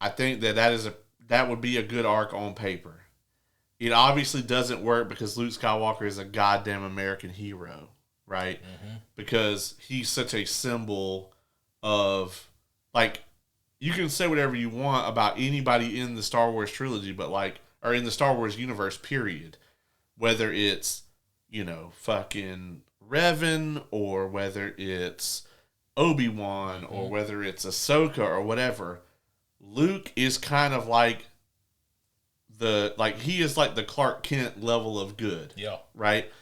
I think that would be a good arc on paper. It obviously doesn't work because Luke Skywalker is a goddamn American hero, right? Mm-hmm. Because he's such a symbol of, you can say whatever you want about anybody in the Star Wars trilogy, but or in the Star Wars universe, period. Whether it's, fucking Revan, or whether it's Obi-Wan, or whether it's Ahsoka or whatever, Luke is kind of he is the Clark Kent level of good. Yeah. Right?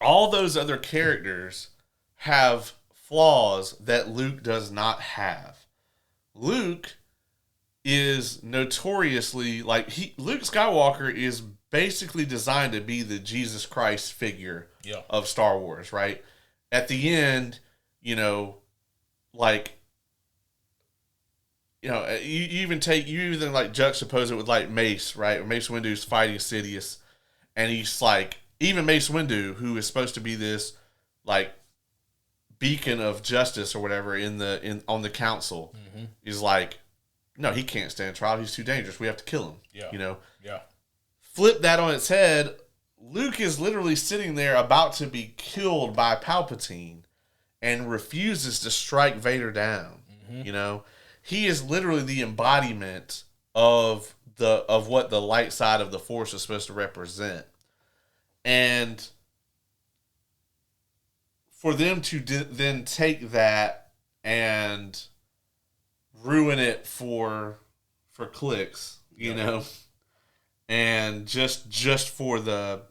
All those other characters have flaws that Luke does not have. Luke is notoriously Luke Skywalker is basically designed to be the Jesus Christ figure of Star Wars, right? At the end, you even juxtapose it with like Mace, right? Mace Windu's fighting Sidious, and he's like, even Mace Windu, who is supposed to be this like beacon of justice or whatever on the council, is like, no, he can't stand trial. He's too dangerous. We have to kill him. Yeah. Yeah. Flip that on its head. Luke is literally sitting there about to be killed by Palpatine and refuses to strike Vader down. He is literally the embodiment of what the light side of the Force is supposed to represent. And for them to then take that and ruin it for clicks, and just for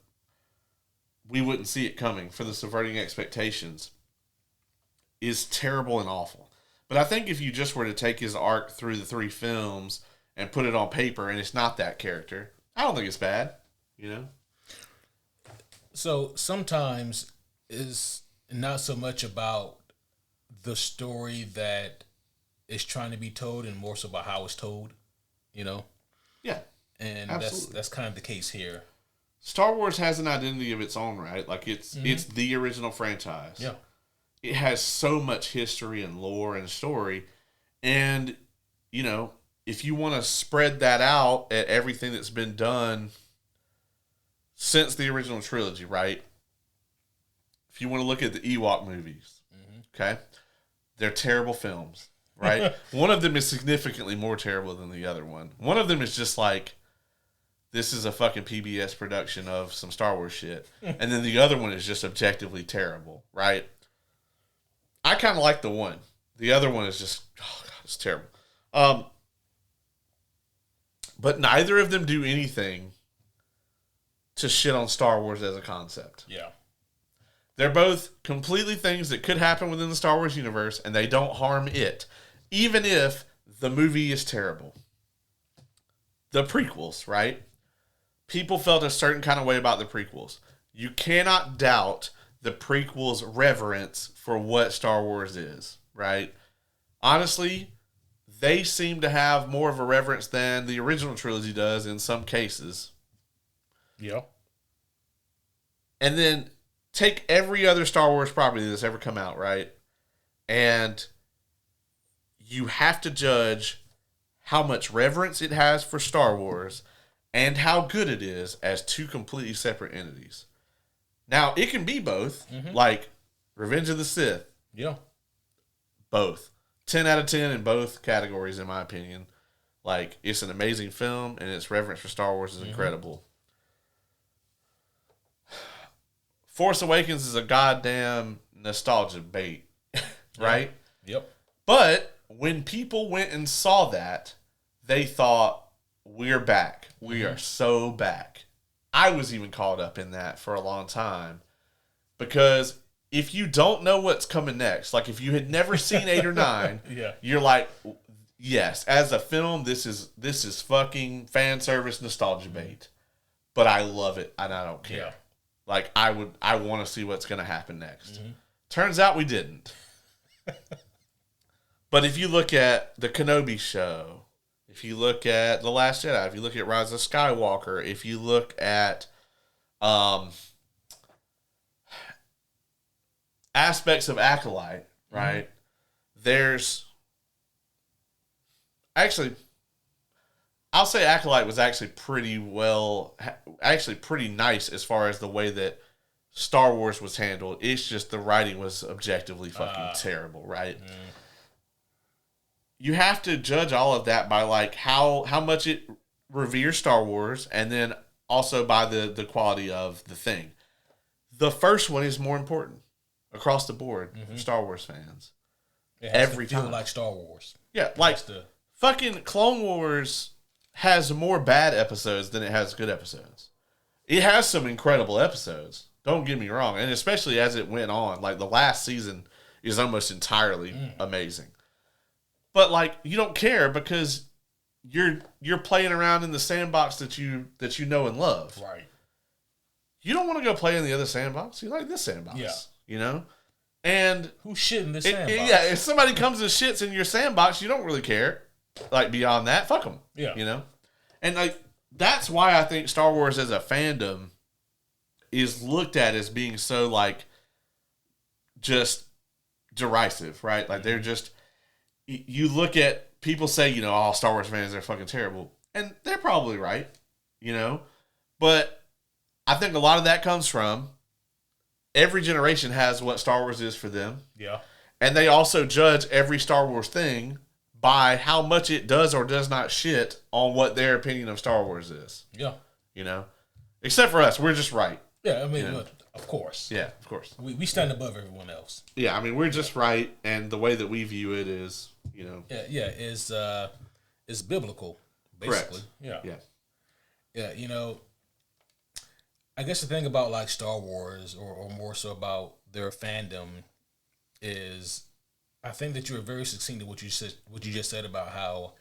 we wouldn't see it coming, for the subverting expectations, is terrible and awful. But I think if you just were to take his arc through the 3 films and put it on paper, and it's not that character, I don't think it's bad, So sometimes it's not so much about the story that is trying to be told, and more so about how it's told, Yeah. And absolutely. that's kind of the case here. Star Wars has an identity of its own, right? Like it's the original franchise. Yeah. It has so much history and lore and story. And, if you want to spread that out at everything that's been done since the original trilogy, right? If you want to look at the Ewok movies, okay? They're terrible films, right? One of them is significantly more terrible than the other one. One of them is just like, this is a fucking PBS production of some Star Wars shit. And then the other one is just objectively terrible, right? I kind of like the one. The other one is just, oh God, it's terrible. But neither of them do anything to shit on Star Wars as a concept. Yeah. They're both completely things that could happen within the Star Wars universe, and they don't harm it, even if the movie is terrible. The prequels, right? People felt a certain kind of way about the prequels. You cannot doubt the prequels' reverence for what Star Wars is, right? Honestly, they seem to have more of a reverence than the original trilogy does in some cases. Yeah. And then take every other Star Wars property that's ever come out, right? And you have to judge how much reverence it has for Star Wars and how good it is as 2 completely separate entities. Now, it can be both, like Revenge of the Sith. Yeah. Both. 10 out of 10 in both categories, in my opinion. Like, it's an amazing film, and its reverence for Star Wars is incredible. Force Awakens is a goddamn nostalgia bait, right? Yep. But when people went and saw that, they thought, we're back. We are so back. I was even caught up in that for a long time. Because if you don't know what's coming next, like if you had never seen 8 or 9, you're like, yes, as a film, this is fucking fan service nostalgia bait. But I love it, and I don't care. Yeah. Like, I want to see what's going to happen next. Turns out we didn't. But if you look at the Kenobi show, if you look at The Last Jedi, if you look at Rise of Skywalker, if you look at aspects of Acolyte, right? There's actually, I'll say Acolyte was actually pretty nice as far as the way that Star Wars was handled. It's just the writing was objectively fucking terrible, right? You have to judge all of that by like how much it reveres Star Wars, and then also by the quality of the thing. The first one is more important across the board for Star Wars fans. It has Every to feel time. like Star Wars. Yeah, like fucking Clone Wars has more bad episodes than it has good episodes. It has some incredible episodes. Don't get me wrong, and especially as it went on, like the last season is almost entirely amazing. But like you don't care because you're playing around in the sandbox that you know and love. Right. You don't want to go play in the other sandbox. You like this sandbox. Yeah. You know? And who's shit in this sandbox? If somebody comes and shits in your sandbox, you don't really care. Like beyond that, fuck them. Yeah. You know? And like that's why I think Star Wars as a fandom is looked at as being so like just derisive, right? Like they're just you look at people say, you know, all Star Wars fans are fucking terrible. And they're probably right, you know? But I think a lot of that comes from every generation has what Star Wars is for them. Yeah. And they also judge every Star Wars thing by how much it does or does not shit on what their opinion of Star Wars is. Yeah. You know? Except for us, we're just right. Yeah, I mean, you know? look, of course. Yeah, of course. We stand above everyone else. Yeah, I mean, we're just right, and the way that we view it is, you know... Yeah, is biblical, basically. Correct. Yeah. Yeah, you know, I guess the thing about, like, Star Wars, or more so about their fandom, is I think that you were very succinct in what you just said about how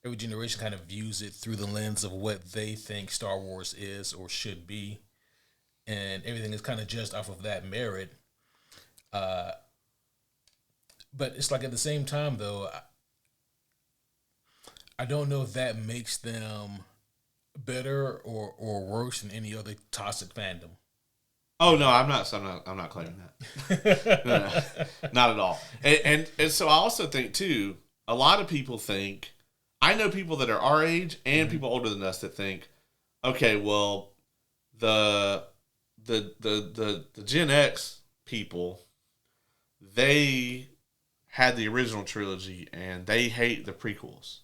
every generation kind of views it through the lens of what they think Star Wars is or should be. And everything is kind of judged off of that merit. But it's like at the same time, though, I don't know if that makes them better or worse than any other toxic fandom. Oh no, I'm not claiming that. No, not at all. And so I also think too, a lot of people think, I know people that are our age and people older than us that think, okay, well, the Gen X people, they had the original trilogy and they hate the prequels.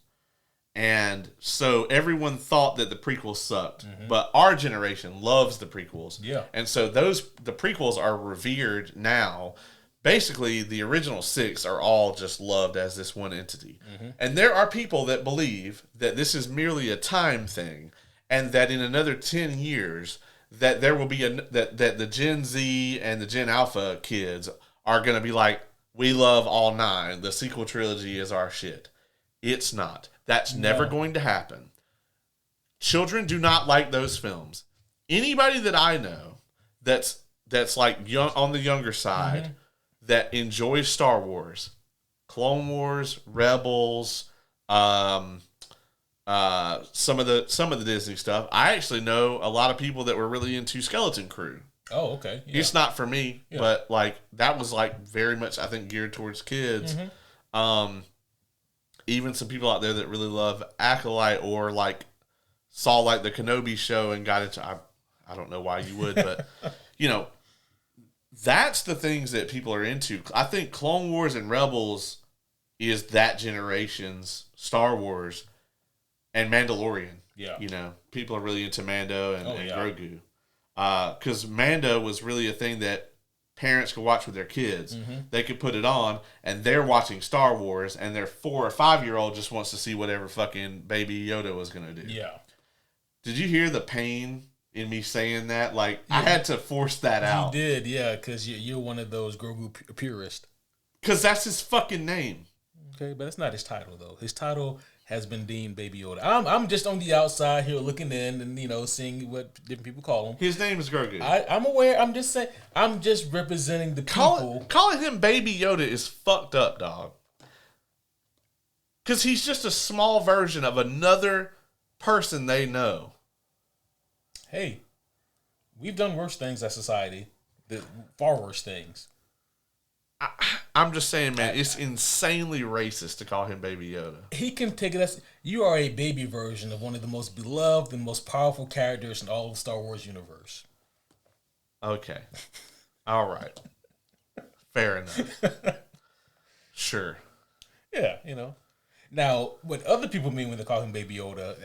And so everyone thought that the prequels sucked, but our generation loves the prequels. Yeah. And so the prequels are revered now. Basically, the original 6 are all just loved as this one entity. And there are people that believe that this is merely a time thing and that in another 10 years that there will be that the Gen Z and the Gen Alpha kids are going to be like, we love all 9. The sequel trilogy is our shit. It's not. That's never going to happen. Children do not like those films. Anybody that I know that's like young on the younger side that enjoys Star Wars, Clone Wars, Rebels, some of the Disney stuff. I actually know a lot of people that were really into Skeleton Crew. Oh, okay. Yeah. It's not for me, but like that was like very much I think geared towards kids. Even some people out there that really love Acolyte or like saw like the Kenobi show and got into I don't know why you would, but you know, that's the things that people are into. I think Clone Wars and Rebels is that generation's Star Wars and Mandalorian. Yeah. You know, people are really into Mando and Grogu. Because Mando was really a thing that parents could watch with their kids. They could put it on, and they're watching Star Wars, and their 4 or 5-year-old just wants to see whatever fucking Baby Yoda was going to do. Yeah. Did you hear the pain in me saying that? Like, I had to force that out. You did, yeah, because you're one of those Grogu purists. Because that's his fucking name. Okay, but it's not his title, though. His title has been deemed Baby Yoda. I'm just on the outside here looking in and, you know, seeing what different people call him. His name is Grogu. I'm aware. I'm just saying. I'm just representing the people. Calling him Baby Yoda is fucked up, dog. Because he's just a small version of another person they know. Hey, we've done worse things as society. Far worse things. I'm just saying, man, it's insanely racist to call him Baby Yoda. He can take it as you are a baby version of one of the most beloved and most powerful characters in all of the Star Wars universe. Okay. All right. Fair enough. Sure. Yeah, you know. Now, what other people mean when they call him Baby Yoda,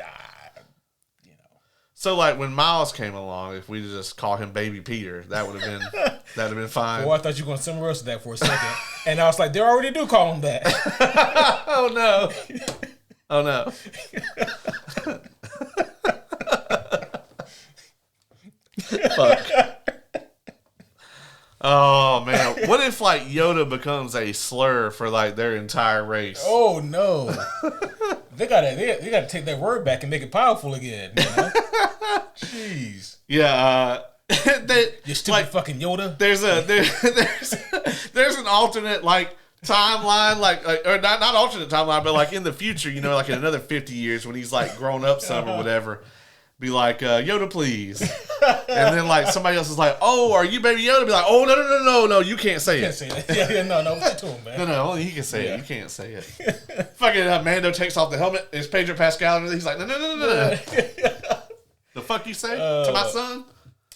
you know. So, like, when Miles came along, if we just call him Baby Peter, that would have been fine. Oh, I thought you were going to somewhere else with that for a second. And I was like, they already do call him that. Oh, no. Oh, no. Fuck. Oh, man. What if like Yoda becomes a slur for like their entire race? Oh no. They gotta take that word back and make it powerful again. You know? Jeez. Yeah, you stupid fucking Yoda. There's an alternate like timeline, like or not alternate timeline, but like in the future, you know, like in another 50 years when he's like grown up some or whatever. Be like, Yoda, please. And then like somebody else is like, oh, are you baby Yoda? Be like, oh no, you can't say it. Can't say that. Yeah, no, what you doing, man? No, only he can say it. You can't say it. Fucking Mando takes off the helmet. It's Pedro Pascal, and he's like, no. The fuck you say to my son?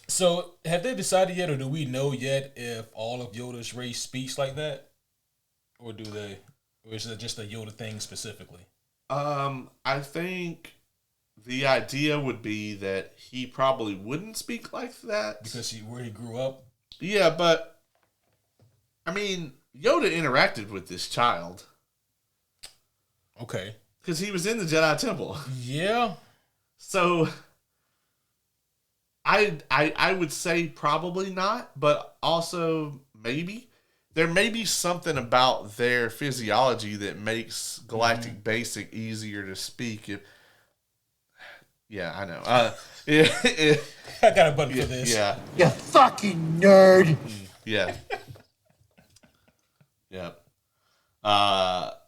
So, have they decided yet, or do we know yet if all of Yoda's race speaks like that, or do they, or is it just a Yoda thing specifically? I think the idea would be that he probably wouldn't speak like that because where he grew up. Yeah, but I mean, Yoda interacted with this child. Okay. Because he was in the Jedi Temple. Yeah. So I would say probably not, but also maybe. There may be something about their physiology that makes Galactic Basic easier to speak. Yeah, I know. I got a button for this. Yeah. You fucking nerd. Yeah. Yep.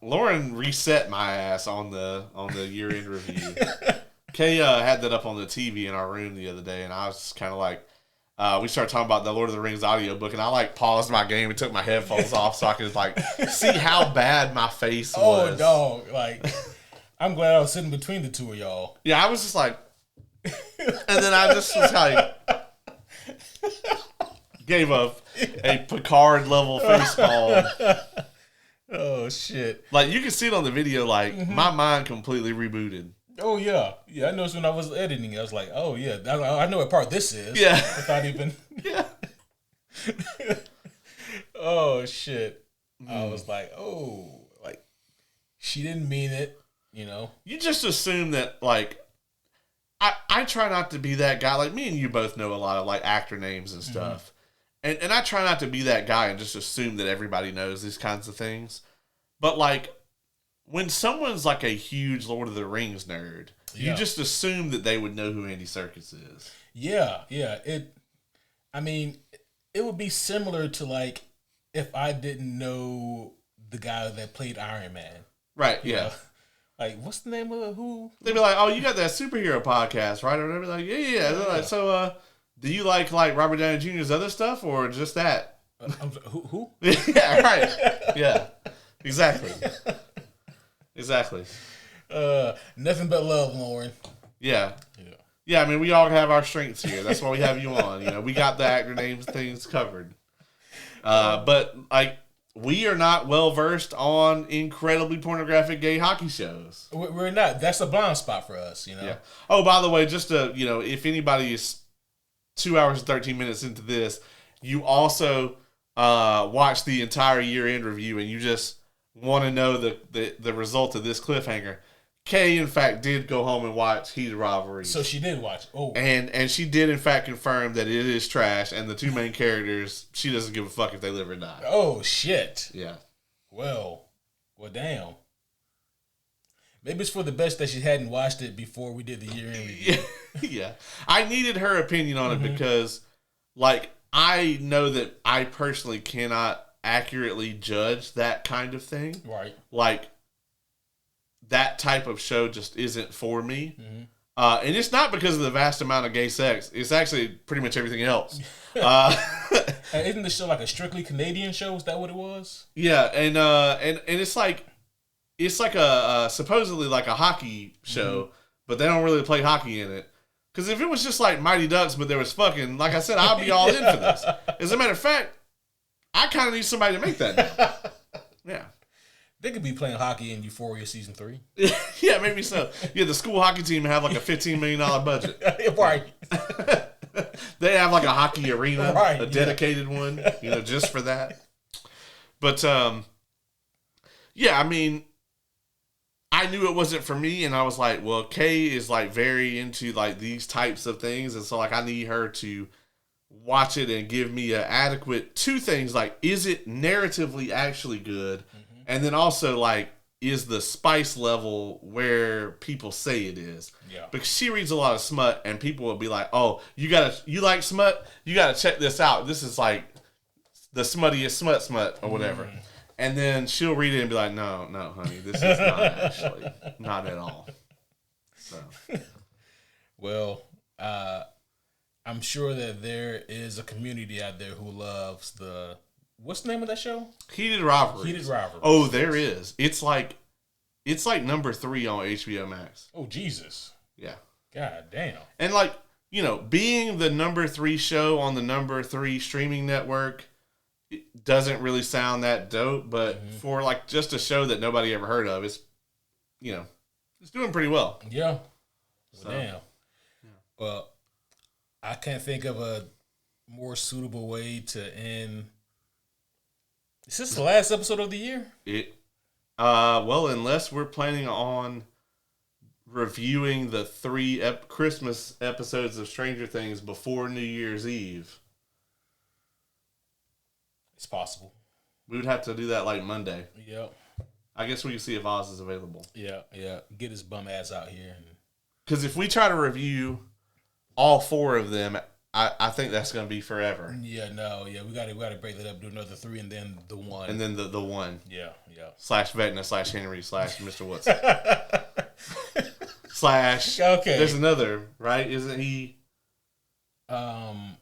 Lauren reset my ass on the year-end review. Kay had that up on the TV in our room the other day, and I was kind of like, we started talking about the Lord of the Rings audiobook, and I like paused my game and took my headphones off so I could like see how bad my face was. Oh, dog. Like, I'm glad I was sitting between the two of y'all. Yeah, I was just like, and then I just was like, gave a Picard level face palm. Oh, shit. Like, you can see it on the video, like, my mind completely rebooted. Oh, yeah. Yeah, I noticed when I was editing, I was like, oh, yeah, I know what part this is. Yeah. Without even... Yeah. Oh, shit. I was like, oh, like, she didn't mean it, you know? You just assume that, like, I try not to be that guy. Like, me and you both know a lot of, like, actor names and stuff. And I try not to be that guy and just assume that everybody knows these kinds of things. But, like, when someone's, like, a huge Lord of the Rings nerd, you just assume that they would know who Andy Serkis is. Yeah. It would be similar to, like, if I didn't know the guy that played Iron Man. Right, yeah. Know? Like, what's the name of who? They'd be like, oh, you got that superhero podcast, right? Or they'd be like, yeah. Like, so, do you like Robert Downey Jr.'s other stuff or just that? Who? Yeah, right. Yeah, exactly. Exactly. Nothing but love, Lauren. Yeah. Yeah, I mean, we all have our strengths here. That's why we have you on. You know, we got the actor names, things covered. But, like, we are not well versed on incredibly pornographic gay hockey shows. We're not. That's a blind spot for us, you know? Yeah. Oh, by the way, just to, you know, if anybody is 2 hours and 13 minutes into this, you also watch the entire year-end review and you just want to know the result of this cliffhanger. Kay, in fact, did go home and watch Heated Rivalry. So she did watch. Oh. And she did, in fact, confirm that it is trash, and the two main characters, she doesn't give a fuck if they live or die. Oh, shit. Yeah. Well, damn. Maybe it's for the best that she hadn't watched it before we did the year-end review. Yeah. I needed her opinion on it because, like, I know that I personally cannot accurately judge that kind of thing. Right. Like, that type of show just isn't for me. And it's not because of the vast amount of gay sex. It's actually pretty much everything else. Isn't the show like a strictly Canadian show? Is that what it was? Yeah, and it's like a supposedly like a hockey show, but they don't really play hockey in it. Because if it was just like Mighty Ducks, but there was fucking, like I said, I'd be all in for this. As a matter of fact, I kind of need somebody to make that now. Yeah. They could be playing hockey in Euphoria Season 3. Yeah, maybe so. Yeah, the school hockey team have like a $15 million budget. Right. They have like a hockey arena, a dedicated one, you know, just for that. But, yeah, I mean, I knew it wasn't for me, and I was like, well, Kay is like very into like these types of things, and so like I need her to watch it and give me an adequate two things, like, is it narratively actually good? Mm-hmm. And then also, like, is the spice level where people say it is? Yeah. Because she reads a lot of smut, and people will be like, oh, you like smut? You gotta check this out. This is like the smuttiest smut or whatever. Mm. And then she'll read it and be like, no, honey, this is not actually, not at all. So, well, I'm sure that there is a community out there who loves what's the name of that show? Heated Rivalry. Oh, there is. It's like number 3 on HBO Max. Oh, Jesus. Yeah. God damn. And like, being the number 3 show on the number 3 streaming network, it doesn't really sound that dope, but for like just a show that nobody ever heard of, it's doing pretty well. Yeah. So, damn. Yeah. Well, I can't think of a more suitable way to end. Is this the last episode of the year? Well, unless we're planning on reviewing the 3 Christmas episodes of Stranger Things before New Year's Eve. It's possible. We would have to do that like Monday. Yep. I guess we can see if Oz is available. Yeah. Get his bum ass out here. Because if we try to review all 4 of them, I think that's going to be forever. Yeah, we got to break that up, do another 3, and then the 1. And then the 1. Yeah. / Vecna / Henry / Mr. Woodson. / Okay. There's another, right? Isn't he? Henry.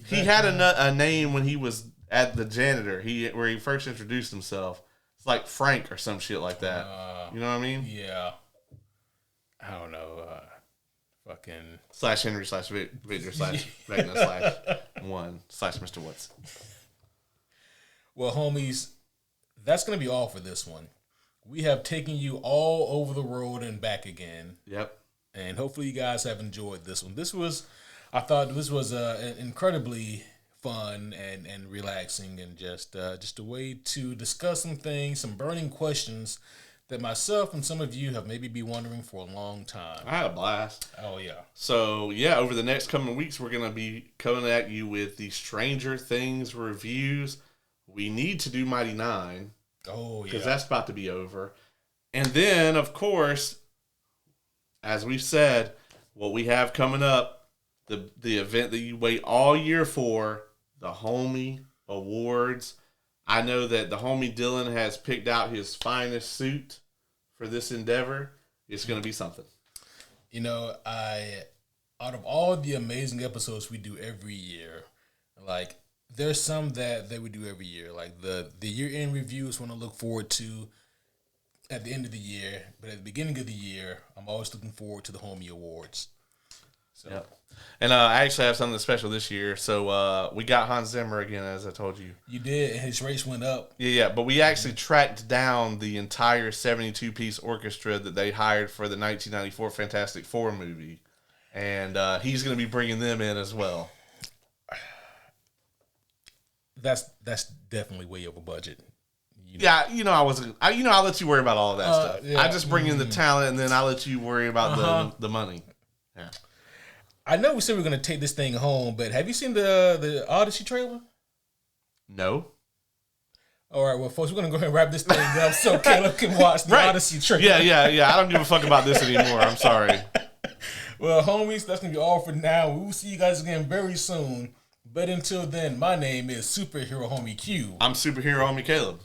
He had a name when he was at the janitor. Where he first introduced himself. It's like Frank or some shit like that. You know what I mean? Yeah. I don't know. Fucking / Henry / Victor / Vecna / 1 / Mr. Woodson. Well, homies, that's gonna be all for this one. We have taken you all over the road and back again. Yep. And hopefully you guys have enjoyed this one. I thought this was incredibly fun and relaxing, and just a way to discuss some things, some burning questions that myself and some of you have maybe been wondering for a long time. I had a blast. Oh, yeah. So, yeah, over the next coming weeks, we're going to be coming at you with the Stranger Things reviews. We need to do Mighty 9. Oh, yeah. Because that's about to be over. And then, of course, as we've said, what we have coming up, the event that you wait all year for, the Homie Awards. I know that the homie Dylan has picked out his finest suit for this endeavor. It's going to be something. Out of all the amazing episodes we do every year, like, there's some that we do every year. Like, the year-end reviews want to look forward to at the end of the year. But at the beginning of the year, I'm always looking forward to the Homie Awards. So. Yep. And I actually have something special this year. So we got Hans Zimmer again, as I told you. You did, and his rates went up. Yeah, but we actually tracked down the entire 72-piece orchestra that they hired for the 1994 Fantastic Four movie. And he's going to be bringing them in as well. That's definitely way over budget. Yeah, I wasn't. I'll let you worry about all of that stuff. Yeah. I just bring in the talent, and then I'll let you worry about the money. Yeah. I know we said we are going to take this thing home, but have you seen the Odyssey trailer? No. All right, well, folks, we're going to go ahead and wrap this thing up so Caleb can watch the Odyssey trailer. Yeah. I don't give a fuck about this anymore. I'm sorry. Well, homies, that's going to be all for now. We will see you guys again very soon. But until then, my name is Superhero Homie Q. I'm Superhero Homie Caleb.